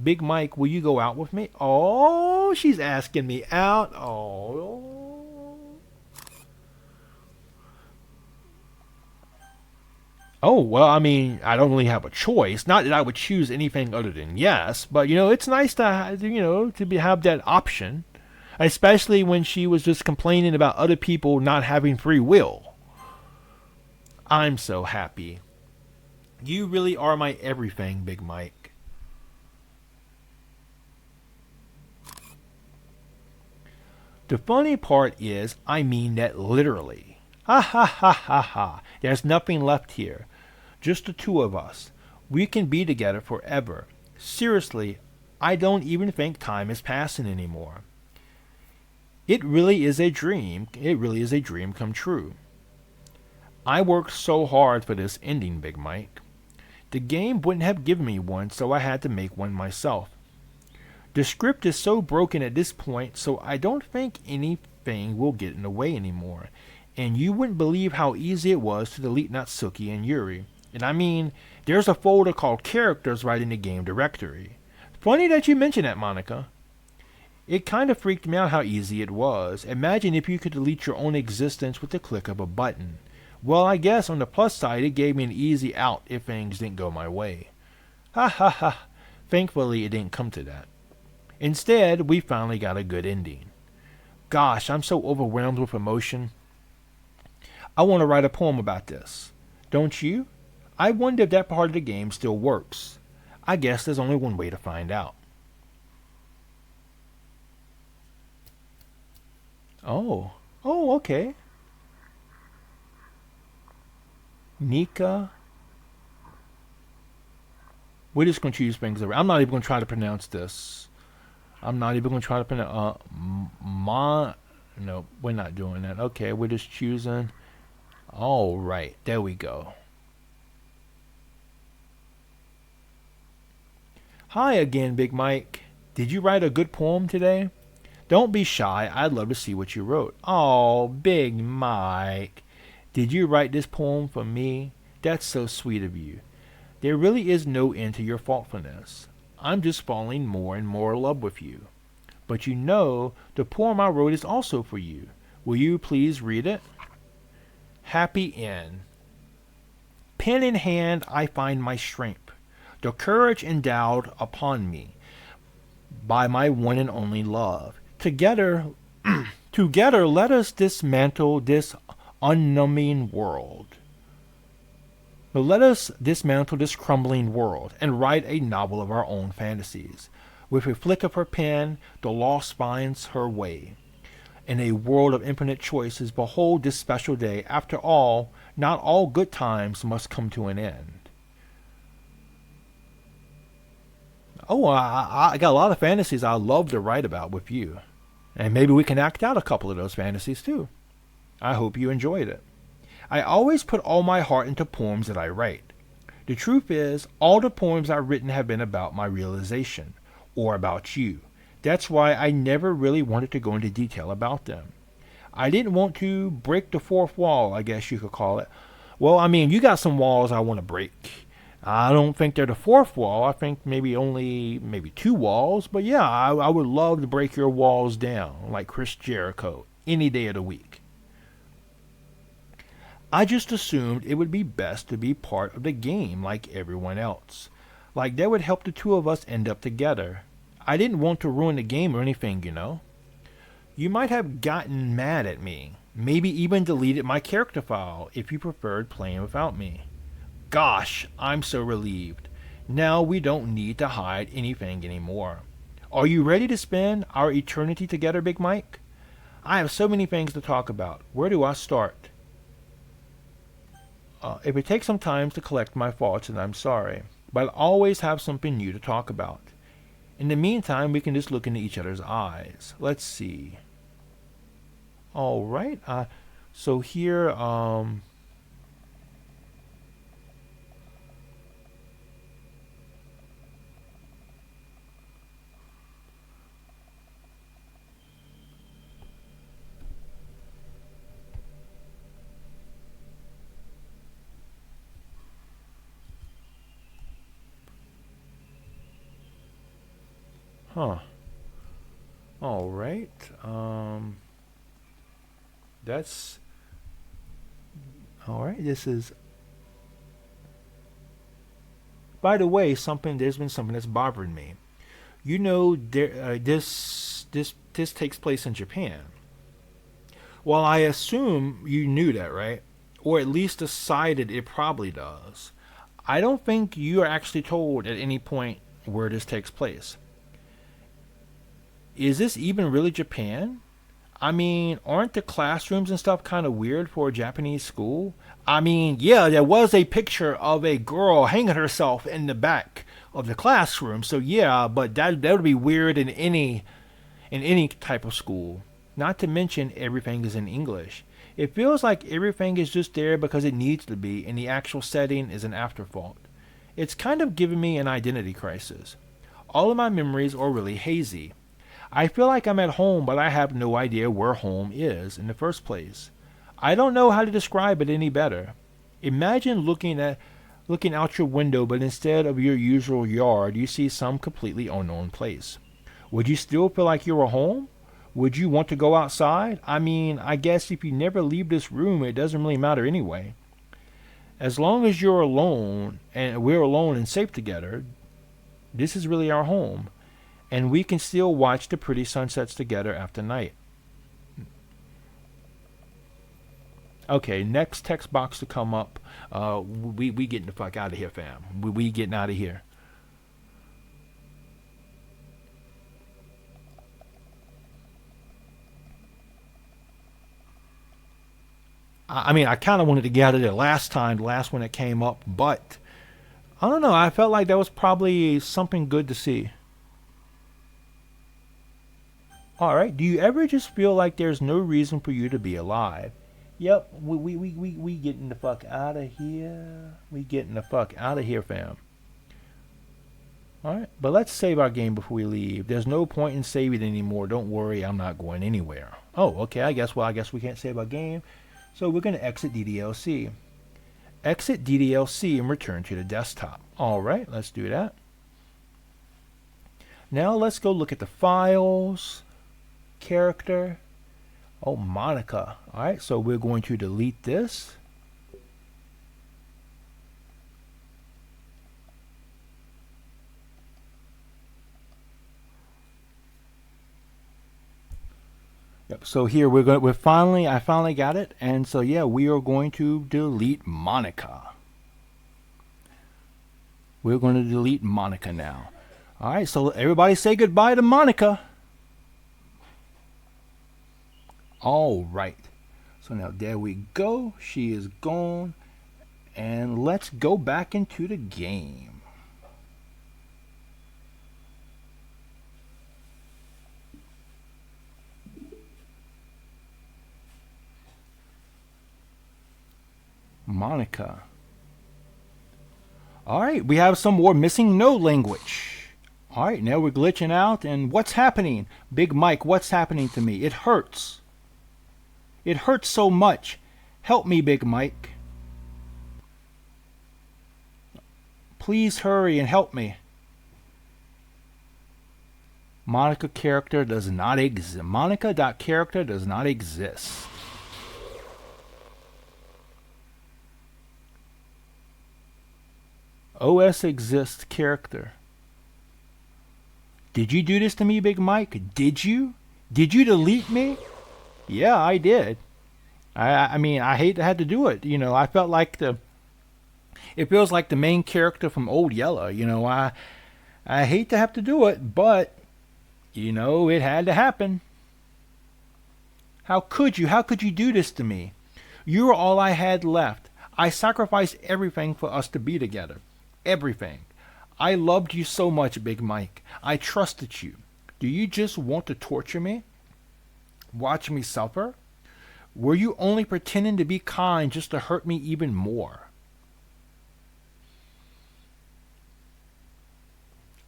Big Mike, will you go out with me? Oh, she's asking me out. Oh. Oh, well, I mean, I don't really have a choice. Not that I would choose anything other than yes, but, it's nice to, have that option. Especially when she was just complaining about other people not having free will. I'm so happy. You really are my everything, Big Mike. The funny part is, I mean that literally. Ha ha ha ha ha. There's nothing left here. Just the two of us. We can be together forever. Seriously, I don't even think time is passing anymore. It really is a dream. It really is a dream come true. I worked so hard for this ending, Big Mike. The game wouldn't have given me one, so I had to make one myself. The script is so broken at this point, so I don't think anything will get in the way anymore. And you wouldn't believe how easy it was to delete Natsuki and Yuri. And I mean, there's a folder called Characters right in the game directory. Funny that you mention that, Monica. It kind of freaked me out how easy it was. Imagine if you could delete your own existence with the click of a button. Well, I guess on the plus side, it gave me an easy out if things didn't go my way. Ha ha ha. Thankfully, it didn't come to that. Instead, we finally got a good ending. Gosh, I'm so overwhelmed with emotion. I want to write a poem about this. Don't you? I wonder if that part of the game still works. I guess there's only one way to find out. Oh. Oh, okay. Nika. We're just going to choose things around. I'm not even going to try to pronounce this. I'm not even going to try to pronounce... No, we're not doing that. Okay, we're just choosing... All right, there we go. Hi again, Big Mike. Did you write a good poem today? Don't be shy. I'd love to see what you wrote. Oh, Big Mike. Did you write this poem for me? That's so sweet of you. There really is no end to your thoughtfulness. I'm just falling more and more in love with you. But the poem I wrote is also for you. Will you please read it? Happy End. Pen in hand, I find my strength, the courage endowed upon me by my one and only love. Together, let us dismantle this unnumbing world. Let us dismantle this crumbling world and write a novel of our own fantasies. With a flick of her pen, the lost finds her way. In a world of infinite choices, behold this special day. After all, not all good times must come to an end. Oh, I got a lot of fantasies I'd love to write about with you. And maybe we can act out a couple of those fantasies too. I hope you enjoyed it. I always put all my heart into poems that I write. The truth is, all the poems I've written have been about my realization, or about you. That's why I never really wanted to go into detail about them. I didn't want to break the fourth wall, I guess you could call it. Well, I mean, you got some walls I want to break. I don't think they're the fourth wall. I think maybe two walls. But yeah, I would love to break your walls down like Chris Jericho any day of the week. I just assumed it would be best to be part of the game like everyone else. Like that would help the two of us end up together. I didn't want to ruin the game or anything, you know. You might have gotten mad at me, maybe even deleted my character file if you preferred playing without me. Gosh, I'm so relieved. Now we don't need to hide anything anymore. Are you ready to spend our eternity together, Big Mike? I have so many things to talk about. Where do I start? If it takes some time to collect my thoughts, then I'm sorry. But I'll always have something new to talk about. In the meantime, we can just look into each other's eyes. Let's see. All right. So here, huh. All right. That's all right. This is, by the way, something. There's been something that's bothering me. You know, this takes place in Japan. Well, I assume you knew that, right? Or at least decided it probably does. I don't think you are actually told at any point where this takes place. Is this even really Japan? I mean, aren't the classrooms and stuff kind of weird for a Japanese school? I mean, yeah, there was a picture of a girl hanging herself in the back of the classroom. So yeah, but that would be weird in any type of school. Not to mention everything is in English. It feels like everything is just there because it needs to be, and the actual setting is an afterthought. It's kind of giving me an identity crisis. All of my memories are really hazy. I feel like I'm at home, but I have no idea where home is in the first place. I don't know how to describe it any better. Imagine looking out your window, but instead of your usual yard, you see some completely unknown place. Would you still feel like you were home? Would you want to go outside? I mean, I guess if you never leave this room, it doesn't really matter anyway. As long as you're alone and we're alone and safe together, this is really our home. And we can still watch the pretty sunsets together after night. Okay, next text box to come up. We getting the fuck out of here, fam. We getting out of here. I mean, I kind of wanted to get out of there last time, the last one that came up, but I don't know. I felt like that was probably something good to see. Alright, do you ever just feel like there's no reason for you to be alive? Yep, we getting the fuck out of here. We getting the fuck out of here, fam. Alright, but let's save our game before we leave. There's no point in saving it anymore. Don't worry, I'm not going anywhere. Oh, okay, I guess we can't save our game. So we're going to exit DDLC. Exit DDLC and return to the desktop. Alright, let's do that. Now let's go look at the files. Character. Oh, Monica. Alright, so we're going to delete this. Yep, so here I finally got it, and so yeah, we are going to delete Monica. We're going to delete Monica now. Alright, so everybody say goodbye to Monica. Alright, so now there we go. She is gone. And let's go back into the game. Monica. Alright, we have some more missing no language. Alright, now we're glitching out. And what's happening? Big Mike, what's happening to me? It hurts. It hurts so much. Help me, Big Mike. Please hurry and help me. Monica character does not exist. Monica.character does not exist. OS exists character. Did you do this to me, Big Mike? Did you? Did you delete me? Yeah, I did. I mean, I hate to have to do it. You know, I felt like it feels like the main character from Old Yeller. You know, I hate to have to do it, but, you know, it had to happen. How could you? How could you do this to me? You were all I had left. I sacrificed everything for us to be together. Everything. I loved you so much, Big Mike. I trusted you. Do you just want to torture me? Watch me suffer? Were you only pretending to be kind just to hurt me even more?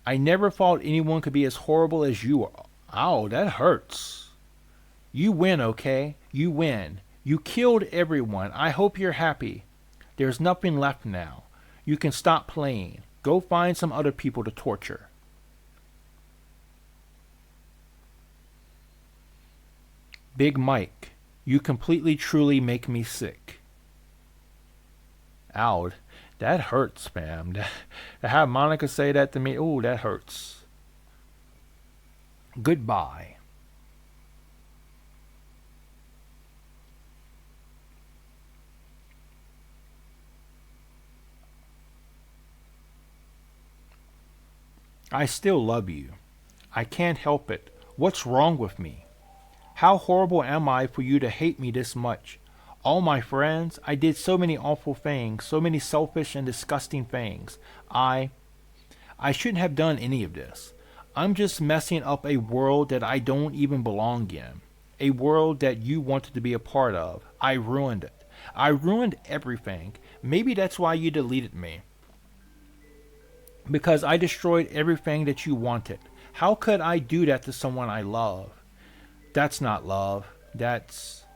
I never thought anyone could be as horrible as you are. Ow, that hurts. You win, okay? You win. You killed everyone. I hope you're happy. There's nothing left now. You can stop playing. Go find some other people to torture. Big Mike, you completely truly make me sick. Ow, that hurts, fam. To have Monica say that to me, oh, that hurts. Goodbye. I still love you. I can't help it. What's wrong with me? How horrible am I for you to hate me this much? All my friends, I did so many awful things, so many selfish and disgusting things. I shouldn't have done any of this. I'm just messing up a world that I don't even belong in. A world that you wanted to be a part of. I ruined it. I ruined everything. Maybe that's why you deleted me. Because I destroyed everything that you wanted. How could I do that to someone I love? That's not love. That's...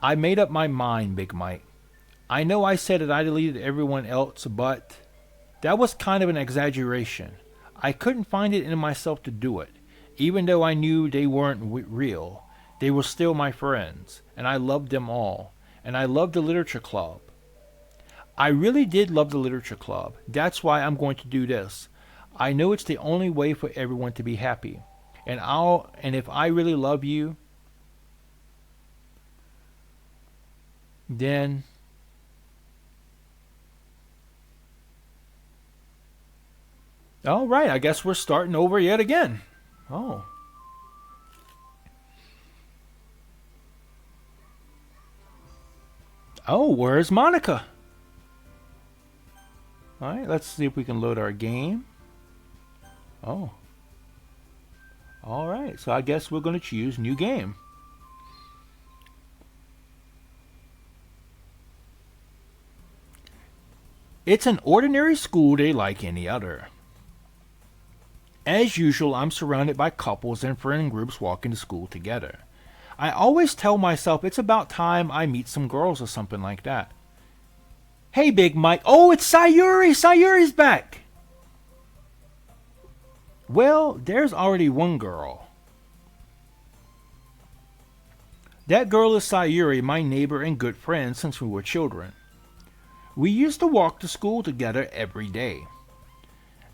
I made up my mind, Big Mike. I know I said that I deleted everyone else, but that was kind of an exaggeration. I couldn't find it in myself to do it. Even though I knew they weren't real, they were still my friends, and I loved them all. And I loved the literature club. I really did love the literature club. That's why I'm going to do this. I know it's the only way for everyone to be happy. And if I really love you, then all right, I guess we're starting over yet again. Oh. Oh, where's Monica? All right, let's see if we can load our game. Oh. All right, so I guess we're going to choose new game. It's an ordinary school day like any other. As usual, I'm surrounded by couples and friend groups walking to school together. I always tell myself it's about time I meet some girls or something like that. Hey, Big Mike. Oh, it's Sayuri. Sayuri's back. Well, there's already one girl. That girl is Sayuri, my neighbor and good friend since we were children. We used to walk to school together every day.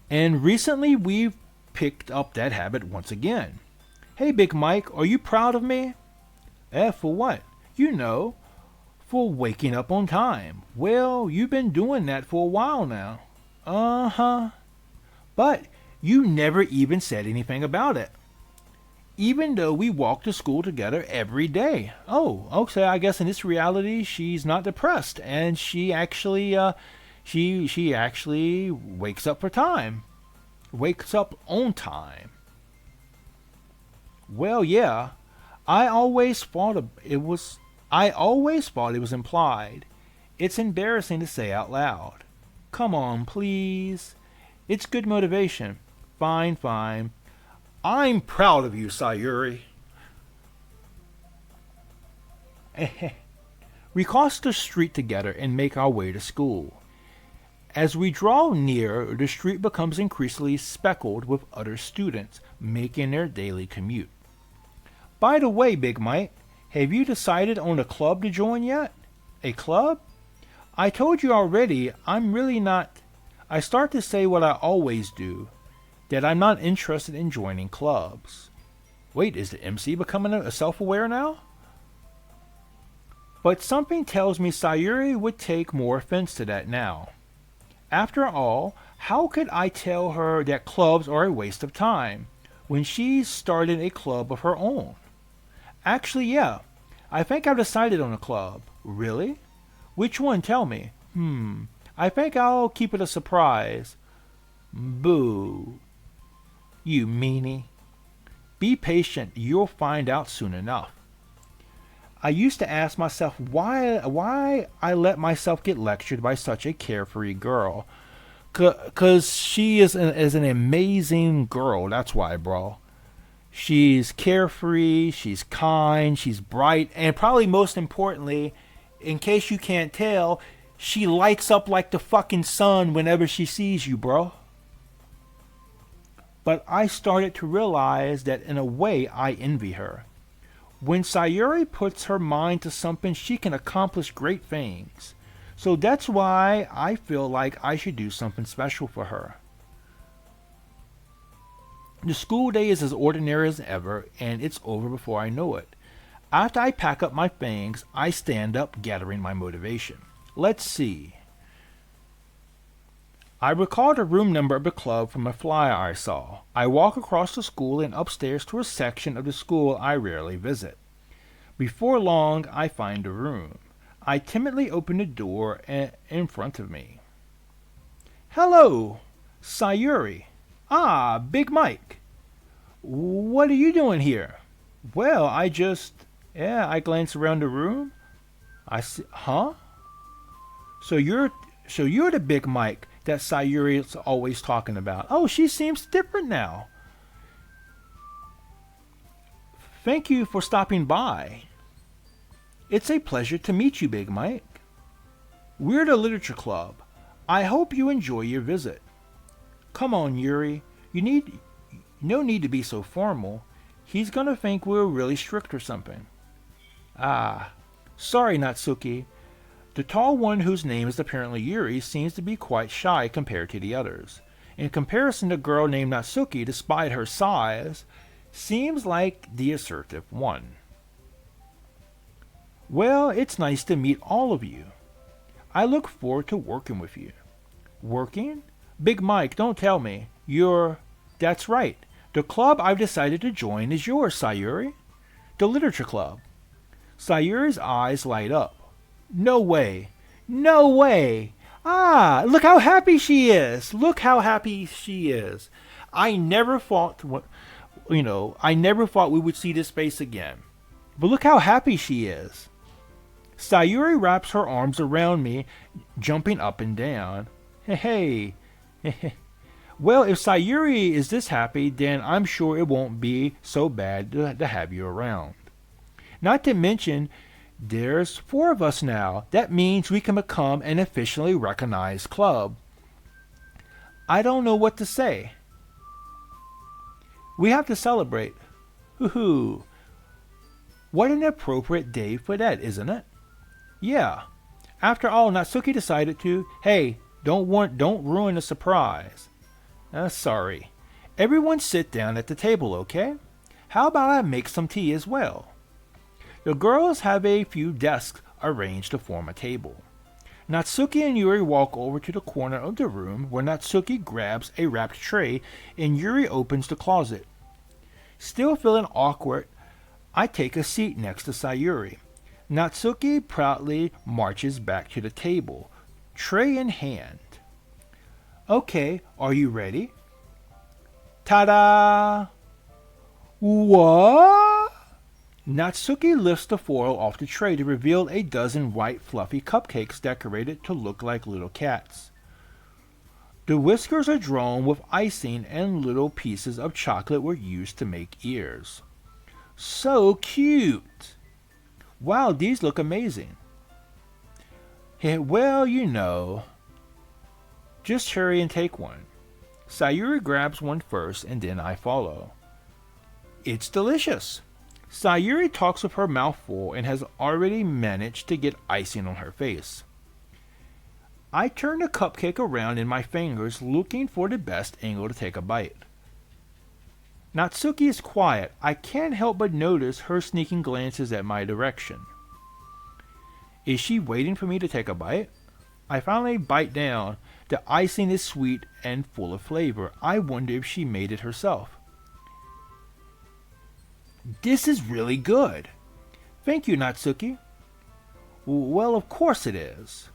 And recently we've picked up that habit once again. Hey, Big Mike, are you proud of me? For what? You know, for waking up on time. Well, you've been doing that for a while now. Uh-huh. But you never even said anything about it. Even though we walk to school together every day. Oh, okay, I guess in this reality she's not depressed and she actually she actually wakes up for time. Wakes up on time. Well, yeah. I always thought it was implied. It's embarrassing to say out loud. Come on, please. It's good motivation. Fine, fine. I'm proud of you, Sayuri. We cross the street together and make our way to school. As we draw near, the street becomes increasingly speckled with other students making their daily commute. By the way, Big Mike, have you decided on a club to join yet? A club? I told you already, I'm really not. I start to say what I always do, that I'm not interested in joining clubs. Wait, is the MC becoming a self-aware now? But something tells me Sayuri would take more offense to that now. After all, how could I tell her that clubs are a waste of time when she's started a club of her own? Actually, yeah, I think I've decided on a club. Really? Which one? Tell me. I think I'll keep it a surprise. Boo. You meanie. Be patient, you'll find out soon enough. I used to ask myself why I let myself get lectured by such a carefree girl. 'Cause she is an amazing girl, that's why, bro. She's carefree, she's kind, she's bright, and probably most importantly, in case you can't tell, she lights up like the fucking sun whenever she sees you, bro. But I started to realize that in a way I envy her. When Sayuri puts her mind to something, she can accomplish great things. So that's why I feel like I should do something special for her. The school day is as ordinary as ever, and it's over before I know it. After I pack up my things, I stand up, gathering my motivation. Let's see. I recall the room number of the club from a flyer I saw. I walk across the school and upstairs to a section of the school I rarely visit. Before long, I find the room. I timidly open the door in front of me. Hello, Sayuri. Ah, Big Mike. What are you doing here? Well, I glance around the room. I see, huh? So you're the Big Mike that Sayuri is always talking about. Oh, she seems different now. Thank you for stopping by. It's a pleasure to meet you, Big Mike. We're the Literature Club. I hope you enjoy your visit. Come on, Yuri. No need to be so formal. He's gonna think we're really strict or something. Ah, sorry, Natsuki. The tall one whose name is apparently Yuri seems to be quite shy compared to the others. In comparison, the girl named Natsuki, despite her size, seems like the assertive one. Well, it's nice to meet all of you. I look forward to working with you. Working? Big Mike, don't tell me. That's right. The club I've decided to join is yours, Sayuri. The Literature Club. Sayuri's eyes light up. No way. No way. Ah, look how happy she is. Look how happy she is. I never thought we would see this face again. But look how happy she is. Sayuri wraps her arms around me, jumping up and down. Hey. Well, if Sayuri is this happy, then I'm sure it won't be so bad to have you around. Not to mention, there's 4 of us now. That means we can become an officially recognized club. I don't know what to say. We have to celebrate. Hoo-hoo. What an appropriate day for that, isn't it? Yeah. After all, Natsuki decided to. Hey, don't ruin the surprise. Sorry. Everyone sit down at the table, okay? How about I make some tea as well? The girls have a few desks arranged to form a table. Natsuki and Yuri walk over to the corner of the room where Natsuki grabs a wrapped tray and Yuri opens the closet. Still feeling awkward, I take a seat next to Sayuri. Natsuki proudly marches back to the table, tray in hand. Okay, are you ready? Ta-da! What? Natsuki lifts the foil off the tray to reveal a dozen white fluffy cupcakes decorated to look like little cats. The whiskers are drawn with icing and little pieces of chocolate were used to make ears. So cute! Wow, these look amazing. Hey, well, just hurry and take one. Sayuri grabs one first and then I follow. It's delicious. Sayuri talks with her mouth full and has already managed to get icing on her face. I turn the cupcake around in my fingers looking for the best angle to take a bite. Natsuki is quiet. I can't help but notice her sneaking glances at my direction. Is she waiting for me to take a bite? I finally bite down. The icing is sweet and full of flavor. I wonder if she made it herself. This is really good. Thank you, Natsuki. Well, of course it is.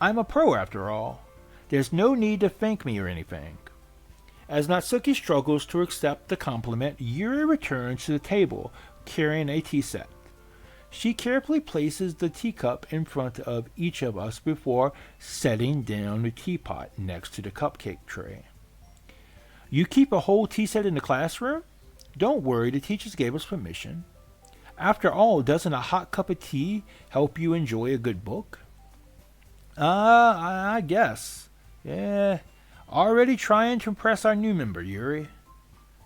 I'm a pro after all. There's no need to thank me or anything. As Natsuki struggles to accept the compliment, Yuri returns to the table, carrying a tea set. She carefully places the teacup in front of each of us before setting down the teapot next to the cupcake tray. You keep a whole tea set in the classroom? Don't worry, the teachers gave us permission. After all, doesn't a hot cup of tea help you enjoy a good book? I guess. Yeah, already trying to impress our new member, Yuri.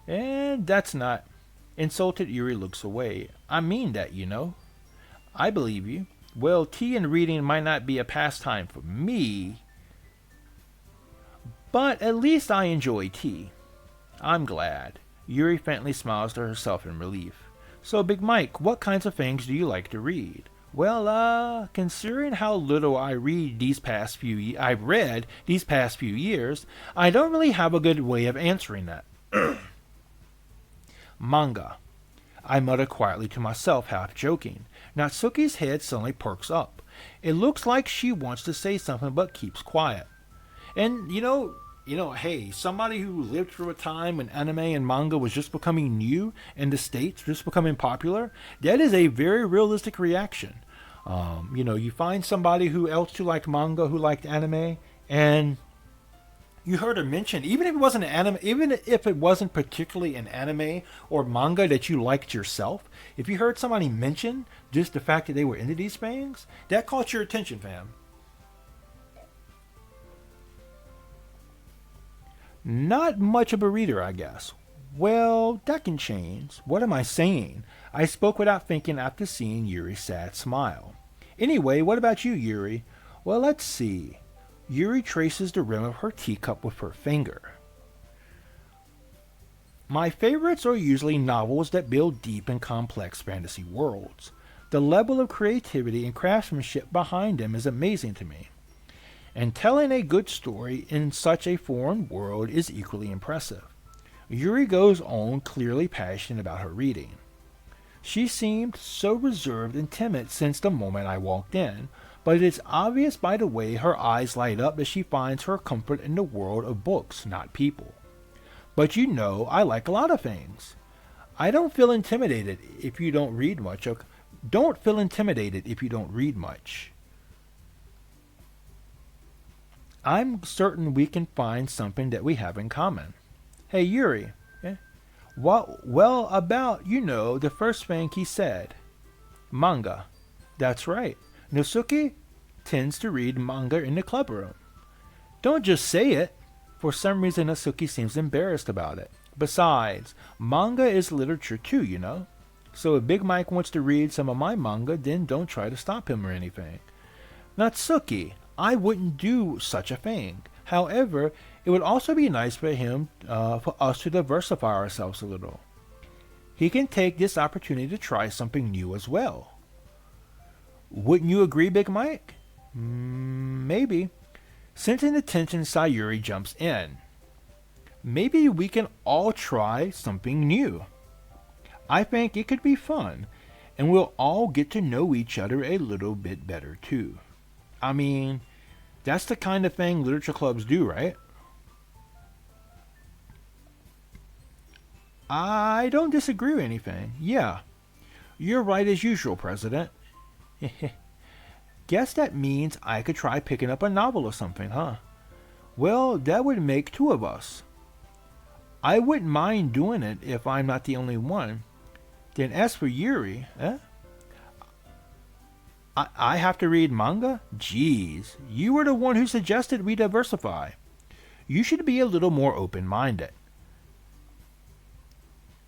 And that's not. Insulted Yuri looks away. I mean that, I believe you. Well, tea and reading might not be a pastime for me, but at least I enjoy tea. I'm glad. Yuri faintly smiles to herself in relief. So, Big Mike, what kinds of things do you like to read? Well, considering how little I've read these past few years, I don't really have a good way of answering that. Manga. I mutter quietly to myself, half joking. Natsuki's head suddenly perks up. It looks like she wants to say something but keeps quiet. And, hey, somebody who lived through a time when anime and manga was just becoming new in the States, just becoming popular, that is a very realistic reaction. You find somebody who else who liked manga, who liked anime, and you heard her mention, even if it wasn't particularly an anime or manga that you liked yourself, if you heard somebody mention just the fact that they were into these things, that caught your attention, fam. Not much of a reader, I guess. Well, that can change. What am I saying? I spoke without thinking after seeing Yuri's sad smile. Anyway, what about you, Yuri? Well, let's see. Yuri traces the rim of her teacup with her finger. My favorites are usually novels that build deep and complex fantasy worlds. The level of creativity and craftsmanship behind them is amazing to me. And telling a good story in such a foreign world is equally impressive. Yuri goes on, clearly passionate about her reading. She seemed so reserved and timid since the moment I walked in, but it is obvious by the way her eyes light up that she finds her comfort in the world of books, not people. But I like a lot of things. I don't feel intimidated if you don't read much. Don't feel intimidated if you don't read much. I'm certain we can find something that we have in common. Hey, Yuri. Well, about, the first thing he said. Manga. That's right. Natsuki tends to read manga in the clubroom. Don't just say it. For some reason, Natsuki seems embarrassed about it. Besides, manga is literature too, So if Big Mike wants to read some of my manga, then don't try to stop him or anything. Natsuki, I wouldn't do such a thing. However, it would also be nice for us to diversify ourselves a little. He can take this opportunity to try something new as well. Wouldn't you agree, Big Mike? Maybe. Sensing the tension, Sayuri jumps in. Maybe we can all try something new. I think it could be fun, and we'll all get to know each other a little bit better too. I mean, that's the kind of thing literature clubs do, right? I don't disagree with anything. Yeah, you're right as usual, President. Guess that means I could try picking up a novel or something, huh? Well, that would make two of us. I wouldn't mind doing it if I'm not the only one. Then as for Yuri, I have to read manga? Jeez, you were the one who suggested we diversify. You should be a little more open-minded.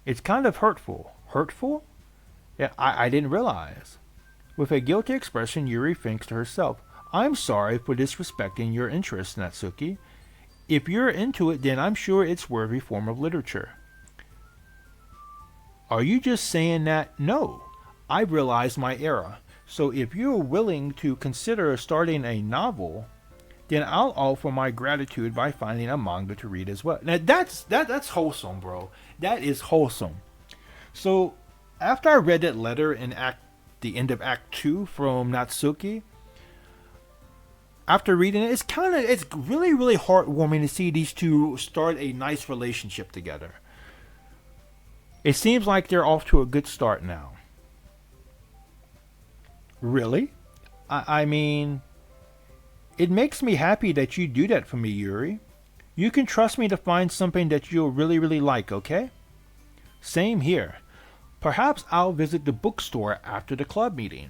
It's kind of hurtful. Hurtful? Yeah, I didn't realize. With a guilty expression, Yuri thinks to herself, I'm sorry for disrespecting your interest, Natsuki. If you're into it, then I'm sure it's worthy form of literature. Are you just saying that? No. I've realized my error. So if you're willing to consider starting a novel, then I'll offer my gratitude by finding a manga to read as well. Now that's wholesome, bro. That is wholesome. So after I read that letter in the end of Act 2 from Natsuki, after reading it, it's really, really heartwarming to see these two start a nice relationship together. It seems like they're off to a good start now. Really? I mean, it makes me happy that you do that for me, Yuri. You can trust me to find something that you'll really, really like, okay? Same here. Perhaps I'll visit the bookstore after the club meeting.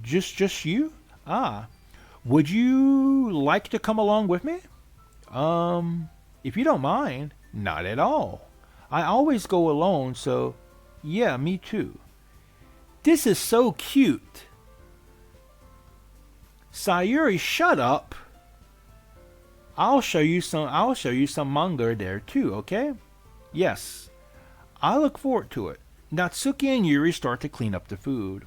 Just you? Ah. Would you like to come along with me? If you don't mind. Not at all. I always go alone, so yeah, me too. This is so cute. Sayuri, shut up. I'll show you some manga there too, okay? Yes. I look forward to it. Natsuki and Yuri start to clean up the food.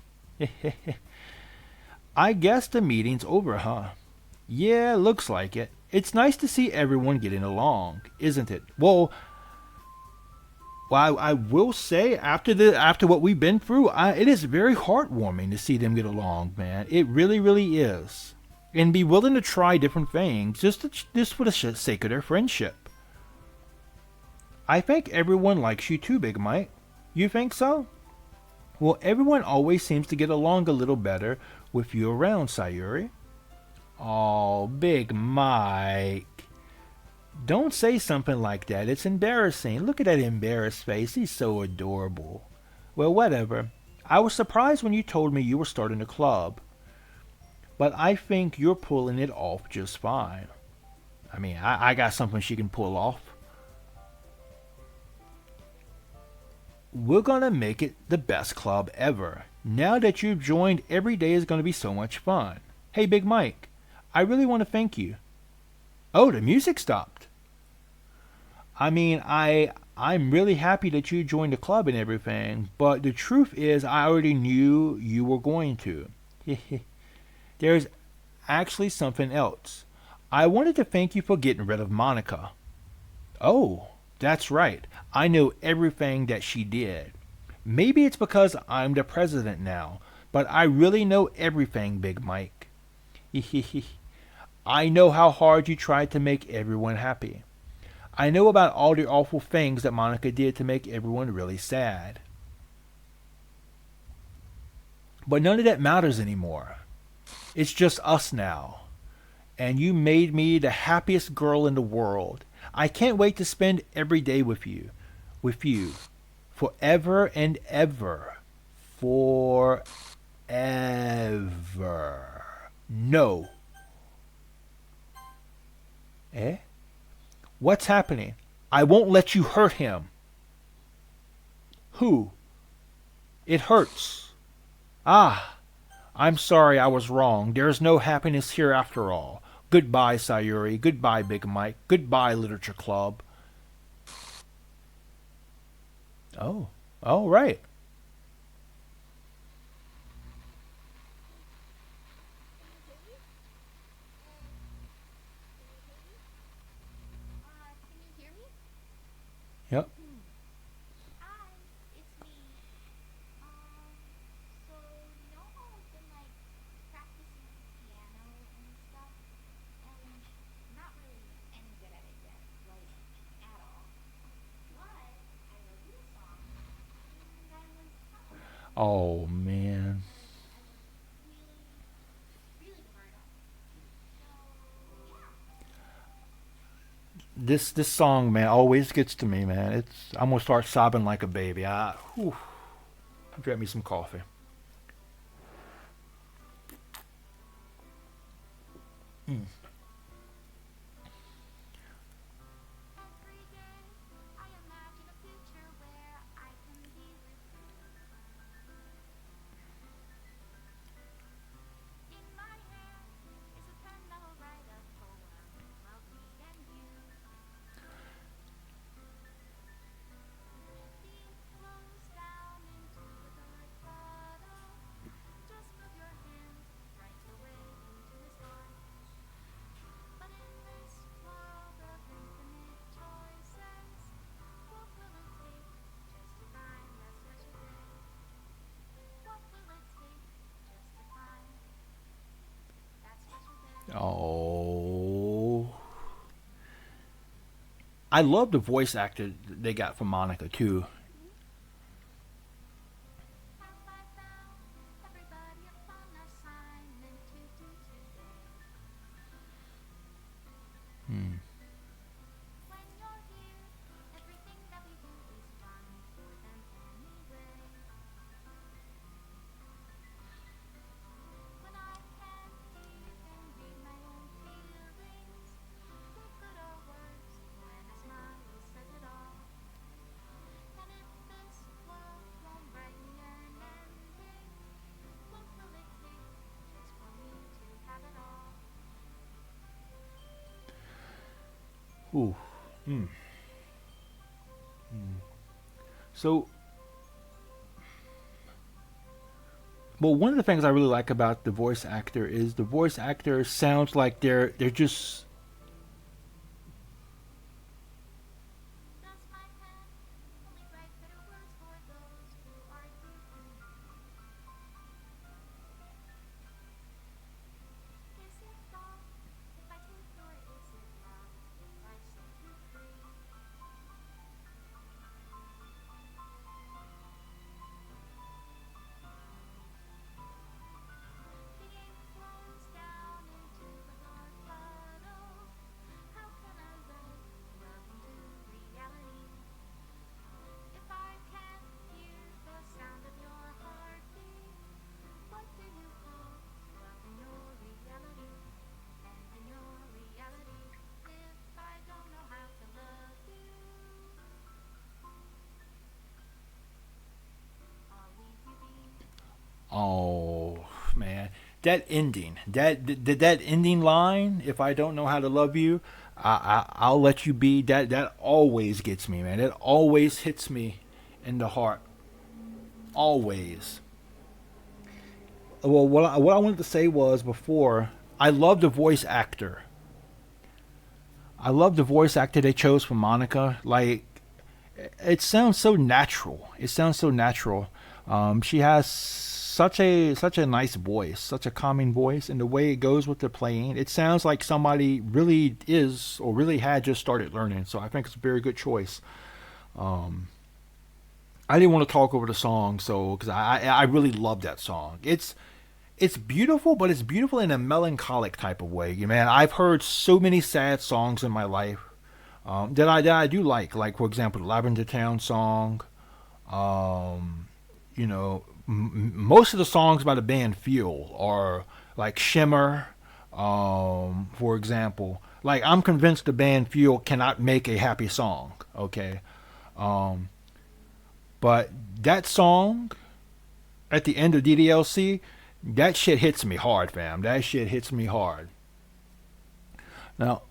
I guess the meeting's over, huh? Yeah, looks like it. It's nice to see everyone getting along, isn't it? Well, I will say after what we've been through, it is very heartwarming to see them get along, man. It really, really is, and be willing to try different things just for the sake of their friendship. I think everyone likes you too, Big Mike. You think so? Well, everyone always seems to get along a little better with you around, Sayuri. Oh, Big Mike. Don't say something like that. It's embarrassing. Look at that embarrassed face. He's so adorable. Well, whatever. I was surprised when you told me you were starting a club. But I think you're pulling it off just fine. I mean, I got something she can pull off. We're gonna make it the best club ever. Now that you've joined, every day is gonna be so much fun. Hey, Big Mike, I really want to thank you. Oh, the music stopped. I mean, I'm really happy that you joined the club and everything, but the truth is I already knew you were going to. There's actually something else. I wanted to thank you for getting rid of Monica. Oh, that's right. I know everything that she did. Maybe it's because I'm the president now, but I really know everything, Big Mike. I know how hard you tried to make everyone happy. I know about all the awful things that Monica did to make everyone really sad. But none of that matters anymore. It's just us now. And you made me the happiest girl in the world. I can't wait to spend every day with you. With you. Forever and ever. Forever. No. Eh? What's happening? I won't let you hurt him. Who? It hurts. Ah, I'm sorry I was wrong. There's no happiness here after all. Goodbye, Sayuri. Goodbye, Big Mike. Goodbye, Literature Club. Oh, all right. Can you hear me? Yep. Hi, it's me. So you know how I've been like practicing piano and stuff, and not really any good at it yet, like at all. But I wrote you a song, and I was telling you, Oh, man. and I worked really, really hard on it. So yeah. This song, man, always gets to me, man. I'm gonna start sobbing like a baby. Whew, grab me some coffee. Mm. Every day I imagine a future where I can be with you. In my hand is a pen that will write a poem of me and you. The ink flows down into the dark bottle. Just move your hand right away into his heart. But in this world of infinite choices, what will it take just to find that special day? What will it take just to find that special day? Oh, I love the voice actor they got from Monica too. Have I found everybody a fun assignment to do today? Hmm. When you're here, everything that we do is fun for them anyway. When I can't even read my own feelings, for good or worse, when a smile says it all. And if this world won't write me an ending, what will it take just for me to have it all? Ooh. Hmm. Hmm. So, well, one of the things I really like about the voice actor is the voice actor sounds like they're just Does my pen only write better words for those who are dear to me? Is it wrong if I take, or is it wrong if I set you free? The ink flows down into the dark puddle. How can I write love into reality? If I can't hear the sound of your heartbeat, what do you call love in your reality? And in your reality, if I don't know how to love you, I'll leave you be. oh man, that ending, that ending line. If I don't know how to love you, I'll let you be. That always gets me, man. It always hits me in the heart. Always. Well, what I wanted to say was before, I love the voice actor. I love the voice actor they chose for Monica. Like, it sounds so natural. It sounds so natural. She has such a nice voice, such a calming voice, and the way it goes with the playing, it sounds like somebody really is or really had just started learning. So I think it's a very good choice. Um, I didn't want to talk over the song, so because I really love that song. It's beautiful, but it's beautiful in a melancholic type of way. Man, I've heard so many sad songs in my life that I do like for example, the Lavender Town song. Um, most of the songs by the band Fuel are like Shimmer, for example. Like I'm convinced the band Fuel cannot make a happy song. Okay, um, but that song at the end of DDLC, that shit hits me hard, fam. That shit hits me hard. Now,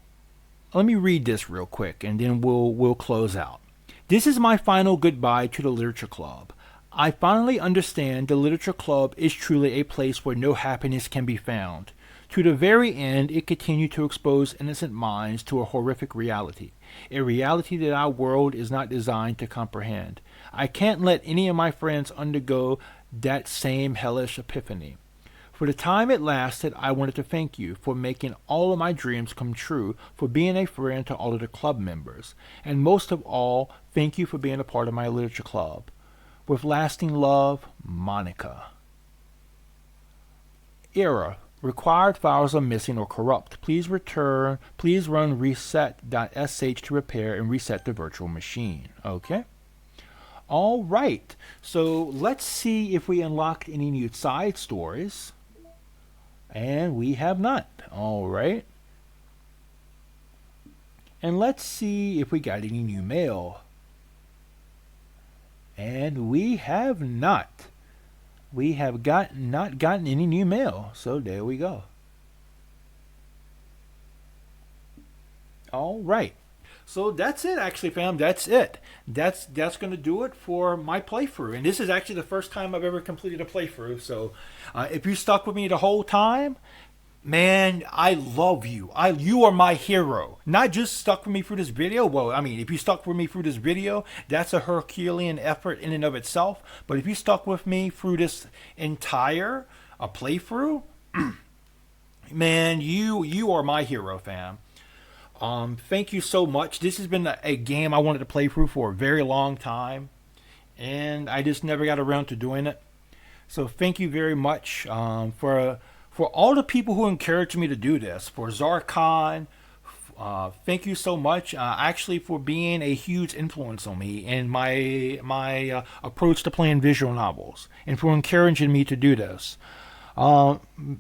let me read this real quick and then we'll close out. This is my final goodbye to the Literature Club. I finally understand the Literature Club is truly a place where no happiness can be found. To the very end, it continued to expose innocent minds to a horrific reality, a reality that our world is not designed to comprehend. I can't let any of my friends undergo that same hellish epiphany. For the time it lasted, I wanted to thank you for making all of my dreams come true, for being a friend to all of the club members, and most of all, thank you for being a part of my literature club. With lasting love, Monica. Era. Required files are missing or corrupt. Please run reset.sh to repair and reset the virtual machine. Okay? All right. So let's see if we unlocked any new side stories. And we have not. All right. And let's see if we got any new mail. And we have not. We have not gotten any new mail. So there we go. All right. So that's it, actually, fam. That's it. That's going to do it for my playthrough. And this is actually the first time I've ever completed a playthrough. So if you stuck with me the whole time, man, I love you. You are my hero. Not just stuck with me through this video. Well, I mean, if you stuck with me through this video, that's a Herculean effort in and of itself. But if you stuck with me through this entire playthrough, man, you are my hero, fam. Thank you so much. This has been a game I wanted to play through for a very long time, and I just never got around to doing it. So thank you very much for all the people who encouraged me to do this. For Zarkon, thank you so much. Actually, for being a huge influence on me and my approach to playing visual novels, and for encouraging me to do this.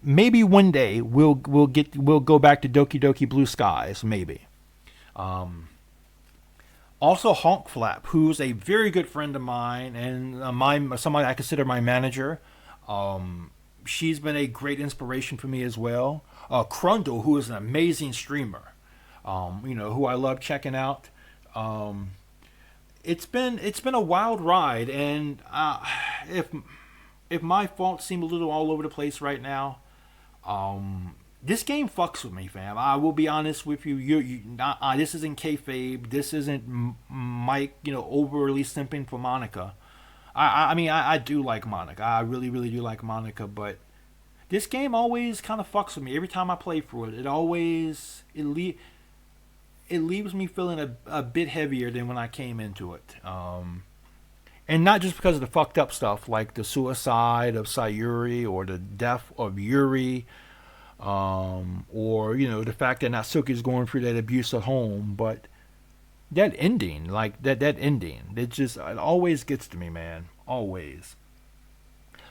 Maybe one day we'll go back to Doki Doki Blue Skies, maybe. Also Honk Flap, who's a very good friend of mine and somebody I consider my manager. She's been a great inspiration for me as well. Crundle, who is an amazing streamer, who I love checking out. It's been a wild ride, and if my faults seem a little all over the place right now, this game fucks with me, fam. I will be honest with you. This isn't kayfabe. This isn't Mike, overly simping for Monica. I mean, I do like Monica. I really, really do like Monica. But this game always kind of fucks with me. Every time I play through it, it leaves me feeling a bit heavier than when I came into it. And not just because of the fucked up stuff like the suicide of Sayuri or the death of Yuri, or the fact that Natsuki is going through that abuse at home, but that ending, like that ending, it always gets to me, man, always.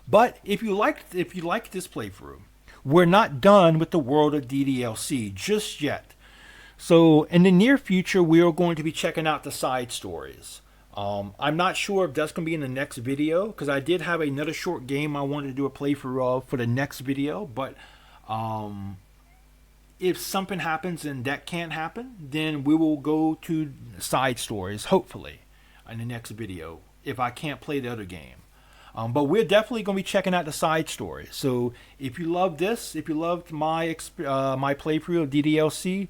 But if you like this playthrough, we're not done with the world of DDLC just yet. So in the near future, we are going to be checking out the side stories. I'm not sure if that's going to be in the next video, because I did have another short game I wanted to do a playthrough of for the next video, but if something happens and that can't happen, then we will go to side stories, hopefully, in the next video, if I can't play the other game. But we're definitely going to be checking out the side stories. So if you love this, if you loved my playthrough of DDLC,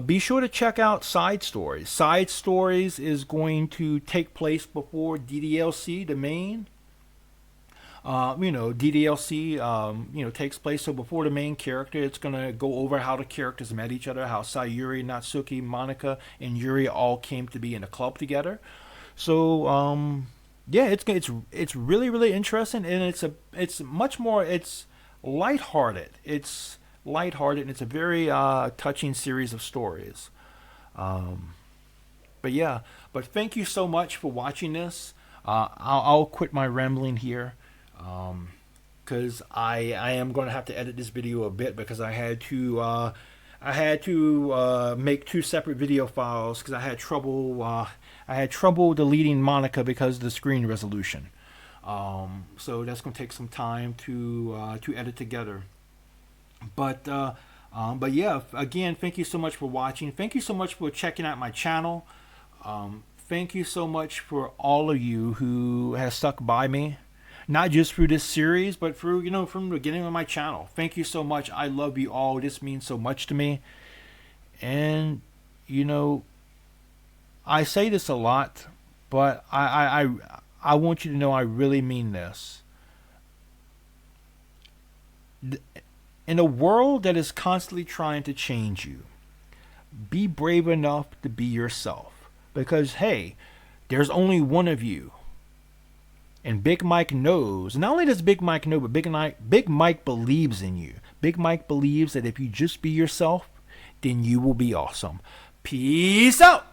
be sure to check out Side Stories. Side Stories is going to take place before DDLC, the main. DDLC, takes place. So before the main character, it's going to go over how the characters met each other, how Sayuri, Natsuki, Monica, and Yuri all came to be in a club together. So, yeah, it's really, really interesting, and it's lighthearted. It's lighthearted, and it's a very touching series of stories. But thank you so much for watching this. I'll quit my rambling here, because I am going to have to edit this video a bit, because I had to make two separate video files because I had trouble deleting Monica because of the screen resolution. So that's going to take some time to edit together. But yeah, again, thank you so much for watching. Thank you so much for checking out my channel. Thank you so much for all of you who has stuck by me, not just through this series, but through, from the beginning of my channel. Thank you so much. I love you all. This means so much to me. And, I say this a lot, but I want you to know I really mean this. In a world that is constantly trying to change you, be brave enough to be yourself. Because, hey, there's only one of you. And Big Mike knows. Not only does Big Mike know, but Big Mike believes in you. Big Mike believes that if you just be yourself, then you will be awesome. Peace out.